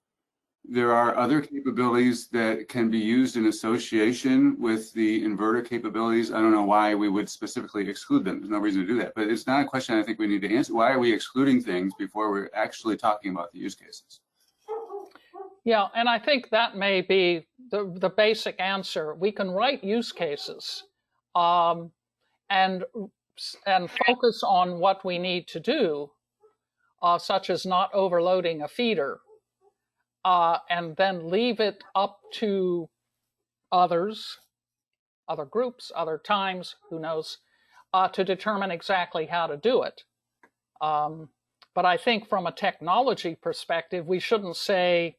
there are other capabilities that can be used in association with the inverter capabilities, I don't know why we would specifically exclude them. There's no reason to do that. But it's not a question I think we need to answer. Why are we excluding things before we're actually talking about the use cases? Yeah, and I think that may be the basic answer. We can write use cases and focus on what we need to do, such as not overloading a feeder. And then leave it up to others, other groups, other times, who knows, to determine exactly how to do it. But I think from a technology perspective, we shouldn't say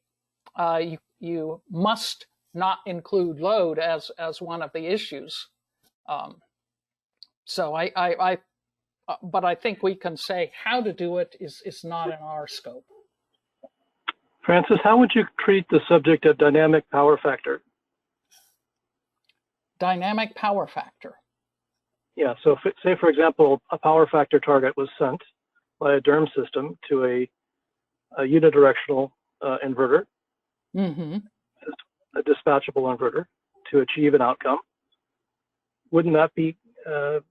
you must not include load as one of the issues. But I think we can say how to do it is not in our scope. Francis, how would you treat the subject of dynamic power factor? Dynamic power factor. Yeah, so say, for example, a power factor target was sent by a DERM system to a unidirectional inverter, a dispatchable inverter, to achieve an outcome. Wouldn't that be a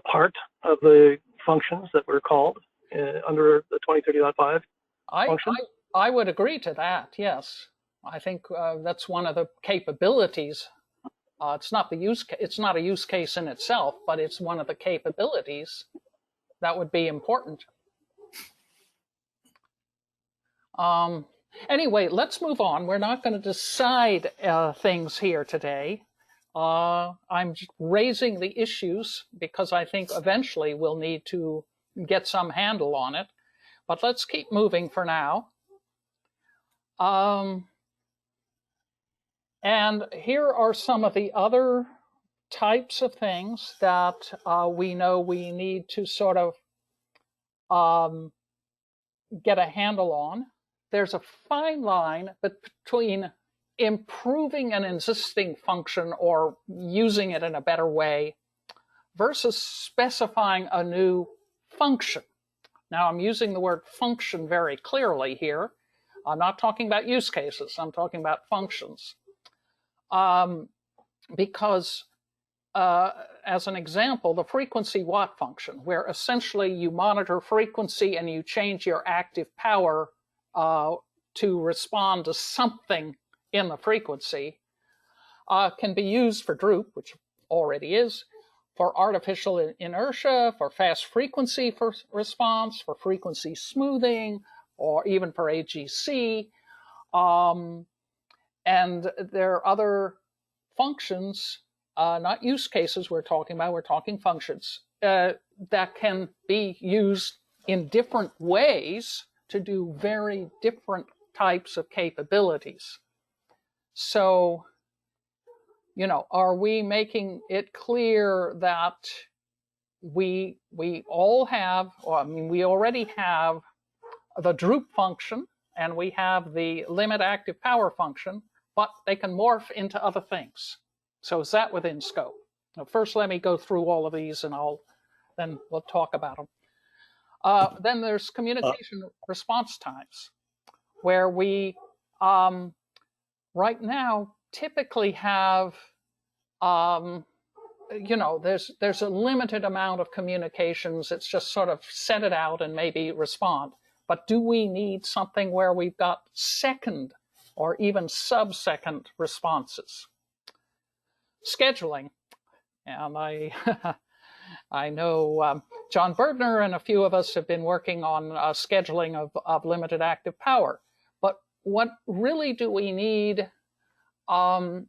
part of the functions that were called under the 2030.5 function? I would agree to that, yes. I think that's one of the capabilities. It's not a use case in itself, but it's one of the capabilities that would be important. Anyway, let's move on. We're not going to decide things here today. I'm raising the issues because I think eventually we'll need to get some handle on it. But let's keep moving for now. And here are some of the other types of things that we know we need to sort of get a handle on. There's a fine line between improving an existing function or using it in a better way versus specifying a new function. Now, I'm using the word function very clearly here. I'm not talking about use cases. I'm talking about functions. Because as an example, the frequency watt function, where essentially you monitor frequency and you change your active power to respond to something in the frequency, can be used for droop, which already is, for artificial inertia, for fast frequency for response, for frequency smoothing, or even for AGC. And there are other functions, not use cases we're talking about, we're talking functions, that can be used in different ways to do very different types of capabilities. So, you know, are we making it clear that we all have, or I mean, we already have the droop function and we have the limit active power function, but they can morph into other things. So is that within scope? Now, first, let me go through all of these and then we'll talk about them. Then there's communication response times, where we right now typically have, you know, there's a limited amount of communications. It's just sort of set it out and maybe respond. But do we need something where we've got second or even sub-second responses? Scheduling, and I know John Bergner and a few of us have been working on scheduling of limited active power. But what really do we need? And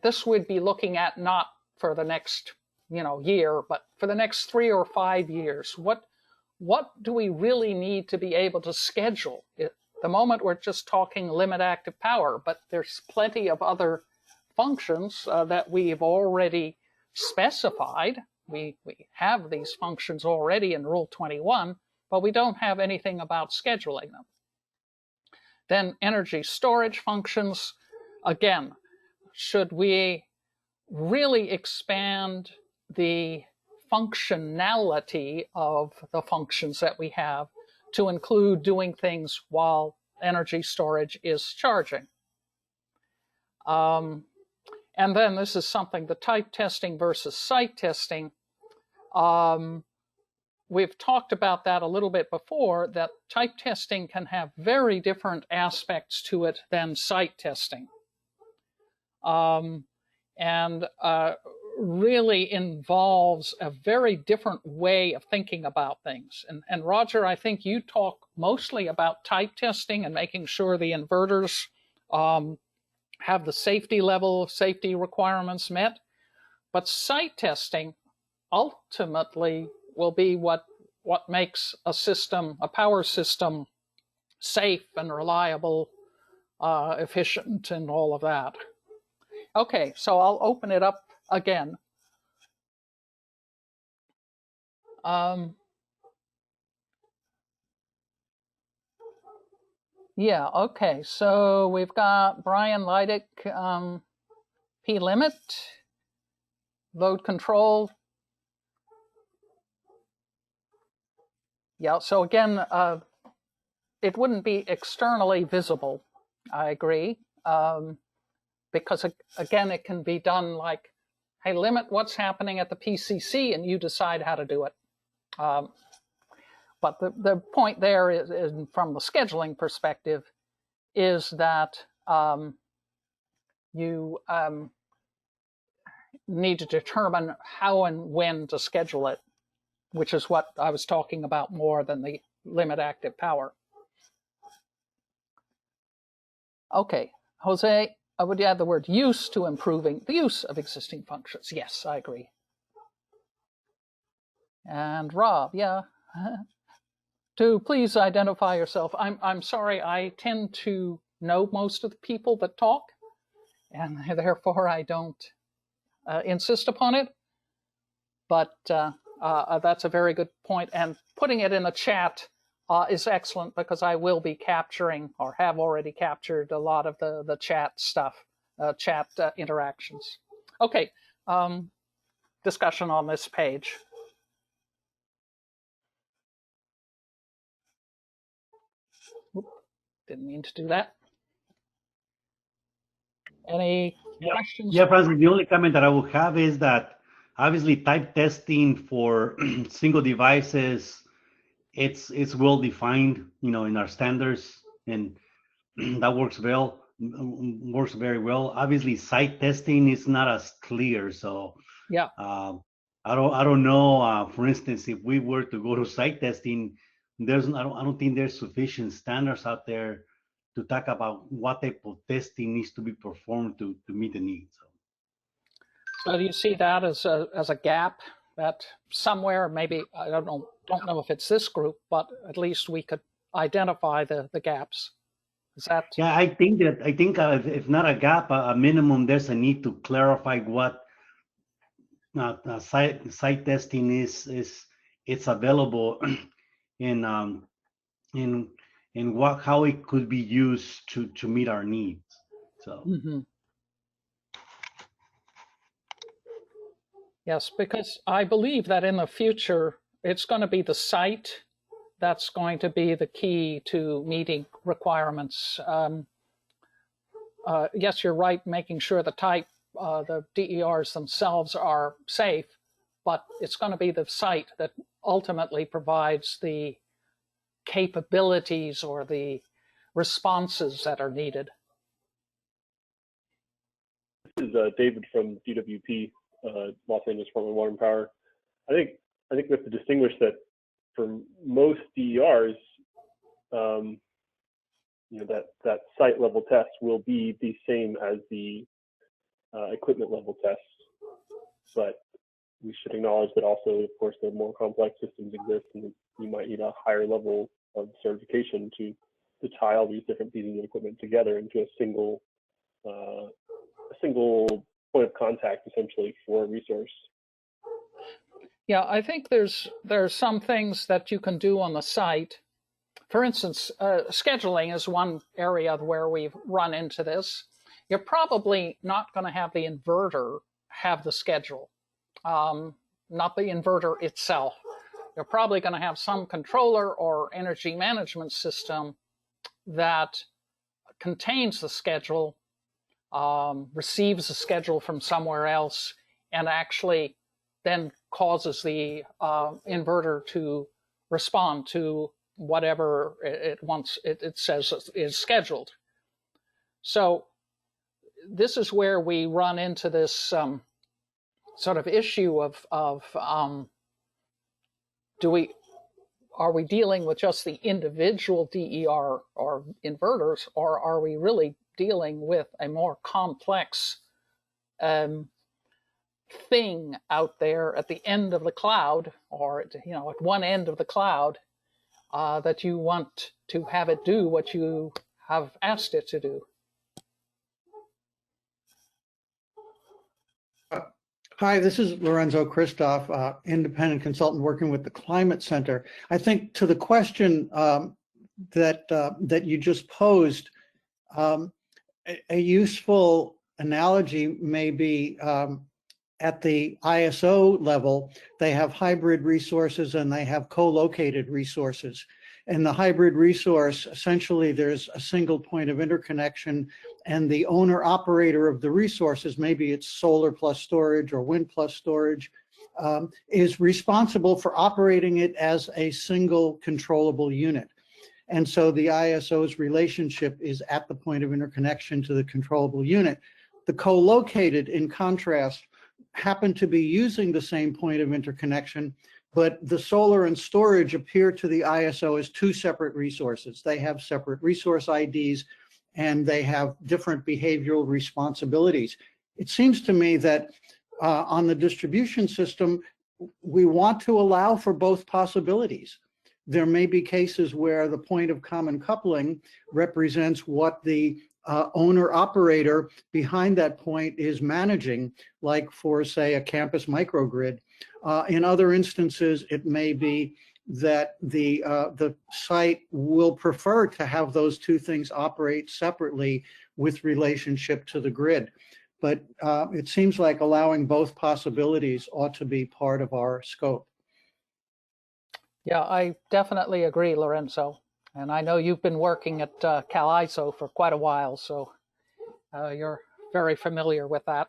this would be looking at not for the next, you know, year, but for the next 3 or 5 years. What do we really need to be able to schedule? At the moment, we're just talking limit active power, but there's plenty of other functions that we've already specified. We have these functions already in Rule 21, but we don't have anything about scheduling them. Then energy storage functions. Again, should we really expand the functionality of the functions that we have to include doing things while energy storage is charging? And then this is something, the type testing versus site testing. We've talked about that a little bit before, that type testing can have very different aspects to it than site testing. And really involves a very different way of thinking about things. And Roger, I think you talk mostly about type testing and making sure the inverters have the safety level, safety requirements met. But site testing ultimately will be what makes a system, a power system, safe and reliable, efficient, and all of that. Okay, so I'll open it up again. Yeah, okay, so we've got Brian Leidick, P-limit, load control. Yeah, so again, it wouldn't be externally visible, I agree, because again, it can be done like, hey, limit what's happening at the PCC and you decide how to do it. But the point there is from the scheduling perspective, is that you need to determine how and when to schedule it, which is what I was talking about more than the limit active power. Okay, Jose, would you add the word use to improving the use of existing functions? Yes, I agree. And Rob, yeah. To please identify yourself. I'm sorry, I tend to know most of the people that talk, and therefore I don't insist upon it. But that's a very good point. And putting it in the chat is excellent, because I will be capturing, or have already captured, a lot of the chat stuff, chat interactions. Okay, discussion on this page. Oop, didn't mean to do that. Any questions? Yeah, Francis, the only comment that I would have is that obviously type testing for single devices, it's well defined, you know, in our standards, and that works very well. Obviously, site testing is not as clear, so yeah, I don't know. For instance, if we were to go to site testing, I don't think there's sufficient standards out there to talk about what type of testing needs to be performed to meet the needs. so do you see that as a gap that somewhere, maybe, I don't know if it's this group, but at least we could identify the gaps? Is that? Yeah, I think if not a gap, a minimum, there's a need to clarify what site testing is. It's available in how it could be used to meet our needs. So. Mm-hmm. Yes, because I believe that in the future, it's going to be the site that's going to be the key to meeting requirements. Yes, you're right, making sure the DERs themselves are safe, but it's going to be the site that ultimately provides the capabilities or the responses that are needed. This is David from DWP, Los Angeles Department of Water and Power. I think we have to distinguish that for most DERs, you know, that site level test will be the same as the equipment level tests, but we should acknowledge that also, of course, the more complex systems exist, and you might need a higher level of certification to tie all these different pieces of equipment together into a single point of contact, essentially, for a resource. Yeah, I think there's some things that you can do on the site. For instance, scheduling is one area where we've run into this. You're probably not going to have the inverter have the schedule, not the inverter itself. You're probably going to have some controller or energy management system that contains the schedule, receives the schedule from somewhere else, and actually then causes the inverter to respond to whatever it says is scheduled. So this is where we run into this sort of issue of are we dealing with just the individual DER or inverters, or are we really dealing with a more complex thing out there at the end of the cloud, or at one end of the cloud, that you want to have it do what you have asked it to do? Hi, this is Lorenzo Christoph, independent consultant working with the Climate Center. I think to the question that you just posed, a useful analogy may be at the ISO level, they have hybrid resources and they have co-located resources. In the hybrid resource, essentially there's a single point of interconnection, and the owner operator of the resources, maybe it's solar plus storage or wind plus storage, is responsible for operating it as a single controllable unit. And so the ISO's relationship is at the point of interconnection to the controllable unit. The co-located, in contrast, happen to be using the same point of interconnection, but the solar and storage appear to the ISO as two separate resources. They have separate resource IDs, and they have different behavioral responsibilities. It seems to me that on the distribution system, we want to allow for both possibilities. There may be cases where the point of common coupling represents what the owner operator behind that point is managing, like for, say, a campus microgrid. In other instances, it may be that the site will prefer to have those two things operate separately with relationship to the grid. But it seems like allowing both possibilities ought to be part of our scope. Yeah, I definitely agree, Lorenzo. And I know you've been working at CalISO for quite a while, so you're very familiar with that.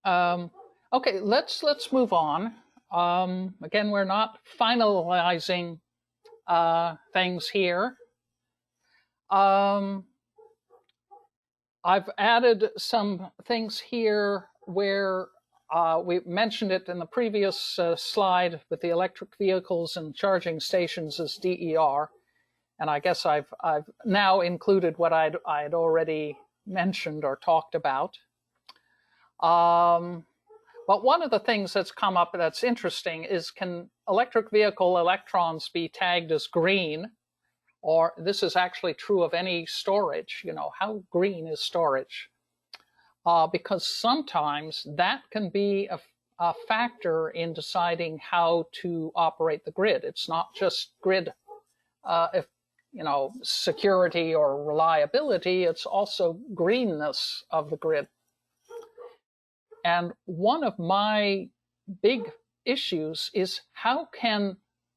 Okay, let's move on. Again, we're not finalizing things here. I've added some things here where we mentioned it in the previous slide with the electric vehicles and charging stations as DER. And I guess I've now included what I'd already mentioned or talked about. But one of the things that's come up that's interesting is, can electric vehicle electrons be tagged as green? Or this is actually true of any storage, you know, how green is storage? Because sometimes that can be a factor in deciding how to operate the grid. It's not just grid, if, you know, security or reliability, it's also greenness of the grid. And one of my big issues is, how can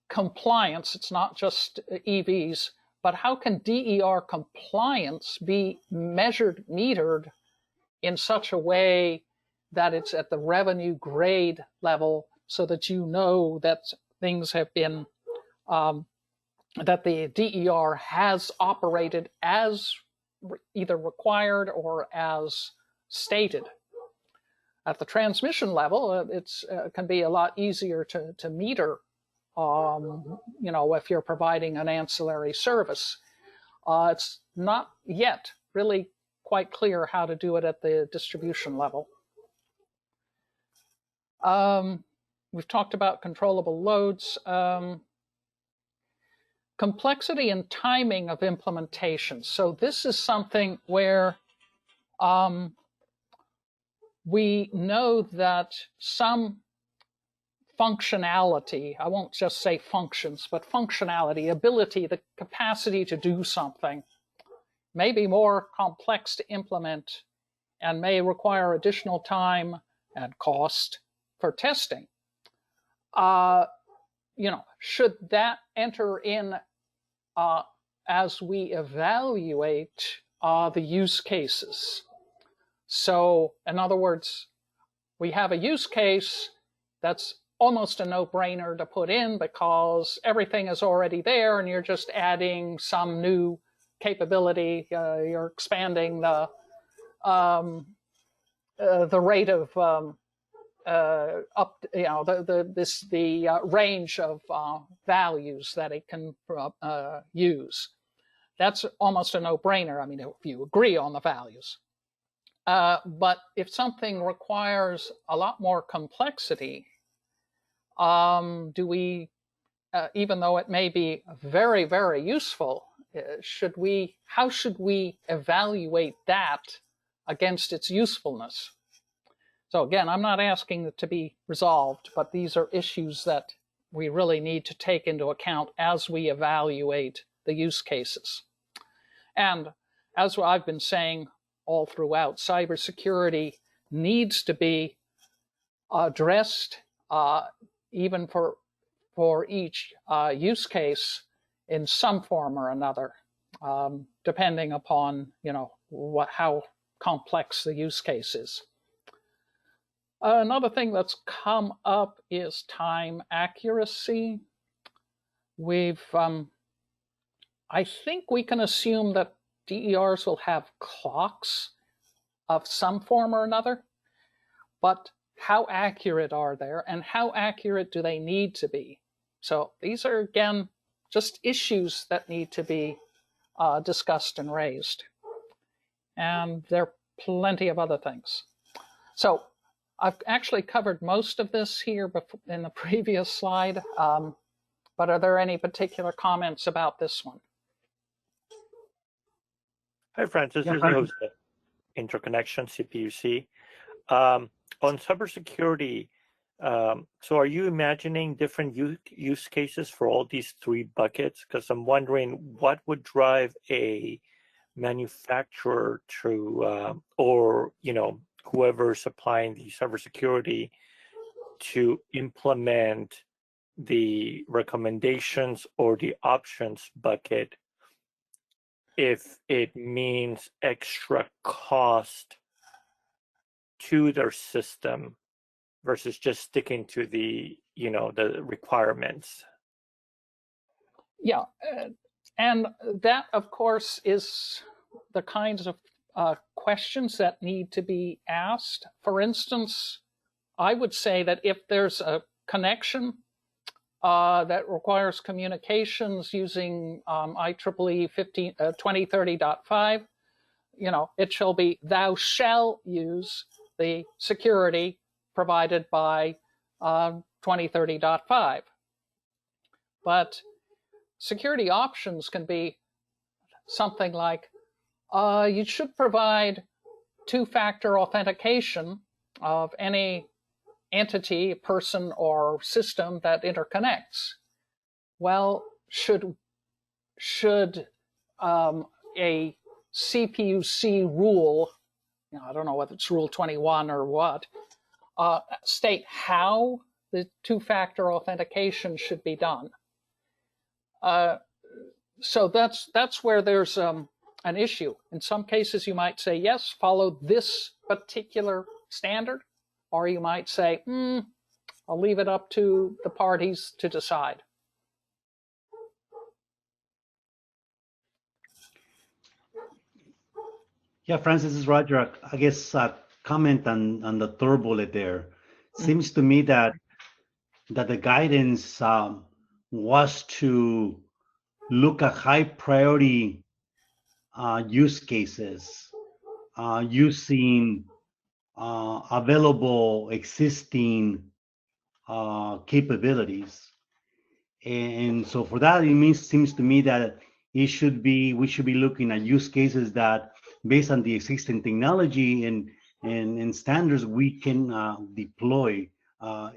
compliance, it's not just EVs, but how can DER compliance be measured, metered in such a way that it's at the revenue grade level, so that you know that things have been, that the DER has operated as either required or as stated. At the transmission level, it's can be a lot easier to meter, you know, if you're providing an ancillary service. It's not yet really quite clear how to do it at the distribution level. We've talked about controllable loads. Complexity and timing of implementation. So this is something where we know that some functionality, I won't just say functions, but functionality, ability, the capacity to do something may be more complex to implement and may require additional time and cost for testing. You know, should that enter in as we evaluate the use cases? So, in other words, we have a use case that's almost a no-brainer to put in because everything is already there and you're just adding some new capability. You're expanding the rate of up, you know, the range of values that it can use. That's almost a no-brainer. I mean, if you agree on the values. But if something requires a lot more complexity, do we, even though it may be very, very useful, how should we evaluate that against its usefulness? So again, I'm not asking it to be resolved, but these are issues that we really need to take into account as we evaluate the use cases. And as I've been saying all throughout, cybersecurity needs to be addressed even for each use case in some form or another, depending upon, you know, how complex the use case is. Another thing that's come up is time accuracy. We've, I think we can assume that DERs will have clocks of some form or another, but how accurate are they, and how accurate do they need to be? So these are, again, just issues that need to be discussed and raised. And there are plenty of other things. So I've actually covered most of this here in the previous slide, but are there any particular comments about this one? Hi, Francis. This is Jose, Interconnection, CPUC. On cybersecurity, so are you imagining different use cases for all these three buckets? Because I'm wondering what would drive a manufacturer to, or whoever is supplying the cybersecurity to implement the recommendations or the options bucket if it means extra cost to their system versus just sticking to the the requirements. Yeah, and that of course is the kinds of questions that need to be asked. For instance, I would say that if there's a connection that requires communications using IEEE 2030.5, it shall be thou shall use the security provided by 2030.5. But security options can be something like you should provide two-factor authentication of any entity, person, or system that interconnects. Well, should a CPUC rule, I don't know whether it's Rule 21 or what, state how the two-factor authentication should be done? So that's where there's an issue. In some cases, you might say, yes, follow this particular standard, or you might say, I'll leave it up to the parties to decide. Yeah, Francis, this is Roger. I guess comment on the third bullet there. Seems to me that the guidance was to look at high priority use cases using available existing capabilities. And so for that, seems to me that we should be looking at use cases that, based on the existing technology and standards, we can deploy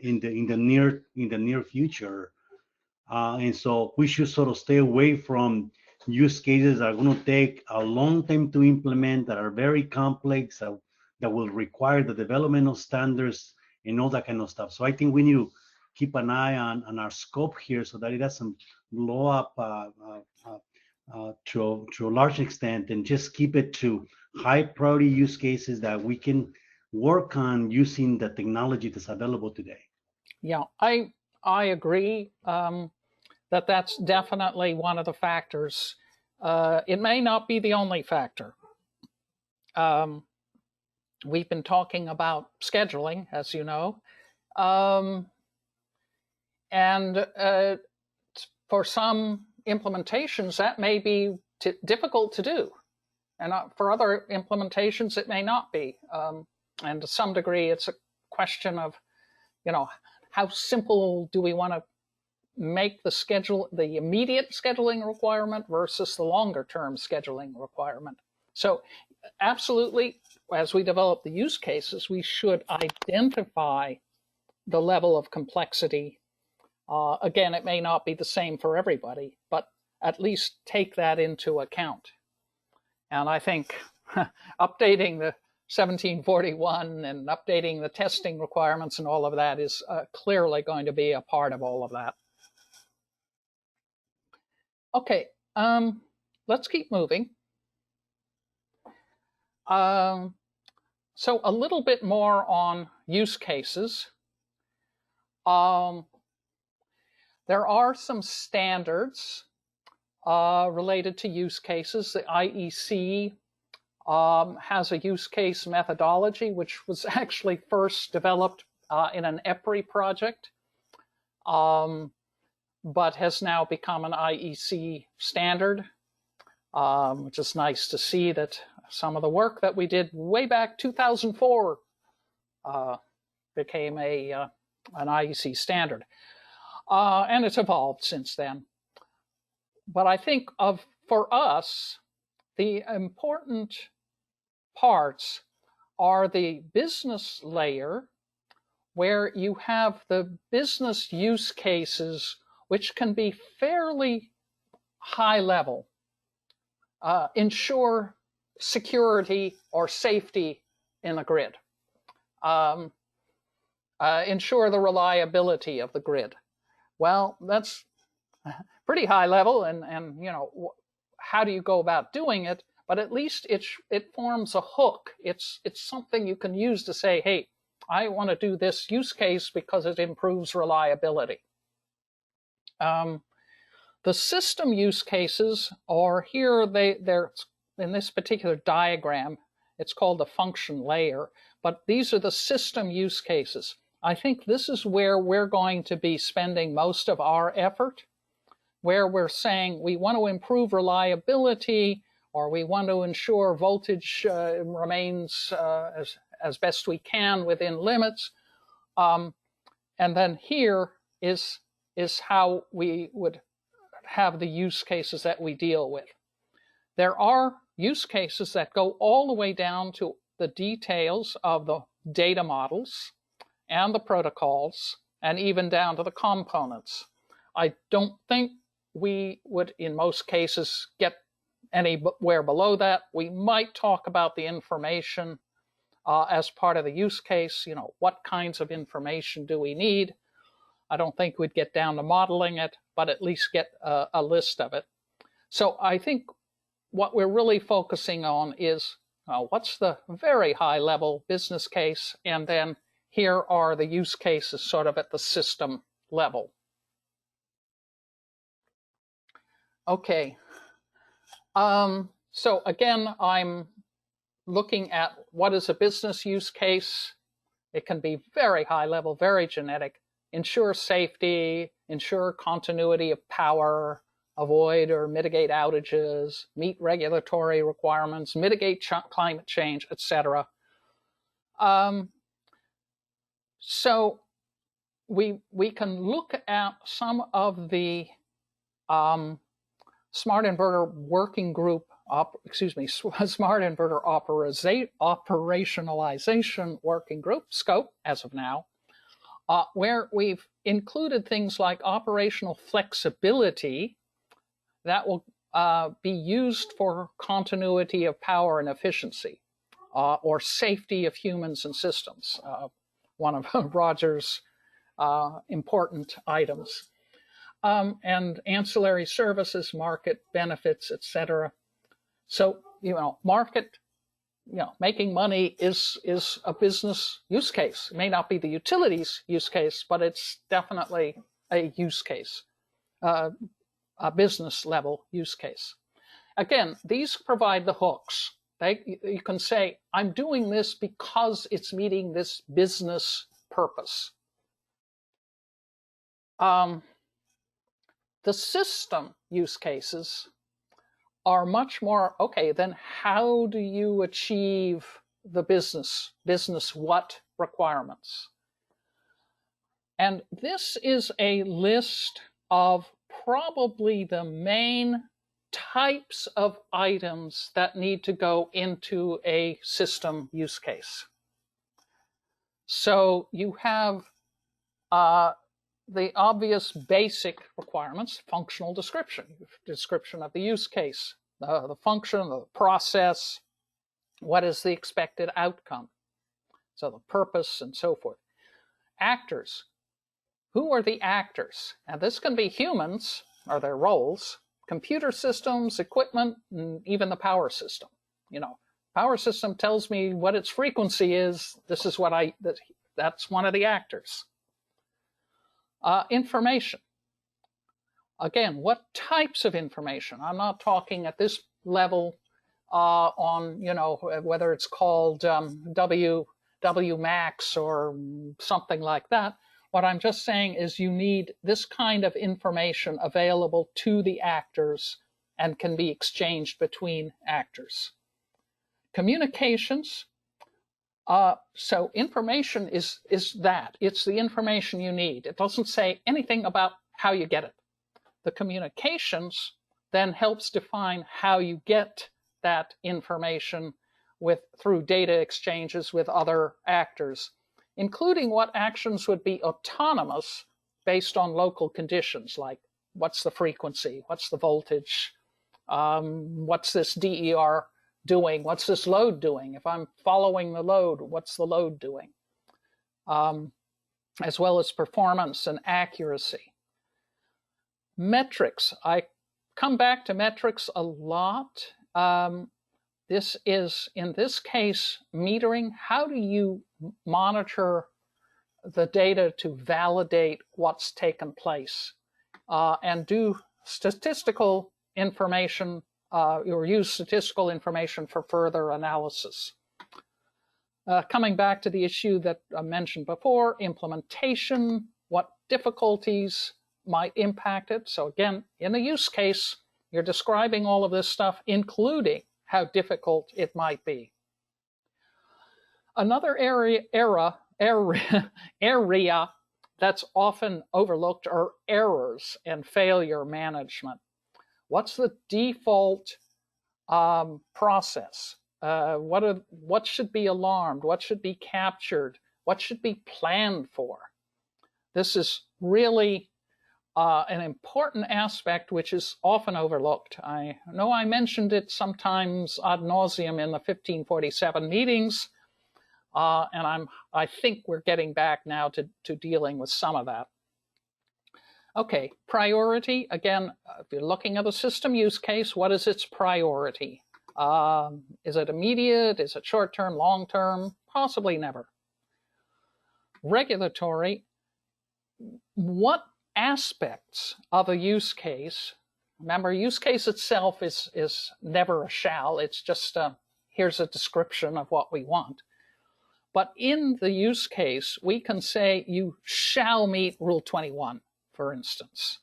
in the near future. And so we should sort of stay away from use cases that are going to take a long time to implement, that are very complex, that will require the development of standards and all that kind of stuff. So I think we need to keep an eye on our scope here so that it doesn't blow up to a large extent, and just keep it to high priority use cases that we can work on using the technology that's available today. Yeah, I agree that that's definitely one of the factors. It may not be the only factor. We've been talking about scheduling, as you know, and for some implementations that may be difficult to do, and for other implementations it may not be. And to some degree, it's a question of, how simple do we want to make the immediate scheduling requirement versus the longer term scheduling requirement. So absolutely, as we develop the use cases, we should identify the level of complexity. Again, it may not be the same for everybody, but at least take that into account. And I think updating the 1741 and updating the testing requirements and all of that is clearly going to be a part of all of that. Okay, let's keep moving. So a little bit more on use cases. There are some standards related to use cases. The IEC has a use case methodology, which was actually first developed in an EPRI project, but has now become an IEC standard. which is nice to see that some of the work that we did way back 2004 became an IEC standard. And it's evolved since then. But I think for us, the important parts are the business layer, where you have the business use cases, which can be fairly high level, ensure security or safety in the grid, ensure the reliability of the grid. Well, that's pretty high level, and you know, how do you go about doing it? But at least it forms a hook. It's something you can use to say, hey, I want to do this use case because it improves reliability. The system use cases are here. They're in this particular diagram. It's called the function layer, but these are the system use cases. I think this is where we're going to be spending most of our effort, where we're saying we want to improve reliability, or we want to ensure voltage remains as best we can within limits. And then here is how we would have the use cases that we deal with. There are use cases that go all the way down to the details of the data models and the protocols, and even down to the components. I don't think we would, in most cases, get anywhere below that. We might talk about the information as part of the use case. You know, what kinds of information do we need? I don't think we'd get down to modeling it, but at least get a list of it. So I think what we're really focusing on is what's the very high level business case, and then here are the use cases sort of at the system level. Okay. So again, I'm looking at what is a business use case. It can be very high level, very genetic. Ensure safety, ensure continuity of power, avoid or mitigate outages, meet regulatory requirements, mitigate climate change, etc. So we can look at some of the Smart Inverter Working Group, Smart Inverter Operationalization Working Group, scope, as of now, where we've included things like operational flexibility that will be used for continuity of power and efficiency, or safety of humans and systems, one of Roger's important items. And ancillary services, market benefits, etc. So, you know, market, you know, making money is a business use case. It may not be the utilities use case, but it's definitely a use case, a business level use case. Again, these provide the hooks. You can say, I'm doing this because it's meeting this business purpose. The system use cases are much more, okay, then how do you achieve the business what requirements? And this is a list of probably the main types of items that need to go into a system use case. So you have the obvious basic requirements: functional description of the use case, the function, the process, what is the expected outcome, so the purpose and so forth. Actors. Who are the actors? And this can be humans, or their roles, computer systems, equipment, and even the power system. You know, power system tells me what its frequency is. This is what that's one of the actors. Information. Again, what types of information? I'm not talking at this level on, you know, whether it's called WMAX or something like that. What I'm just saying is you need this kind of information available to the actors, and can be exchanged between actors. Communications, so information is that. It's the information you need. It doesn't say anything about how you get it. The communications then helps define how you get that information through data exchanges with other actors, including what actions would be autonomous based on local conditions, like what's the frequency, what's the voltage, what's this DER doing, what's this load doing? If I'm following the load, what's the load doing? As well as performance and accuracy. Metrics, I come back to metrics a lot. This is, in this case, metering. How do you monitor the data to validate what's taken place and do statistical information or use statistical information for further analysis? Coming back to the issue that I mentioned before, implementation, what difficulties might impact it. So again, in the use case, you're describing all of this stuff, including how difficult it might be. Another area that's often overlooked are errors and failure management. What's the default process? What should be alarmed? What should be captured? What should be planned for? This is really an important aspect which is often overlooked. I know I mentioned it sometimes ad nauseum in the 1547 meetings, and I think we're getting back now to dealing with some of that. Okay, priority. Again, if you're looking at a system use case, what is its priority? Is it immediate? Is it short-term, long-term? Possibly never. Regulatory. What aspects of a use case, remember, use case itself is never a shall, it's just here's a description of what we want. But in the use case, we can say you shall meet Rule 21, for instance.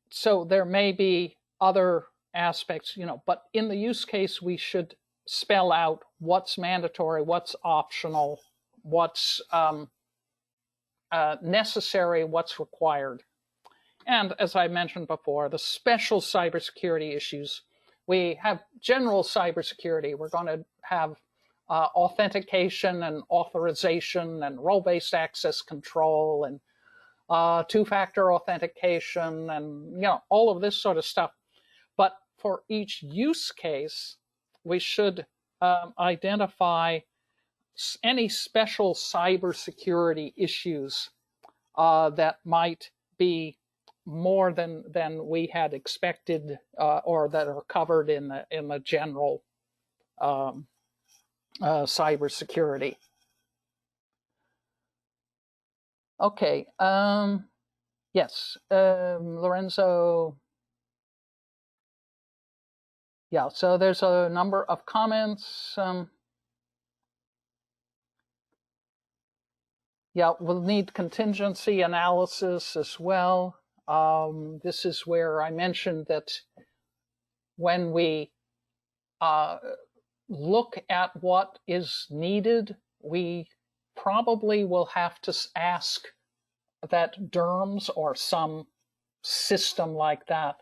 So there may be other aspects, but in the use case, we should spell out what's mandatory, what's optional, what's necessary, what's required. And as I mentioned before, the special cybersecurity issues. We have general cybersecurity. We're going to have authentication and authorization and role-based access control and two-factor authentication and all of this sort of stuff. But for each use case, we should identify any special cybersecurity issues that might be more than we had expected or that are covered in the general cybersecurity. Okay. Yes, Lorenzo. Yeah, so there's a number of comments. Yeah, we'll need contingency analysis as well. This is where I mentioned that when we look at what is needed, we probably will have to ask that DERMS or some system like that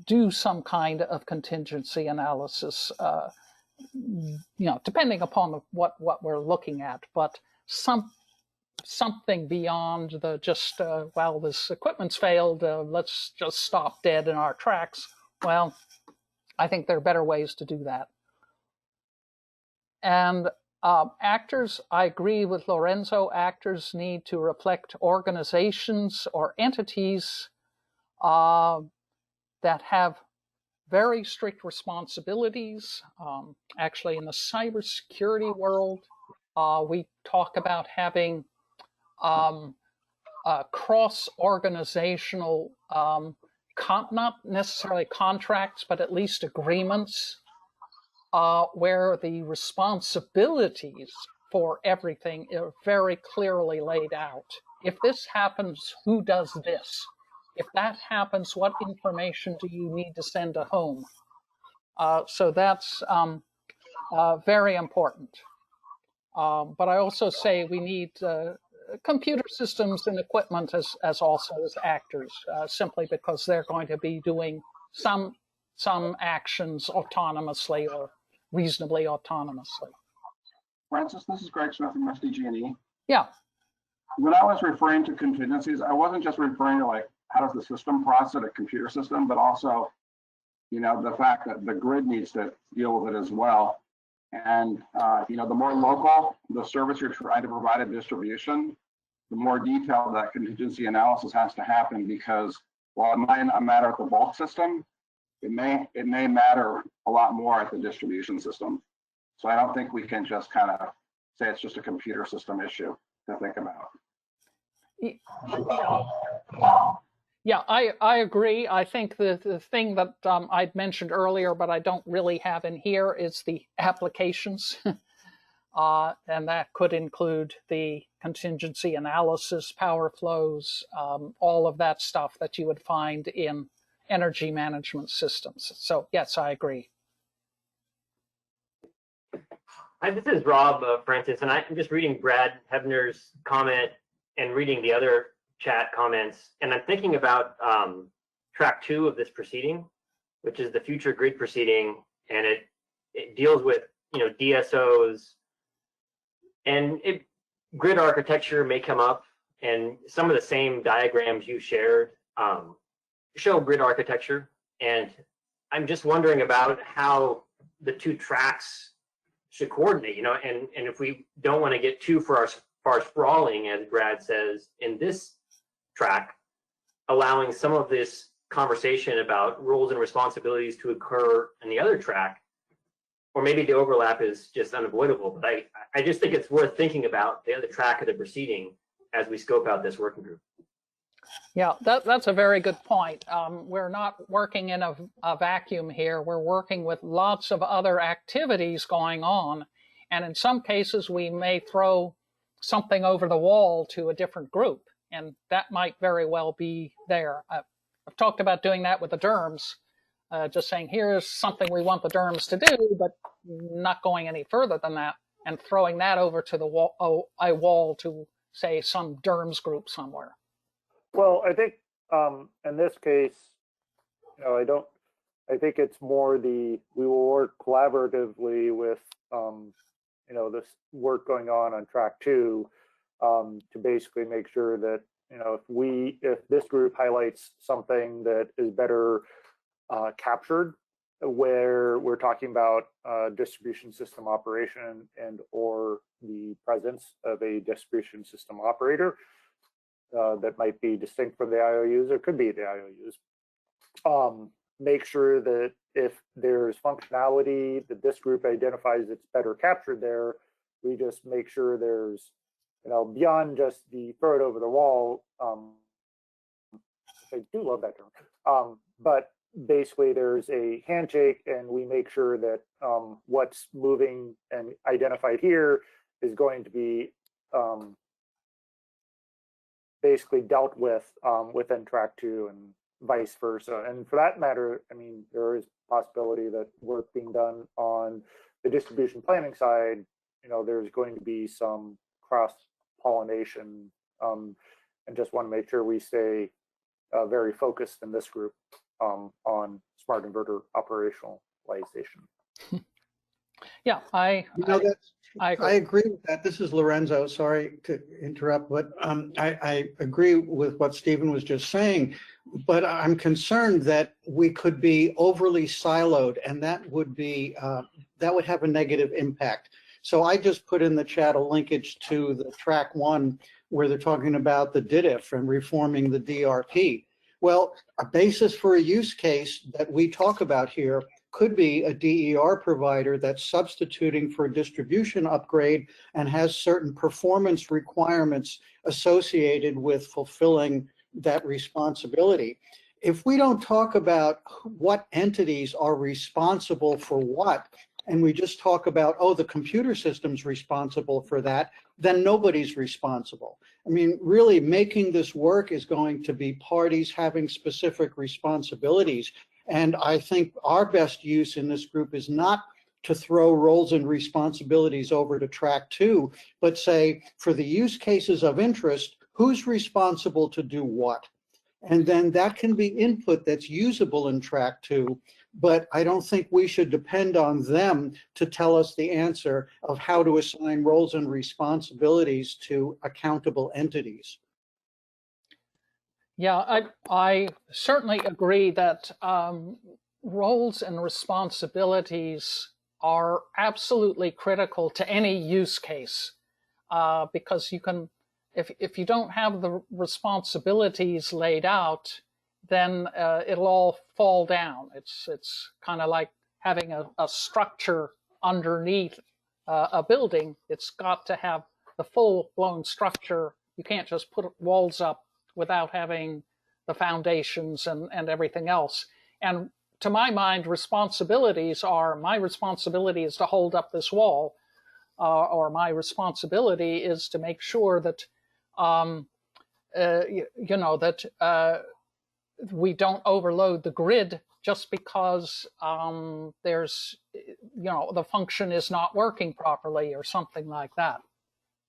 do some kind of contingency analysis, depending upon what we're looking at, but something beyond the just, well, this equipment's failed, let's just stop dead in our tracks. Well, I think there are better ways to do that. And actors, I agree with Lorenzo, actors need to reflect organizations or entities that have very strict responsibilities. Actually, in the cybersecurity world, we talk about having cross-organizational, not necessarily contracts, but at least agreements where the responsibilities for everything are very clearly laid out. If this happens, who does this? If that happens, what information do you need to send to home? So that's very important. But I also say we need computer systems and equipment as also as actors, simply because they're going to be doing some actions autonomously or reasonably autonomously. Francis, this is Greg Smith from SDG&E. Yeah. When I was referring to contingencies, I wasn't just referring to like how does the system process a computer system, but also, you know, the fact that the grid needs to deal with it as well. And you know, the more local the service you're trying to provide a distribution, the more detailed that contingency analysis has to happen, because while it might not matter at the bulk system, it may matter a lot more at the distribution system. So I don't think we can just kind of say it's just a computer system issue to think about. Yeah, I agree. I think the thing that I'd mentioned earlier, but I don't really have in here, is the applications. And that could include the contingency analysis, power flows, all of that stuff that you would find in energy management systems. So yes, I agree. Hi, this is Rob, Francis, and I'm just reading Brad Hebner's comment and reading the other chat comments, and I'm thinking about track 2 of this proceeding, which is the future grid proceeding, and it deals with, you know, DSOs, and grid architecture may come up, and some of the same diagrams you shared show grid architecture, and I'm just wondering about how the two tracks should coordinate, you know, and if we don't want to get too far sprawling, as Brad says, in this track, allowing some of this conversation about roles and responsibilities to occur in the other track, or maybe the overlap is just unavoidable. But I just think it's worth thinking about the other track of the proceeding as we scope out this working group. Yeah, that's a very good point. We're not working in a vacuum here. We're working with lots of other activities going on. And in some cases, we may throw something over the wall to a different group. And that might very well be there. I've talked about doing that with the DERMS, just saying, here's something we want the DERMS to do, but not going any further than that, and throwing that over to the wall to, say, some DERMS group somewhere. Well, I think in this case, you know, I think it's more we will work collaboratively with, you know, this work going on track 2 to basically make sure that, you know, if this group highlights something that is better captured, where we're talking about distribution system operation and or the presence of a distribution system operator, that might be distinct from the IOUs or could be the IOUs. Make sure that if there's functionality that this group identifies it's better captured there, we just make sure there's, you know, beyond just the throw it over the wall. I do love that term, but basically there's a handshake and we make sure that what's moving and identified here is going to be basically dealt with within track 2 and vice versa. And for that matter, I mean, there is possibility that work being done on the distribution planning side, you know, there's going to be some cross-pollination, and just want to make sure we stay very focused in this group on smart inverter operationalization. Yeah, I agree with that. This is Lorenzo. Sorry to interrupt, but I agree with what Stephen was just saying. But I'm concerned that we could be overly siloed, and that would have a negative impact. So I just put in the chat a linkage to the track 1 where they're talking about the DIDIF and reforming the DRP. Well, a basis for a use case that we talk about here could be a DER provider that's substituting for a distribution upgrade and has certain performance requirements associated with fulfilling that responsibility. If we don't talk about what entities are responsible for what, and we just talk about, oh, the computer system's responsible for that, then nobody's responsible. I mean, really making this work is going to be parties having specific responsibilities. And I think our best use in this group is not to throw roles and responsibilities over to track 2, but say, for the use cases of interest, who's responsible to do what? And then that can be input that's usable in track 2, but I don't think we should depend on them to tell us the answer of how to assign roles and responsibilities to accountable entities. Yeah, I certainly agree that roles and responsibilities are absolutely critical to any use case, because you can, if you don't have the responsibilities laid out, then it'll all fall down. It's kind of like having a structure underneath a building. It's got to have the full-blown structure. You can't just put walls up without having the foundations and everything else. And to my mind, responsibilities are, my responsibility is to hold up this wall, or my responsibility is to make sure that, that we don't overload the grid just because there's, the function is not working properly or something like that.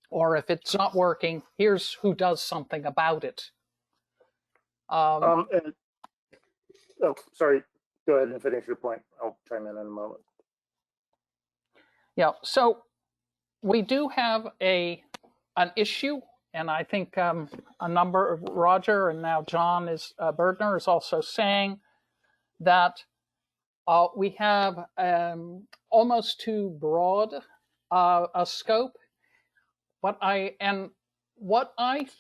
Or if it's not working, here's who does something about it. Oh, sorry. Go ahead and finish your point. I'll chime in a moment. Yeah, so we do have an issue, and I think a number of Roger and now John Bergner is also saying that we have almost too broad a scope. What I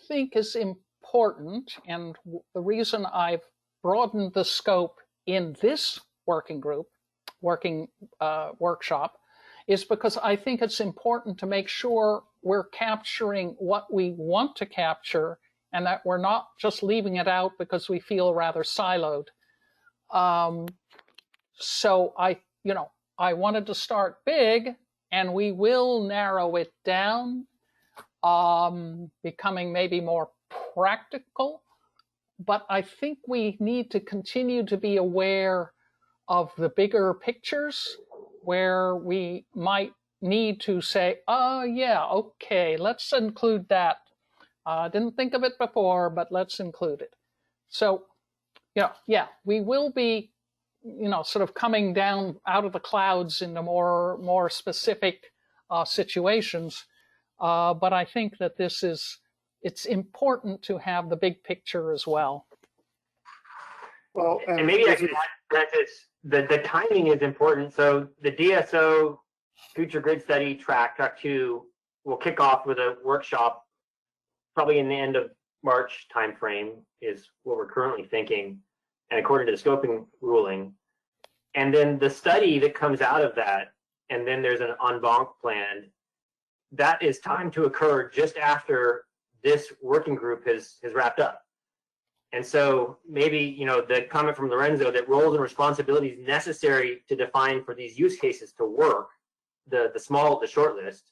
think is important, and the reason I've broadened the scope in this workshop, is because I think it's important to make sure we're capturing what we want to capture and that we're not just leaving it out because we feel rather siloed. So I wanted to start big, and we will narrow it down, becoming maybe more practical. But I think we need to continue to be aware of the bigger pictures where we might need to say, oh yeah, okay, let's include that. Didn't think of it before, but let's include it. So, yeah, we will be, sort of coming down out of the clouds into more specific situations. But I think that it's important to have the big picture as well. Well, and maybe I can add that the timing is important. So the DSO Future Grid Study track 2 will kick off with a workshop probably in the end of March timeframe is what we're currently thinking, and according to the scoping ruling. And then the study that comes out of that, and then there's an en banc plan, that is timed to occur just after this working group has wrapped up. And so maybe, the comment from Lorenzo that roles and responsibilities necessary to define for these use cases to work, the short list,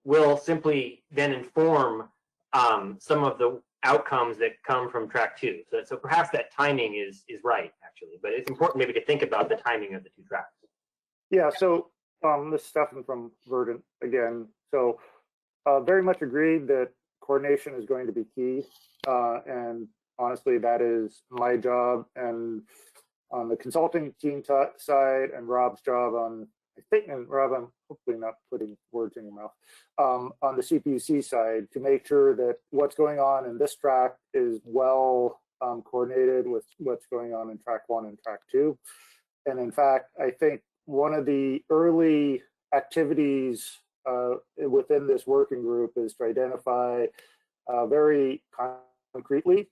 will simply then inform some of the outcomes that come from track 2. So perhaps that timing is right, actually, but it's important maybe to think about the timing of the 2 tracks. Yeah, so this is Stefan from Verdant again. So very much agreed that coordination is going to be key. And honestly, that is my job, and on the consulting team side, and Rob's job on, I think, and Rob, I'm hopefully not putting words in your mouth, on the CPUC side, to make sure that what's going on in this track is well coordinated with what's going on in track 1 and track 2. And in fact, I think one of the early activities within this working group is to identify very concretely,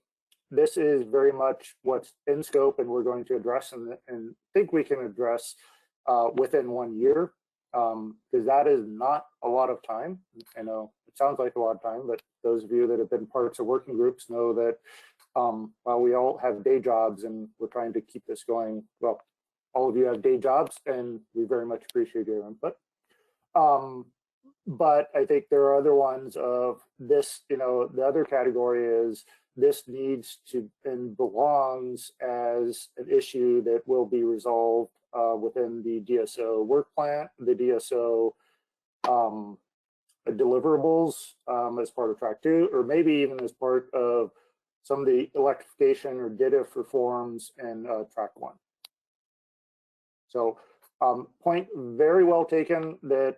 this is very much what's in scope and we're going to address and think we can address within 1 year, because that is not a lot of time. I know it sounds like a lot of time, but those of you that have been parts of working groups know that while we all have day jobs and we're trying to keep this going, well, all of you have day jobs, and we very much appreciate your input. But I think there are other ones of this, the other category is this needs to and belongs as an issue that will be resolved within the DSO work plan, the DSO deliverables as part of track 2, or maybe even as part of some of the electrification or DITIF reforms in track 1. So point very well taken that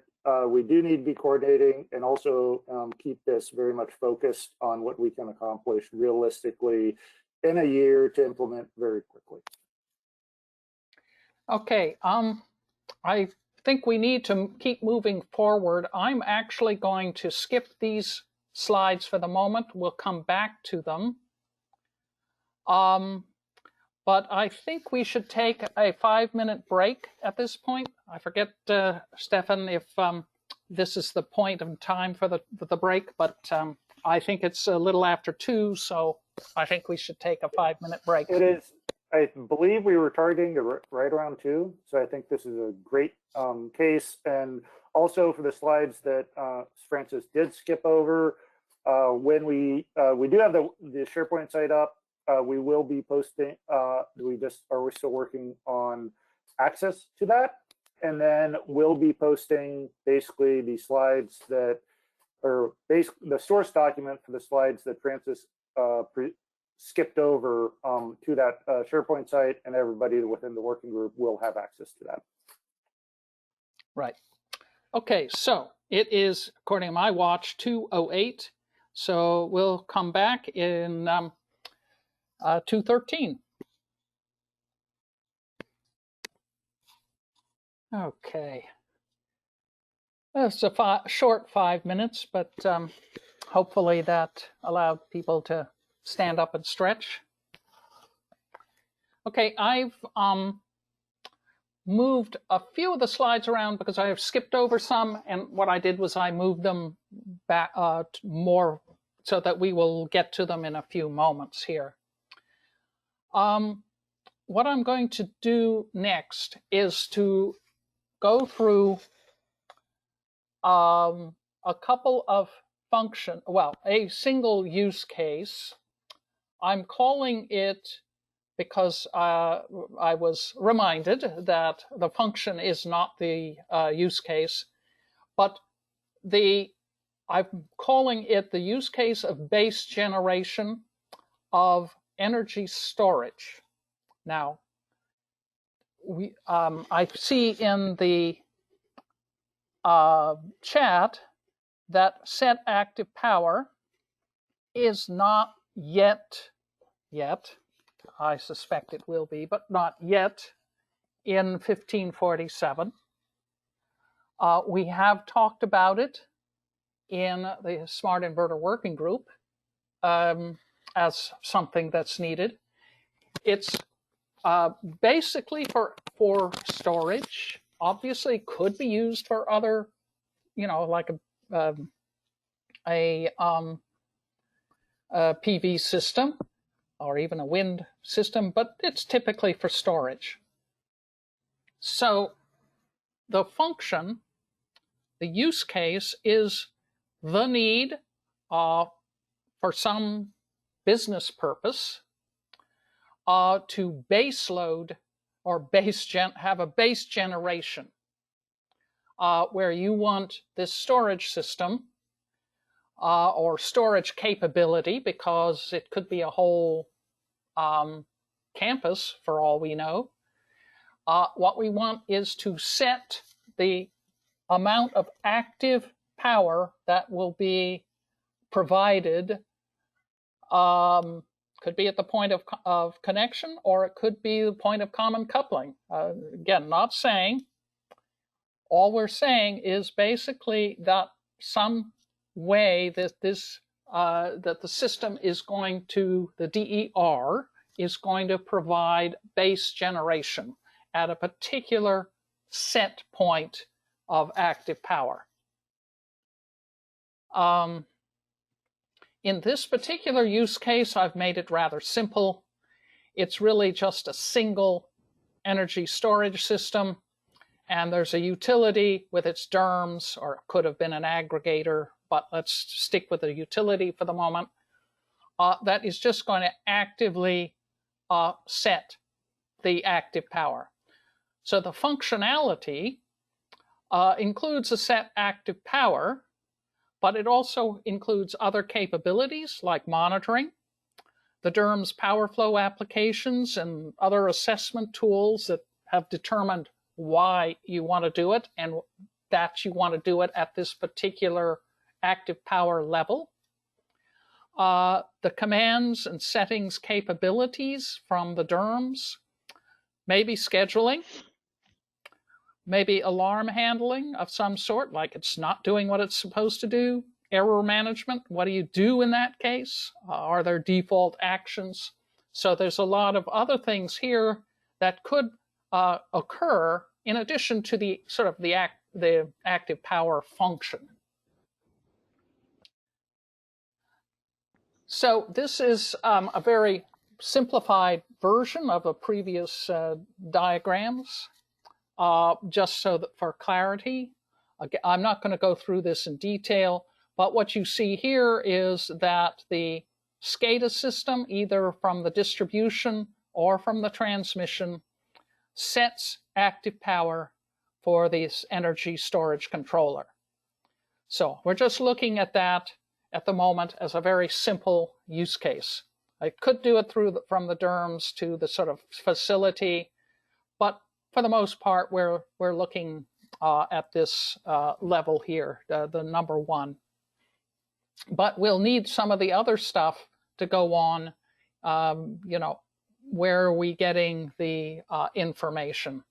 we do need to be coordinating and also keep this very much focused on what we can accomplish realistically in a year to implement very quickly. Okay, I think we need to keep moving forward. I'm actually going to skip these slides for the moment. We'll come back to them. But I think we should take a 5-minute break at this point. I forget, Stefan, if this is the point of time for the break, but I think it's a little after 2, so I think we should take a 5-minute break. It is, I believe we were targeting right around 2, so I think this is a great case. And also for the slides that Francis did skip over, when we do have the SharePoint site up, we will be posting, we're still working on access to that. And then we'll be posting basically the slides that, or basically the source document for the slides that Francis skipped over to that SharePoint site, and everybody within the working group will have access to that. Right. Okay, so it is, according to my watch, 2:08. So we'll come back in 2:13. Okay. It's a short 5 minutes, but hopefully that allowed people to stand up and stretch. Okay, I've moved a few of the slides around because I have skipped over some, and what I did was I moved them back more so that we will get to them in a few moments here. What I'm going to do next is to go through a couple of a single use case. I'm calling it, because I was reminded that the function is not the use case, but I'm calling it the use case of base generation of energy storage. Now, I see in the chat that set active power is not yet, I suspect it will be, but not yet in 1547. We have talked about it in the Smart Inverter Working Group as something that's needed. It's basically for storage. Obviously, could be used for other, like a PV system or even a wind system, but it's typically for storage. So the function, the use case, is the need for some business purpose to base load or have a base generation where you want this storage system or storage capability, because it could be a whole campus for all we know. What we want is to set the amount of active power that will be provided. Could be at the point of connection, or it could be the point of common coupling. Again, not saying. All we're saying is basically that some way that that the system is going to, the DER is going to provide base generation at a particular set point of active power. In this particular use case, I've made it rather simple. It's really just a single energy storage system, and there's a utility with its DERMS, or it could have been an aggregator, but let's stick with the utility for the moment, that is just going to actively set the active power. So the functionality includes a set active power, but it also includes other capabilities like monitoring, the DERMS power flow applications, and other assessment tools that have determined why you want to do it and that you want to do it at this particular active power level. The commands and settings capabilities from the DERMS, maybe scheduling, maybe alarm handling of some sort, like it's not doing what it's supposed to do, error management, what do you do in that case? Are there default actions? So there's a lot of other things here that could occur in addition to the sort of the active power function. So this is a very simplified version of a previous diagrams, just so that for clarity. I'm not going to go through this in detail, but what you see here is that the SCADA system, either from the distribution or from the transmission, sets active power for this energy storage controller. So we're just looking at that at the moment as a very simple use case. I could do it from the DERMS to the sort of facility, but for the most part, we're looking at this level here, the number one. But we'll need some of the other stuff to go on, you know, where are we getting the information?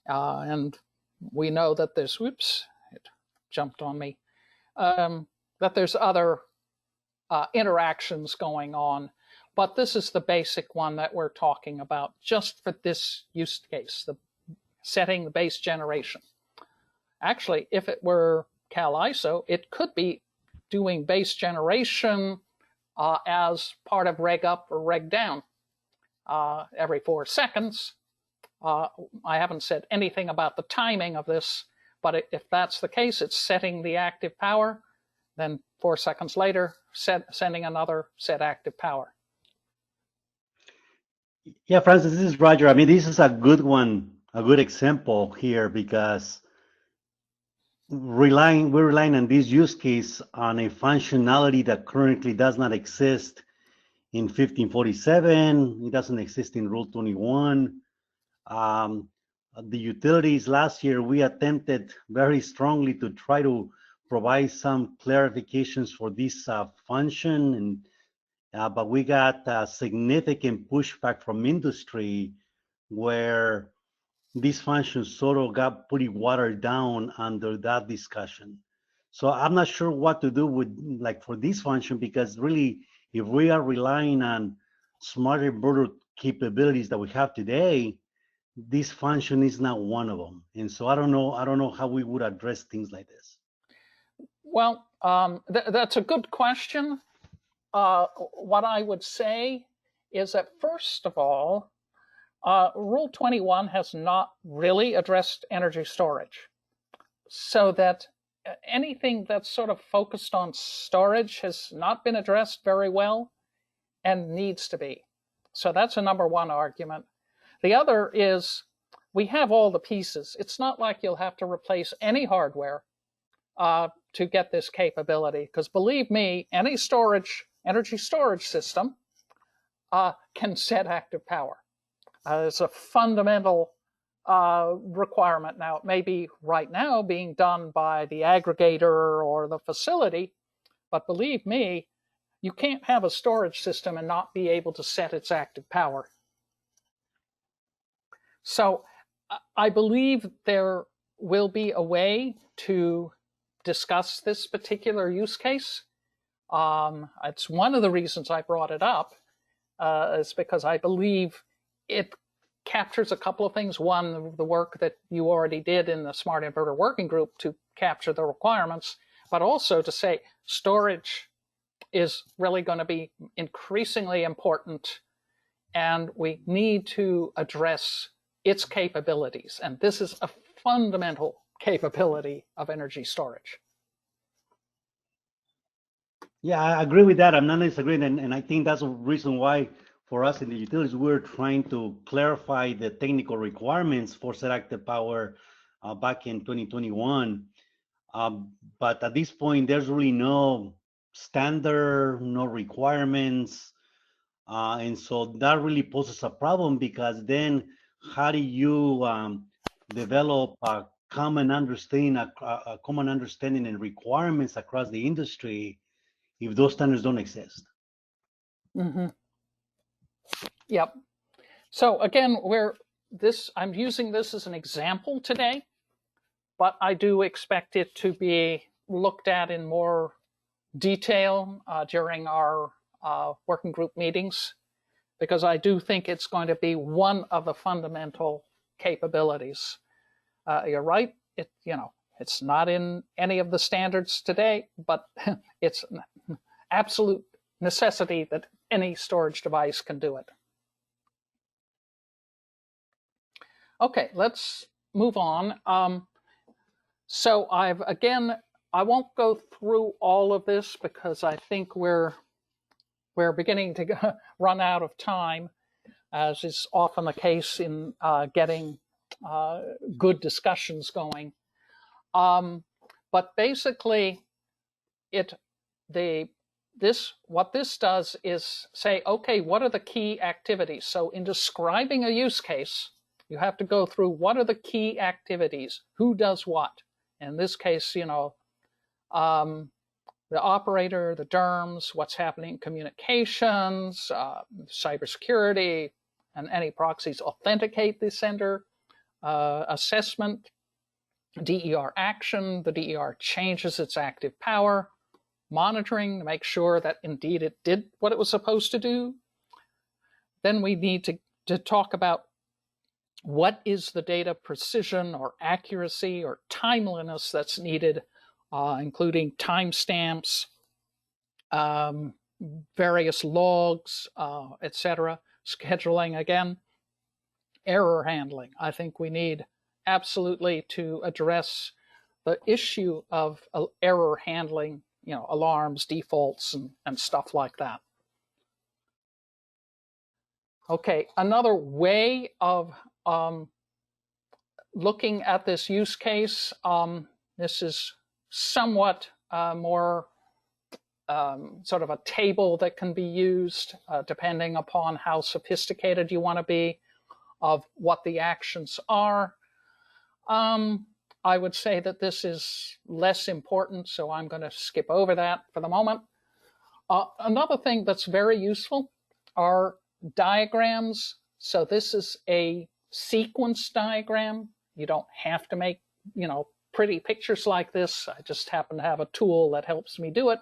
And we know that there's, whoops, it jumped on me, that there's other interactions going on. But this is the basic one that we're talking about just for this use case, the setting the base generation. Actually, if it were CAL-ISO, it could be doing base generation as part of reg up or reg down every 4 seconds. I haven't said anything about the timing of this, but if that's the case, it's setting the active power, then 4 seconds later, sending another set active power. Yeah, Francis, this is Roger. I mean, this is a good one, a good example here, because we're relying on this use case on a functionality that currently does not exist in 1547. It doesn't exist in Rule 21. The utilities last year, we attempted very strongly to try to provide some clarifications for this function, and but we got significant pushback from industry where this function sort of got pretty watered down under that discussion. So I'm not sure what to do with, like, for this function, because really, if we are relying on smart inverter capabilities that we have today, this function is not one of them. And so I don't know how we would address things like this. Well, that's a good question. What I would say is that, first of all, Rule 21 has not really addressed energy storage, so that anything that's sort of focused on storage has not been addressed very well and needs to be. So that's a number one argument. The other is we have all the pieces. It's not like you'll have to replace any hardware to get this capability, because believe me, any energy storage system can set active power. It's a fundamental requirement. Now, it may be right now being done by the aggregator or the facility, but believe me, you can't have a storage system and not be able to set its active power. So I believe there will be a way to discuss this particular use case. It's one of the reasons I brought it up, is because I believe it captures a couple of things. One, the work that you already did in the Smart Inverter Working Group to capture the requirements, but also to say storage is really going to be increasingly important, and we need to address its capabilities. And this is a fundamental capability of energy storage. Yeah, I agree with that. I'm not disagreeing, and I think that's the reason why for us in the utilities, we're trying to clarify the technical requirements for set active power back in 2021. But at this point, there's really no standard, no requirements. And so that really poses a problem, because then how do you develop a common understanding, a common understanding and requirements across the industry if those standards don't exist? Mm-hmm. Yep. So again, I'm using this as an example today, but I do expect it to be looked at in more detail during our working group meetings, because I do think it's going to be one of the fundamental capabilities. You're right. It's not in any of the standards today, but it's an absolute necessity that any storage device can do it. Okay, let's move on. So I won't go through all of this because I think we're beginning to run out of time, as is often the case in getting good discussions going. But basically, what this does is say, okay, what are the key activities? So in describing a use case, you have to go through what are the key activities, who does what. In this case, the operator, the DERMS, what's happening in communications, cybersecurity, and any proxies authenticate the sender, assessment, DER action, the DER changes its active power, monitoring to make sure that indeed it did what it was supposed to do. Then we need to talk about what is the data precision or accuracy or timeliness that's needed, including timestamps, various logs, etc. Scheduling again. Error handling. I think we need absolutely to address the issue of error handling, alarms, defaults, and stuff like that. Okay, another way of looking at this use case, this is somewhat more sort of a table that can be used depending upon how sophisticated you want to be, of what the actions are. I would say that this is less important, so I'm going to skip over that for the moment. Another thing that's very useful are diagrams. So this is a sequence diagram. You don't have to make, pretty pictures like this. I just happen to have a tool that helps me do it.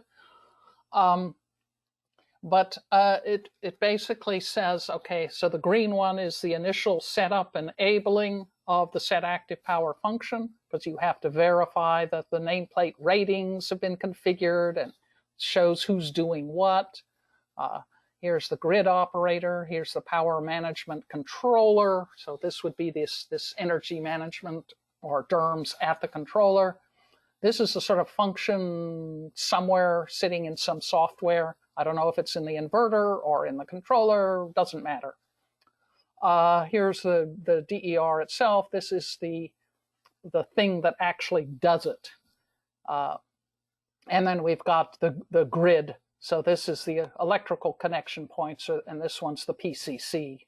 But it basically says, okay, so the green one is the initial setup and enabling of the set active power function, because you have to verify that the nameplate ratings have been configured and shows who's doing what. Here's the grid operator. Here's the power management controller. So this would be this energy management or DERMS at the controller. This is a sort of function somewhere sitting in some software. I don't know if it's in the inverter or in the controller, doesn't matter. Here's the DER itself. This is the thing that actually does it. And then we've got the grid. So this is the electrical connection points, and this one's the PCC.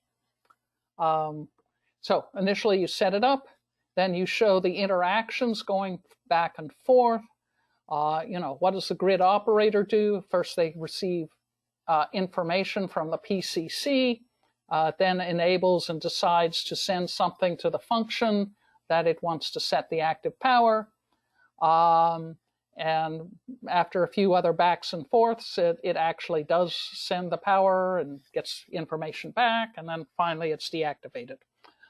So initially you set it up, then you show the interactions going back and forth. What does the grid operator do? First, they receive information from the PCC, then enables and decides to send something to the function that it wants to set the active power. And after a few other backs and forths, it actually does send the power and gets information back, and then finally it's deactivated.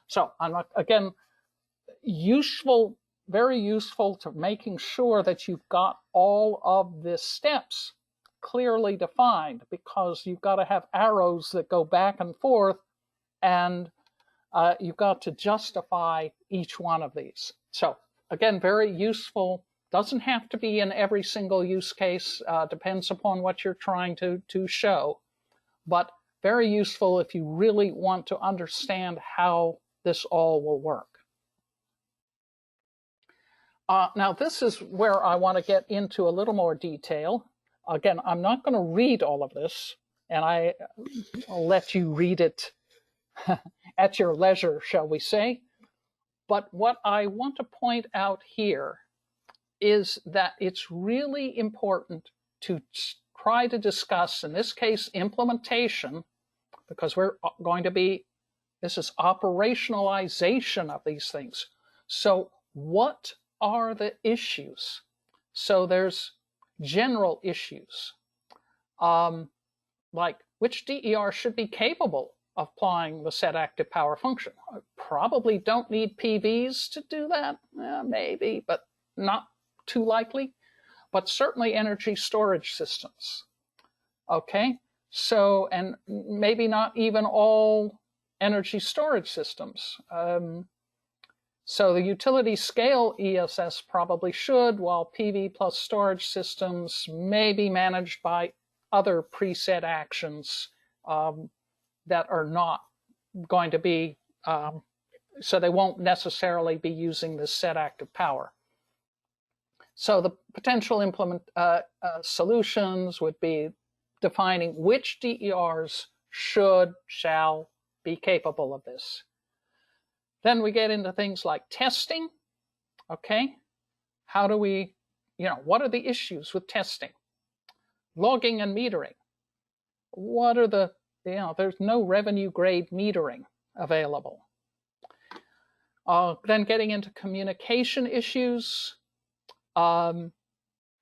So again, useful, very useful to making sure that you've got all of the steps clearly defined, because you've got to have arrows that go back and forth and you've got to justify each one of these. So again, very useful. Doesn't have to be in every single use case, depends upon what you're trying to show, but very useful if you really want to understand how this all will work. Now, this is where I want to get into a little more detail. Again, I'm not going to read all of this, and I'll let you read it at your leisure, shall we say. But what I want to point out here is that it's really important to try to discuss, in this case, implementation, because we're going to be, this is operationalization of these things. So what are the issues? So there's general issues, like which DER should be capable of applying the set active power function. I probably don't need PVs to do that, maybe, but not too likely, but certainly energy storage systems. Okay, so, and maybe not even all energy storage systems. So the utility scale ESS probably should, while PV plus storage systems may be managed by other preset actions that are not going to be, so they won't necessarily be using this set active power. So the potential solutions would be defining which DERs shall be capable of this. Then we get into things like testing. Okay, how do we, what are the issues with testing? Logging and metering. What are the, there's no revenue grade metering available. Then getting into communication issues. How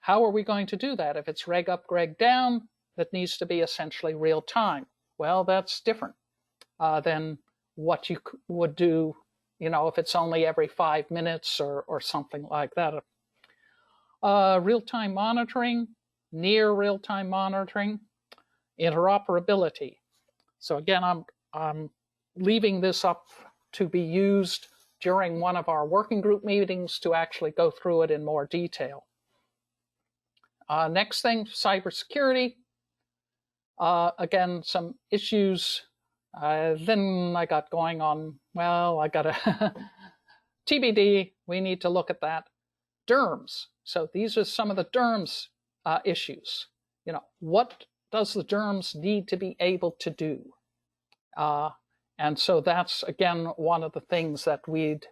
are we going to do that? If it's reg up, reg down, that needs to be essentially real time. Well, that's different than what you would do, if it's only every 5 minutes or something like that. Real-time monitoring, near real-time monitoring, interoperability. So again, I'm leaving this up to be used during one of our working group meetings to actually go through it in more detail. Next thing, cybersecurity. Again, some issues. Then I got going on, well, I got a TBD, we need to look at that. DERMS. So these are some of the DERMS issues. What does the DERMS need to be able to do? And so that's, again, one of the things that we'd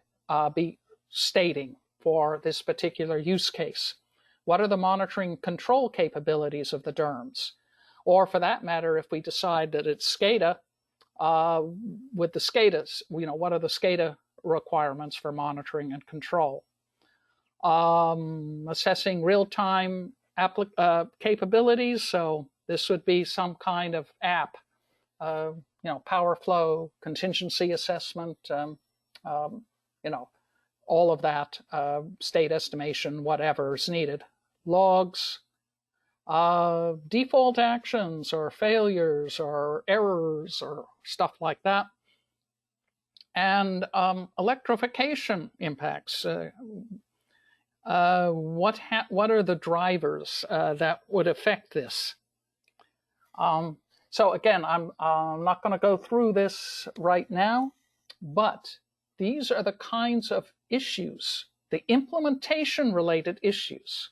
be stating for this particular use case. What are the monitoring control capabilities of the DERMS? Or for that matter, if we decide that it's SCADA, with the SCADAs, what are the SCADA requirements for monitoring and control? Assessing real-time capabilities. So this would be some kind of app, power flow, contingency assessment, all of that, state estimation, whatever is needed. Logs, default actions or failures or errors or stuff like that. And electrification impacts. What are the drivers that would affect this? So again, I'm not going to go through this right now, but these are the kinds of issues, the implementation related issues,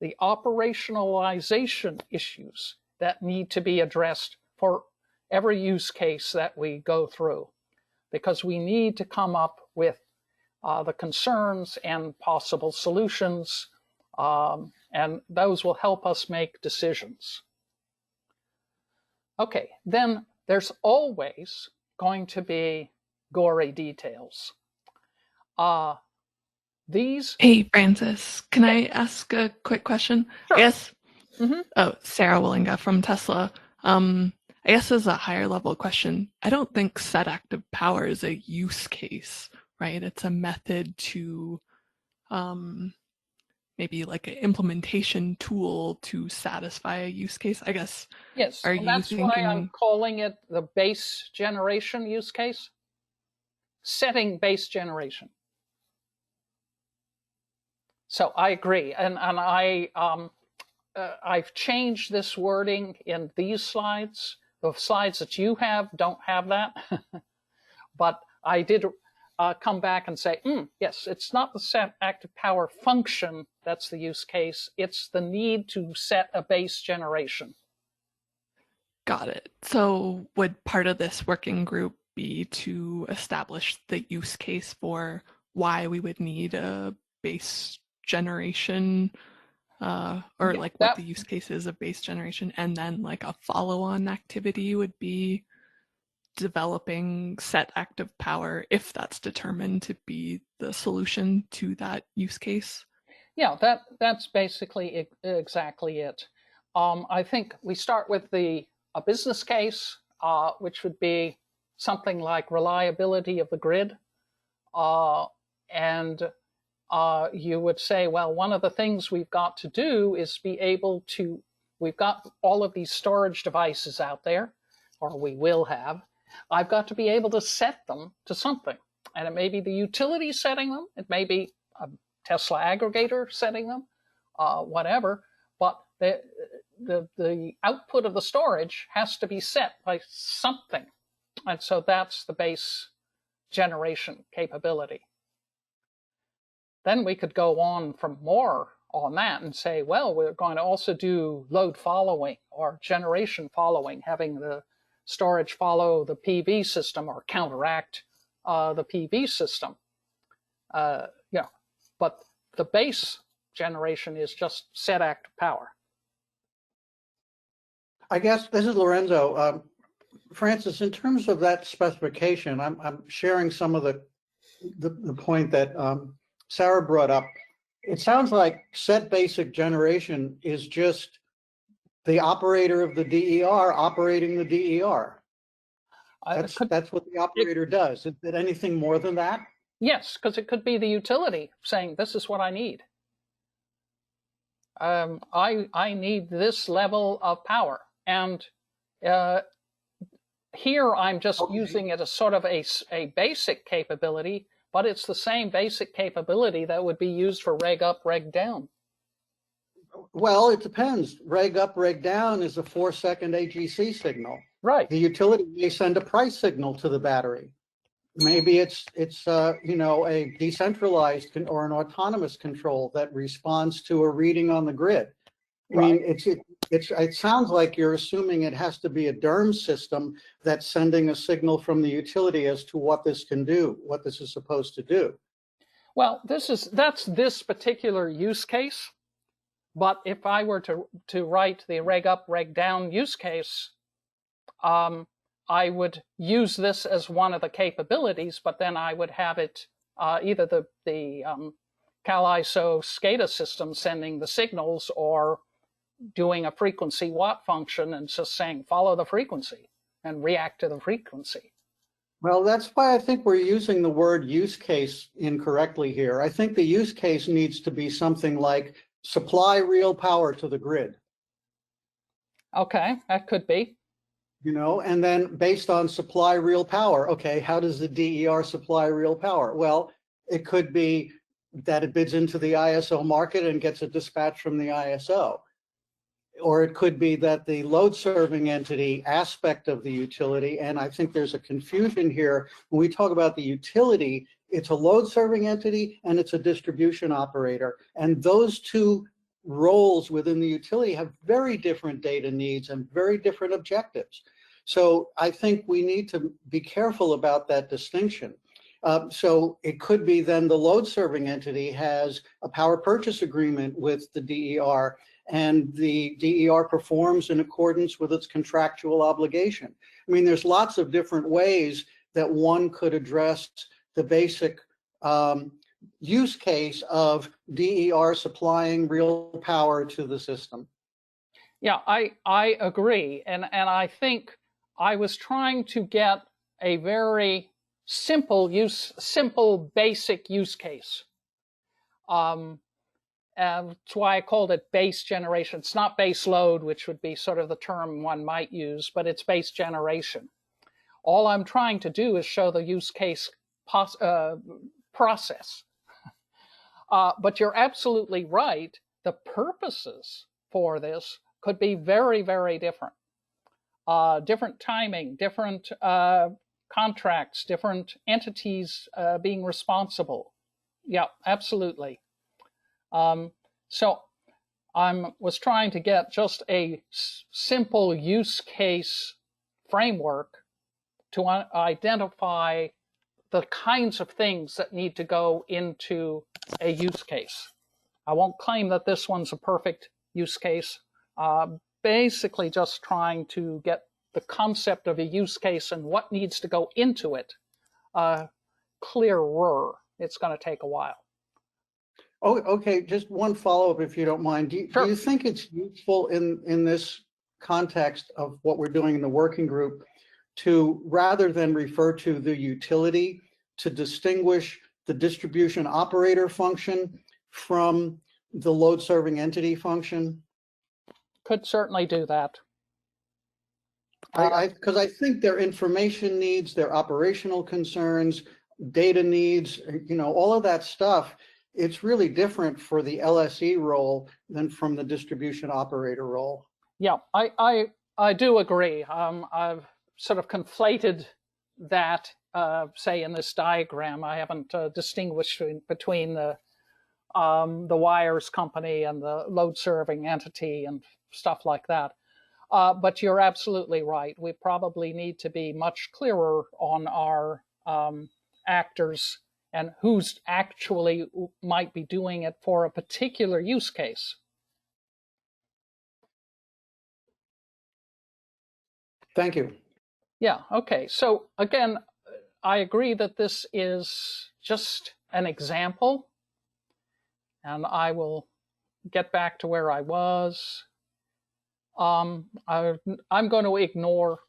the operationalization issues that need to be addressed for every use case that we go through, because we need to come up with the concerns and possible solutions, and those will help us make decisions. Okay, then there's always going to be gory details. Hey, Francis, can I ask a quick question? Sure. Yes. Oh, Sarah Willinga from Tesla. I guess as a higher level question, I don't think set active power is a use case, right? It's a method to maybe like an implementation tool to satisfy a use case, I guess. Yes, Are and you that's thinking... why I'm calling it the base generation use case. setting base generation. So I agree, and I've changed this wording in these slides. The slides that you have don't have that, but I did come back and say, yes, it's not the set active power function that's the use case, it's the need to set a base generation. Got it. So would part of this working group be to establish the use case for why we would need a base generation, or like what the use case is of base generation, and then like a follow-on activity would be developing set active power if that's determined to be the solution to that use case? Yeah, that's basically exactly it. I think we start with a business case, which would be something like reliability of the grid. And you would say, well, one of the things we've got to do is be able to, we've got all of these storage devices out there, or we will have. I've got to be able to set them to something. And it may be the utility setting them, it may be a Tesla aggregator setting them, whatever, but the output of the storage has to be set by something. And so that's the base generation capability. Then we could go on from more on that and say, well, we're going to also do load following or generation following, having the storage follow the PV system or counteract the PV system. Yeah, but the base generation is just set active power. I guess this is Lorenzo. Francis, in terms of that specification, I'm sharing some of the point that Sarah brought up. It sounds like set basic generation is just the operator of the DER operating the DER. That's what the operator does. Is it anything more than that? Yes, because it could be the utility saying, this is what I need. I need this level of power. And here I'm just using it as sort of a basic capability, but it's the same basic capability that would be used for reg up, reg down. Well, it depends. Reg up, reg down is a 4-second AGC signal. Right. The utility may send a price signal to the battery. Maybe it's you know, a decentralized or an autonomous control that responds to a reading on the grid. I mean, it sounds like you're assuming it has to be a DERM system that's sending a signal from the utility as to what this can do, what this is supposed to do. Well, that's this particular use case. But if I were to write the reg up, reg down use case, I would use this as one of the capabilities, but then I would have it either the CAL-ISO SCADA system sending the signals, or doing a frequency watt function and just saying follow the frequency and react to the frequency. Well, that's why I think we're using the word use case incorrectly here. I think the use case needs to be something like supply real power to the grid. Okay, that could be. You know, and then based on supply real power, okay, how does the DER supply real power? Well, it could be that it bids into the ISO market and gets a dispatch from the ISO. Or it could be that the load serving entity aspect of the utility, and I think there's a confusion here. When we talk about the utility, it's a load serving entity and it's a distribution operator. And those two roles within the utility have very different data needs and very different objectives. So I think we need to be careful about that distinction. So it could be then the load serving entity has a power purchase agreement with the DER, and the DER performs in accordance with its contractual obligation. I mean, there's lots of different ways that one could address the basic use case of DER supplying real power to the system. Yeah, I agree. And I think I was trying to get a very simple basic use case. That's why I called it base generation. It's not base load, which would be sort of the term one might use, but it's base generation. All I'm trying to do is show the use case process. But you're absolutely right. The purposes for this could be very, very different. Different timing, different contracts, different entities being responsible. Yeah, absolutely. So I was trying to get just a simple use case framework to identify the kinds of things that need to go into a use case. I won't claim that this one's a perfect use case. Basically just trying to get the concept of a use case and what needs to go into it clearer. It's going to take a while. Oh, okay, just one follow-up if you don't mind. Do you think it's useful in this context of what we're doing in the working group to, rather than refer to the utility, to distinguish the distribution operator function from the load serving entity function? Could certainly do that. Because I think their information needs, their operational concerns, data needs, all of that stuff, it's really different for the LSE role than from the distribution operator role. Yeah, I do agree. I've sort of conflated that, say, in this diagram. I haven't distinguished between the wires company and the load serving entity and stuff like that. But you're absolutely right. We probably need to be much clearer on our actors and who's actually might be doing it for a particular use case. Thank you. Yeah, okay. So again, I agree that this is just an example, and I will get back to where I was. I'm going to ignore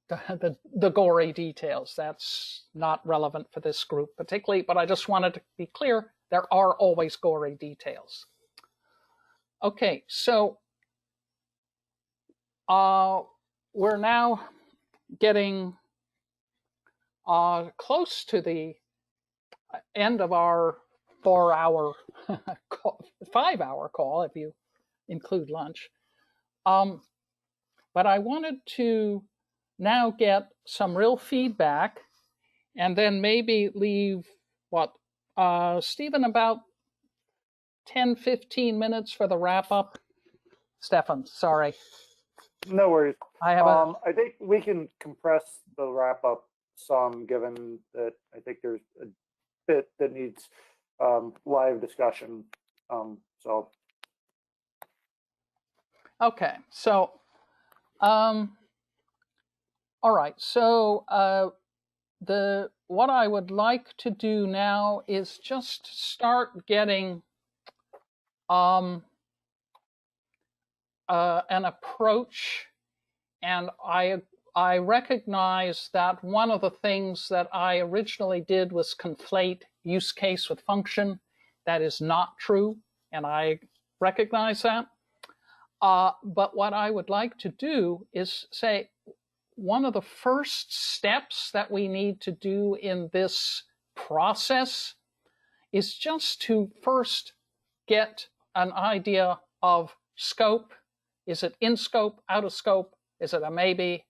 the gory details. That's not relevant for this group particularly, but I just wanted to be clear, there are always gory details. Okay, so we're now getting close to the end of our 4-hour, 5-hour call, if you include lunch. But I wanted to now get some real feedback and then maybe leave, Stephen, about 10, 15 minutes for the wrap up. Stefan, sorry. No worries. I think we can compress the wrap up some, given that I think there's a bit that needs live discussion. Okay, so, all right, so what I would like to do now is just start getting an approach, and I recognize that one of the things that I originally did was conflate use case with function. That is not true, and I recognize that. But what I would like to do is say, one of the first steps that we need to do in this process is just to first get an idea of scope. Is it in scope, out of scope? Is it a maybe?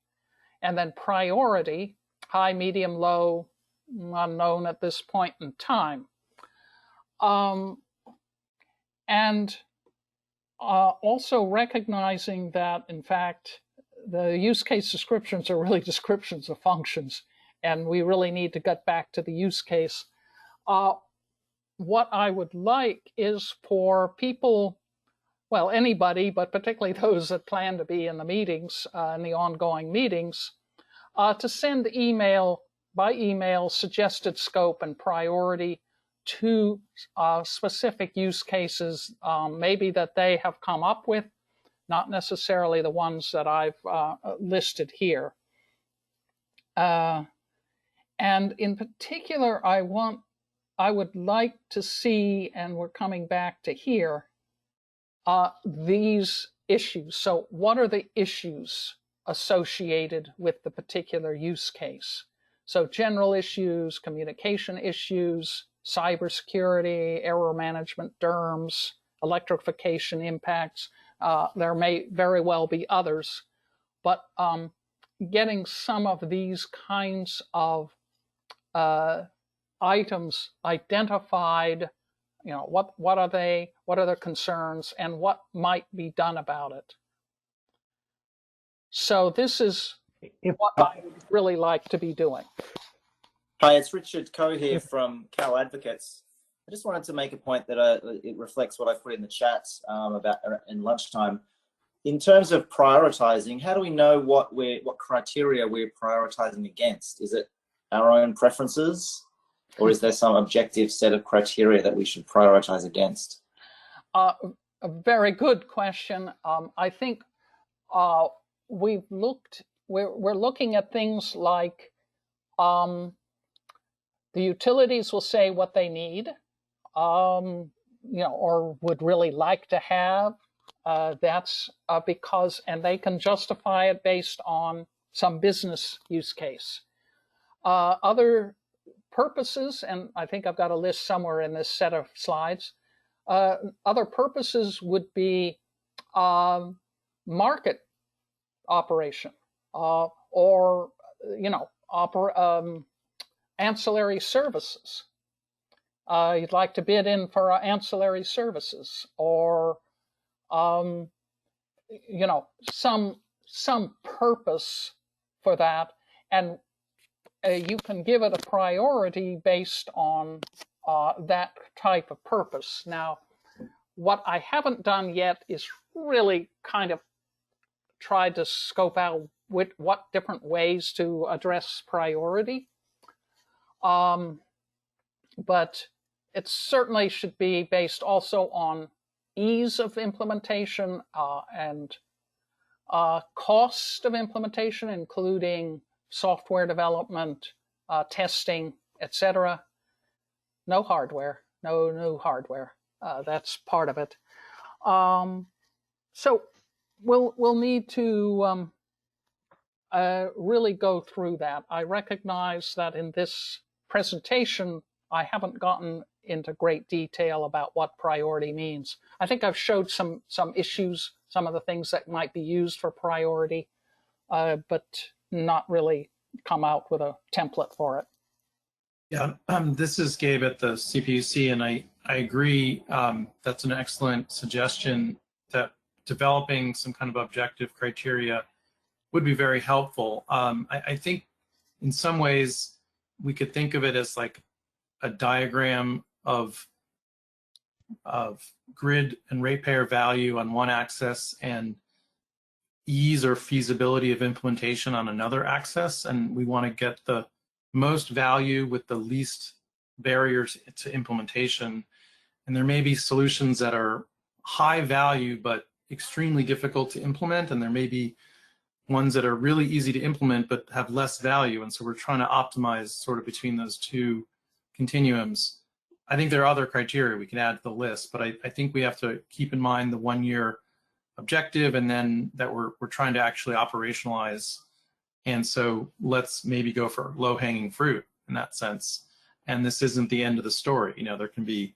And then priority, high, medium, low, unknown at this point in time. Also recognizing that, in fact, the use case descriptions are really descriptions of functions, and we really need to get back to the use case. What I would like is for people, well, anybody, but particularly those that plan to be in the meetings, in the ongoing meetings, to send by email suggested scope and priority to specific use cases, maybe that they have come up with, not necessarily the ones that I've listed here. And in particular, I would like to see, and we're coming back to here, these issues. So what are the issues associated with the particular use case? So general issues, communication issues, cybersecurity, error management, DERMS, electrification impacts. There may very well be others, but getting some of these kinds of items identified, you know, what are they, what are their concerns, and what might be done about it. So this is what I would really like to be doing. Hi, it's Richard Coe here from Cal Advocates. I just wanted to make a point that it reflects what I put in the chat about in lunchtime. In terms of prioritizing, how do we know what criteria we're prioritizing against? Is it our own preferences, or is there some objective set of criteria that we should prioritize against? A very good question. I think we're looking at things like the utilities will say what they need, you know, or would really like to have. That's because, and they can justify it based on some business use case. Other purposes, and I think I've got a list somewhere in this set of slides. Other purposes would be market operation, or, you know, ancillary services. You'd like to bid in for ancillary services, or you know, some purpose for that, and you can give it a priority based on that type of purpose. Now, what I haven't done yet is really kind of tried to scope out what different ways to address priority. But it certainly should be based also on ease of implementation and cost of implementation, including software development, testing, etc. No hardware, no new hardware. That's part of it. So we'll need to really go through that. I recognize that in this presentation, I haven't gotten into great detail about what priority means. I think I've showed some issues, some of the things that might be used for priority, but not really come out with a template for it. Yeah, this is Gabe at the CPUC, and I agree. That's an excellent suggestion, that developing some kind of objective criteria would be very helpful. I think in some ways we could think of it as like a diagram of grid and ratepayer value on one axis and ease or feasibility of implementation on another axis, and we want to get the most value with the least barriers to implementation. And there may be solutions that are high value but extremely difficult to implement, and there may be ones that are really easy to implement but have less value, and so we're trying to optimize sort of between those two continuums. I think there are other criteria we can add to the list, but I think we have to keep in mind the 1-year objective, and then that we're trying to actually operationalize. And so let's maybe go for low-hanging fruit in that sense. And this isn't the end of the story. You know, there can be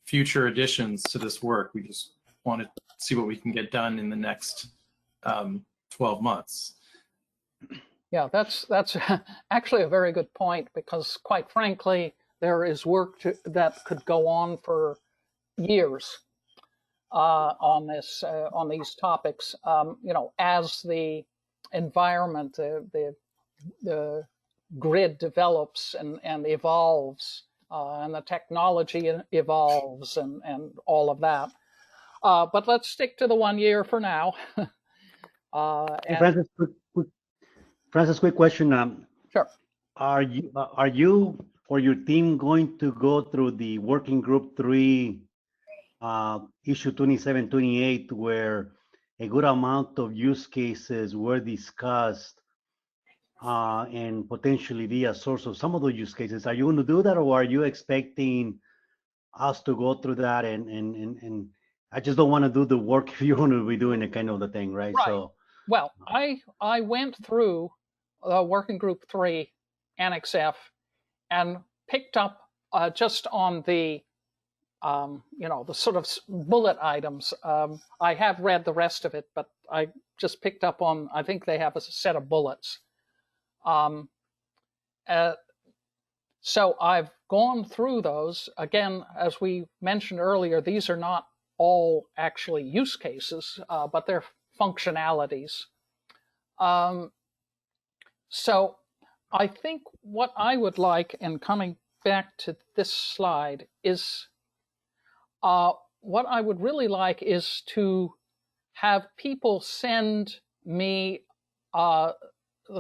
future additions to this work. We just want to see what we can get done in the next 12 months. Yeah, that's actually a very good point, because quite frankly, there is work that could go on for years on these topics. You know, as the environment, the grid develops and evolves, and the technology evolves, and all of that. But let's stick to the 1 year for now. Francis, quick question. Sure. Are you or your team going to go through the working group 3 issue 2728, where a good amount of use cases were discussed and potentially be a source of some of those use cases? Are you going to do that, or are you expecting us to go through that? And I just don't want to do the work if you're going to be doing it, kind of the thing, right? Right. So, well, I went through working group 3, Annex F and picked up just on the, the sort of bullet items. I have read the rest of it, but I just picked up on, I think they have a set of bullets. So I've gone through those. Again, as we mentioned earlier, these are not all actually use cases, but they're functionalities. So I think what I would like, and coming back to this slide, is what I would really like is to have people send me the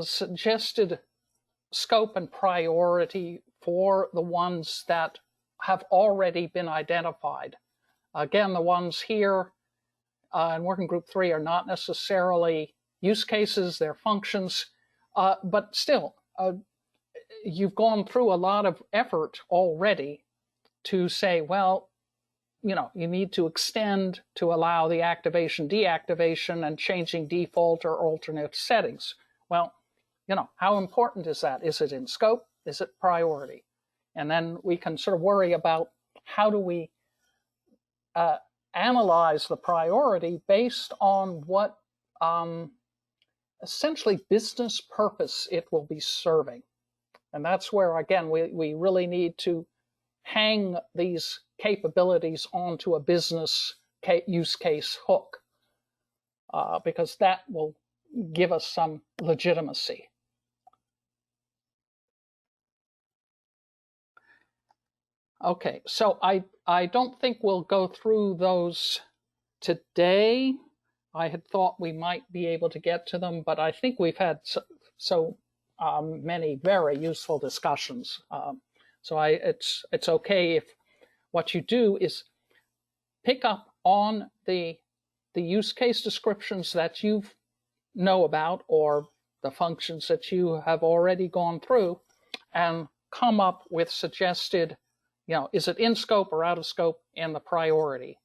suggested scope and priority for the ones that have already been identified. Again, the ones here in Working Group 3 are not necessarily use cases, they're functions, but still, you've gone through a lot of effort already to say, well, you need to extend to allow the activation, deactivation, and changing default or alternate settings. Well, how important is that? Is it in scope? Is it priority? And then we can sort of worry about how do we analyze the priority based on what essentially business purpose it will be serving. And that's where, again, we really need to hang these capabilities onto a business use case hook, because that will give us some legitimacy. Okay, so I don't think we'll go through those today. I had thought we might be able to get to them, but I think we've had so many very useful discussions. So it's okay if what you do is pick up on the use case descriptions that you know about, or the functions that you have already gone through, and come up with suggested, is it in scope or out of scope, and the priority.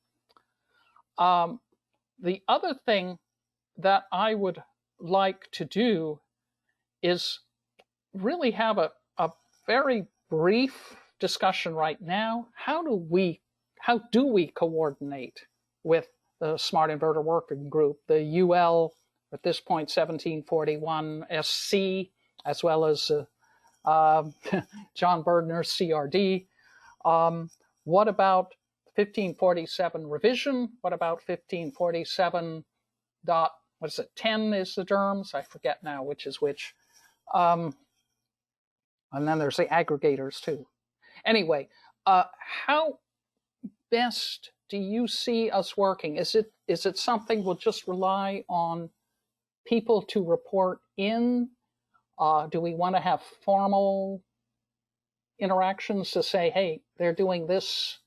The other thing that I would like to do is really have a very brief discussion right now. How do we coordinate with the Smart Inverter Working Group, the UL, at this point 1741 SC, as well as John Berdner's CRD? What about 1547 revision? What about 1547 10 is the terms? I forget now which is which. And then there's the aggregators too. Anyway, how best do you see us working? Is it something we'll just rely on people to report in? Do we want to have formal interactions to say, hey, they're doing this,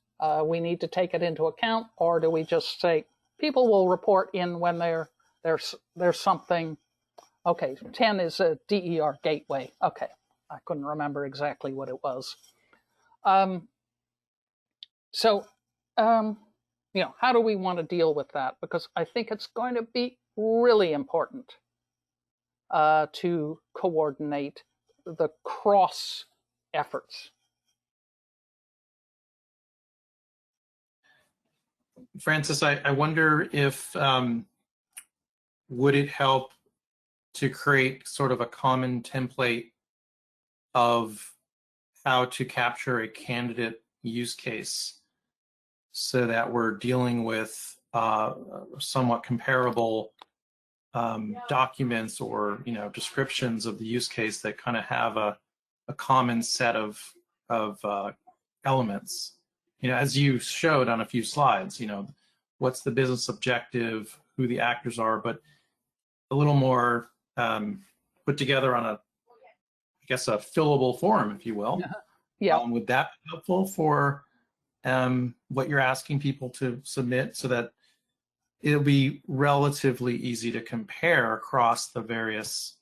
we need to take it into account? Or do we just say people will report in when there's something? Okay, 10 is a DER gateway. Okay, I couldn't remember exactly what it was. How do we want to deal with that? Because I think it's going to be really important to coordinate the cross efforts. Francis, I wonder if would it help to create sort of a common template of how to capture a candidate use case so that we're dealing with somewhat comparable documents or descriptions of the use case that kind of have a common set of elements. As you showed on a few slides, what's the business objective, who the actors are, but a little more put together on a fillable form, if you will. Yeah. Would that be helpful for what you're asking people to submit, so that it'll be relatively easy to compare across the various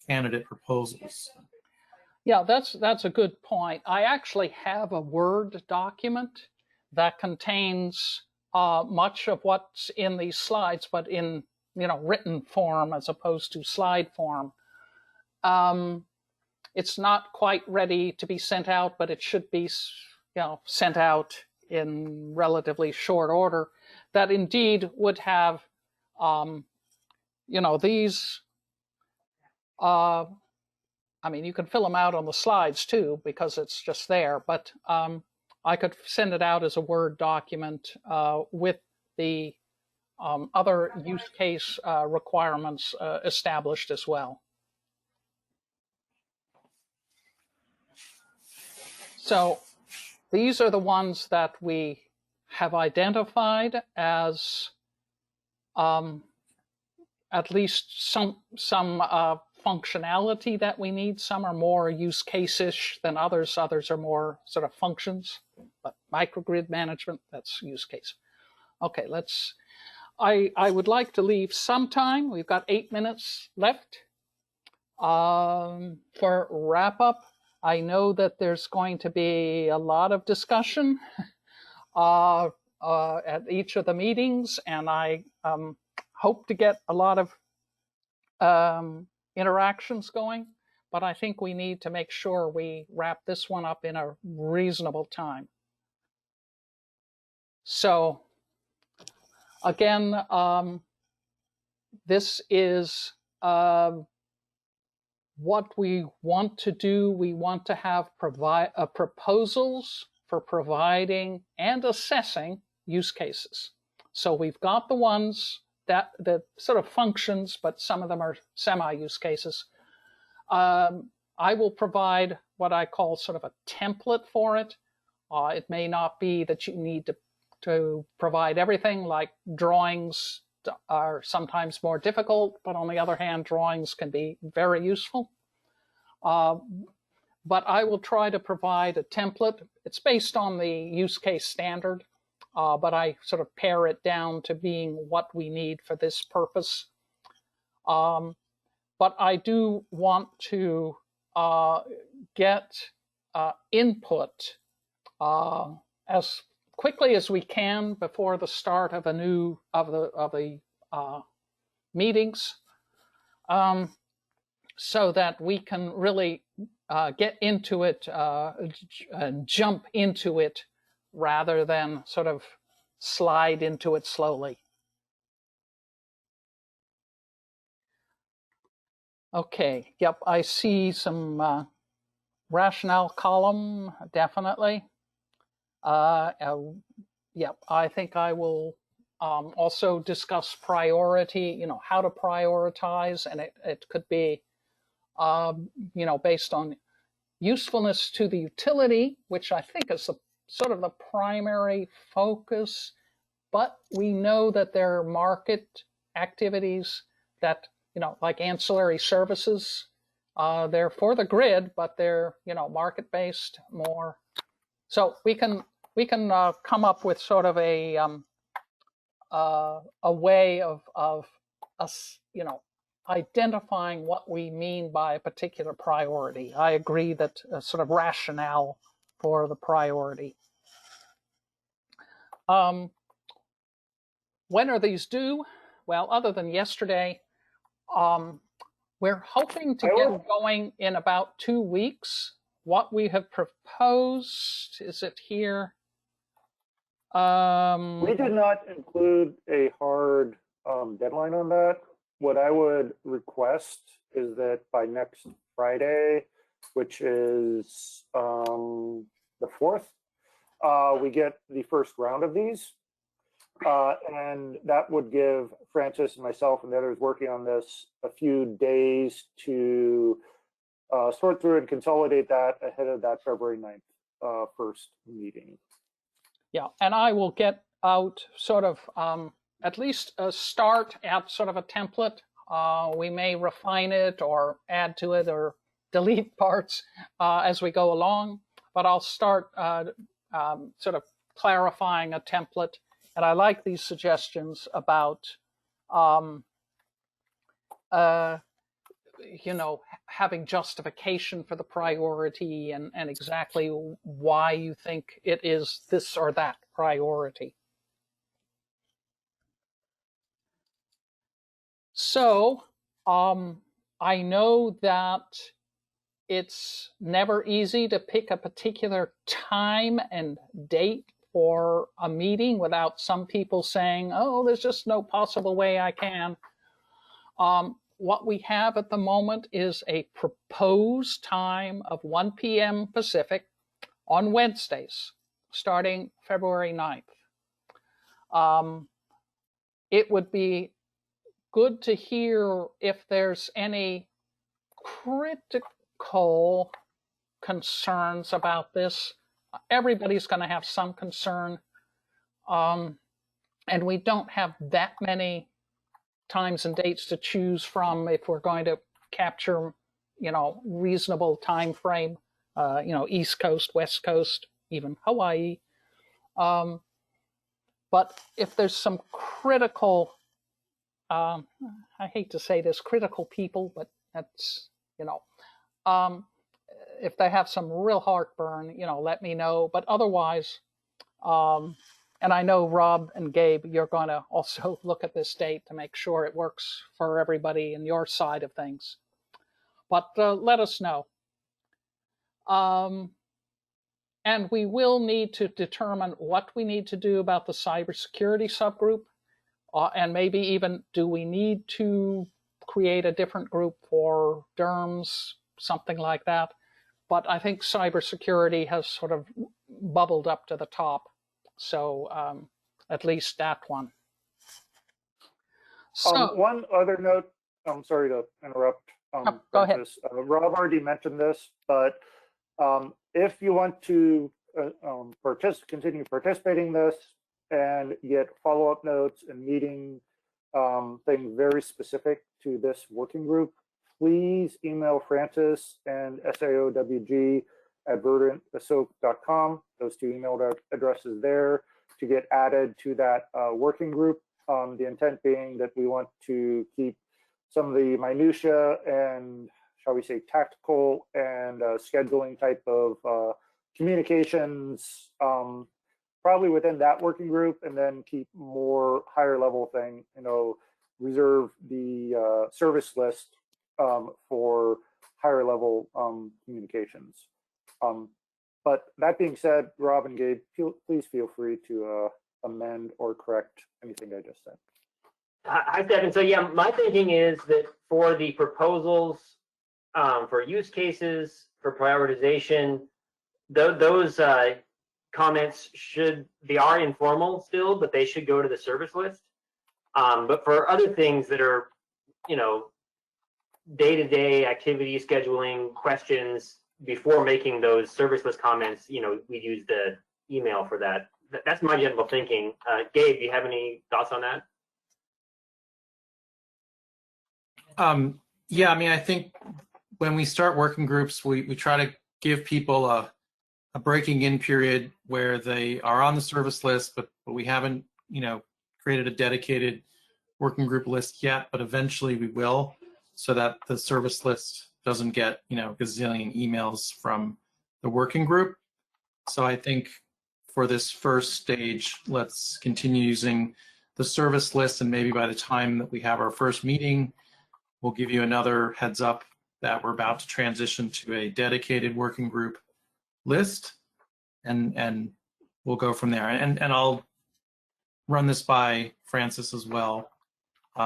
candidate proposals? Yeah, that's a good point. I actually have a Word document that contains much of what's in these slides, but in written form as opposed to slide form. it's not quite ready to be sent out, but it should be, sent out in relatively short order, that indeed would have, these, I mean, you can fill them out on the slides too, because it's just there, but I could send it out as a Word document with the other use case requirements established as well. So these are the ones that we have identified as at least some functionality that we need. Some are more use case-ish than others. Others are more sort of functions, but microgrid management, that's use case. Okay, I would like to leave some time. We've got 8 minutes left for wrap up. I know that there's going to be a lot of discussion at each of the meetings, and I hope to get a lot of interactions going, but I think we need to make sure we wrap this one up in a reasonable time. So again, this is what we want to do. We want to have proposals for providing and assessing use cases. So we've got the ones that sort of functions, but some of them are semi-use cases. I will provide what I call sort of a template for it. It may not be that you need to provide everything, like drawings are sometimes more difficult, but on the other hand, drawings can be very useful. But I will try to provide a template. It's based on the use case standard, but I sort of pare it down to being what we need for this purpose. But I do want to get input as quickly as we can before the start of the meetings, so that we can really get into it and jump into it rather than sort of slide into it slowly. Okay, yep, I see some rationale column, definitely. Yep, I think I will also discuss priority, how to prioritize, and it could be, based on usefulness to the utility, which I think is sort of the primary focus, but we know that there are market activities that, like ancillary services, they're for the grid, but they're, market-based more. So we can come up with sort of a way of us, identifying what we mean by a particular priority. I agree that a sort of rationale for the priority. When are these due? Well, other than yesterday, we're hoping to get going in about 2 weeks. What we have proposed, is it here? We did not include a hard deadline on that. What I would request is that by next Friday, which is the 4th, we get the first round of these. And that would give Francis and myself and the others working on this a few days to sort through and consolidate that ahead of that February 9th first meeting. Yeah, and I will get out sort of at least a start at sort of a template. We may refine it or add to it or delete parts as we go along, but I'll start sort of clarifying a template. And I like these suggestions about, having justification for the priority and exactly why you think it is this or that priority. So I know that it's never easy to pick a particular time and date for a meeting without some people saying, oh, there's just no possible way I can. What we have at the moment is a proposed time of 1 p.m. Pacific on Wednesdays, starting February 9th. It would be good to hear if there's any critical concerns about this. Everybody's going to have some concern. And we don't have that many times and dates to choose from if we're going to capture, reasonable time frame, East Coast, West Coast, even Hawaii. But if there's some critical, I hate to say this, critical people, but that's, if they have some real heartburn, let me know. But otherwise, and I know Rob and Gabe, you're going to also look at this date to make sure it works for everybody in your side of things. But let us know. And we will need to determine what we need to do about the cybersecurity subgroup. And maybe even, do we need to create a different group for DERMS, something like that. But I think cybersecurity has sort of bubbled up to the top. So at least that one. So one other note, I'm sorry to interrupt. Go ahead. Rob already mentioned this, but if you want to continue participating in this and get follow-up notes and meeting things very specific to this working group, please email Francis and saowg@verdantassoc.com. Those two email addresses there to get added to that working group. The intent being that we want to keep some of the minutia and, shall we say, tactical and scheduling type of communications probably within that working group, and then keep more higher level thing, reserve the service list for higher level communications. But that being said, Rob and Gabe, please feel free to amend or correct anything I just said. Hi, Stephen. So yeah, my thinking is that for the proposals, for use cases, for prioritization, those comments they are informal still, but they should go to the service list. But for other things that are, day-to-day activity scheduling questions, before making those service list comments, we use the email for that. That's my general thinking. Gabe, do you have any thoughts on that? Yeah, I think when we start working groups, we try to give people a breaking in period where they are on the service list, but we haven't, created a dedicated working group list yet, but eventually we will, so that the service list doesn't get, gazillion emails from the working group. So I think for this first stage, let's continue using the service list, and maybe by the time that we have our first meeting, we'll give you another heads up that we're about to transition to a dedicated working group list, and we'll go from there. And I'll run this by Francis as well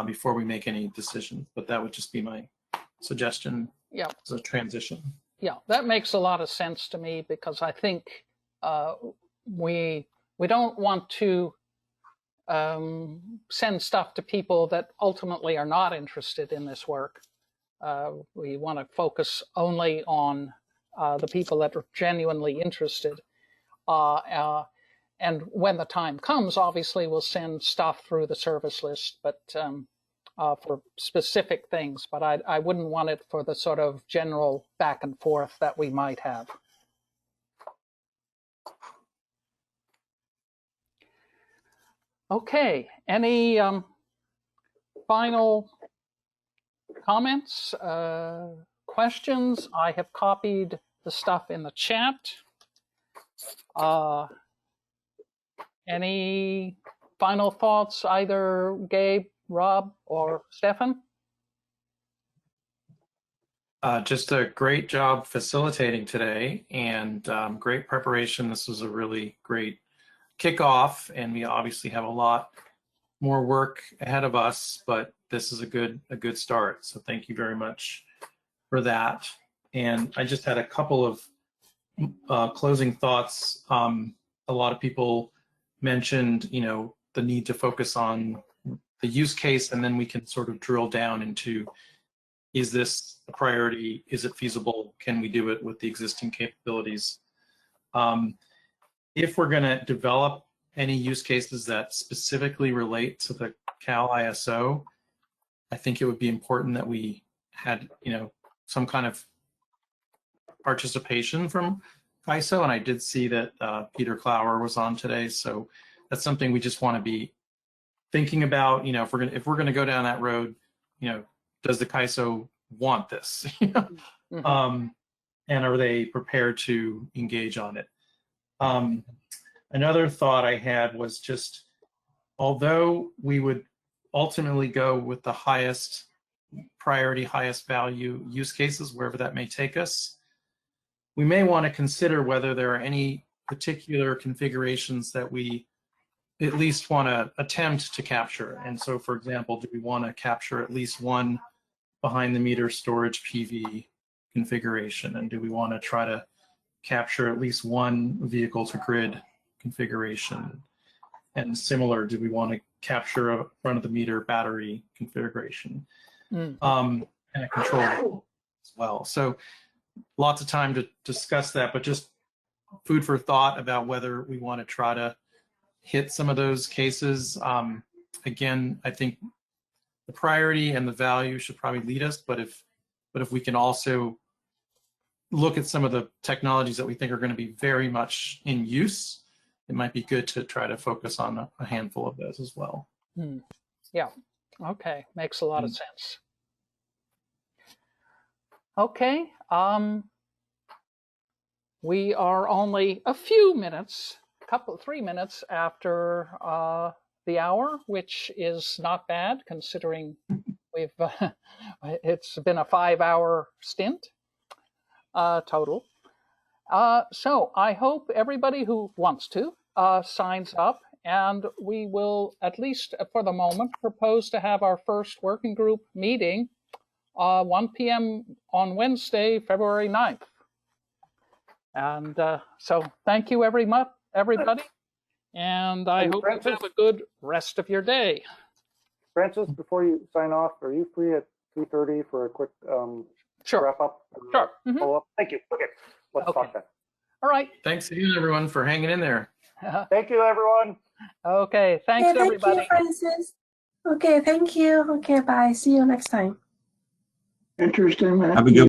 before we make any decisions, but that would just be my suggestion. Yeah. As a transition. Yeah, that makes a lot of sense to me, because I think we don't want to send stuff to people that ultimately are not interested in this work. We want to focus only on the people that are genuinely interested. And when the time comes, obviously we'll send stuff through the service list, but for specific things. But I wouldn't want it for the sort of general back and forth that we might have. Okay, any final comments, questions? I have copied the stuff in the chat. Any final thoughts, either Gabe, Rob, or Stefan? Just a great job facilitating today, and great preparation. This was a really great kickoff, and we obviously have a lot more work ahead of us, but this is a good start. So thank you very much for that. And I just had a couple of closing thoughts. A lot of people mentioned, the need to focus on the use case, and then we can sort of drill down into, is this a priority? Is it feasible? Can we do it with the existing capabilities? If we're going to develop any use cases that specifically relate to the Cal ISO, I think it would be important that we had, some kind of participation from ISO. And I did see that Peter Clower was on today, so that's something we just want to be thinking about. If we're gonna go down that road, does the CAISO want this? And are they prepared to engage on it? Another thought I had was just, although we would ultimately go with the highest priority, highest value use cases, wherever that may take us, we may want to consider whether there are any particular configurations that we at least want to attempt to capture. And so, for example, do we want to capture at least one behind the meter storage PV configuration? And do we want to try to capture at least one vehicle to grid configuration? And similar, do we want to capture a front of the meter battery configuration? And a control as well. So lots of time to discuss that, but just food for thought about whether we want to try to hit some of those cases. Again, I think the priority and the value should probably lead us, but if we can also look at some of the technologies that we think are going to be very much in use, it might be good to try to focus on a handful of those as well. Yeah, okay, makes a lot of sense. Okay, we are only a few minutes, 3 minutes after the hour, which is not bad considering we've it's been a 5-hour stint total. So I hope everybody who wants to signs up, and we will, at least for the moment, propose to have our first working group meeting 1 p.m. on Wednesday, February 9th. And so thank you everybody, and I hope you have a good rest of your day. Francis, before you sign off, are you free at 3:30 for a quick wrap up? Sure. Follow-up? Thank you. Okay, let's talk then. All right. Thanks again, everyone, for hanging in there. Thank you, everyone. Okay, thanks, everybody. Thank you, Francis. Okay, thank you. Okay, bye. See you next time. Interesting. Have a good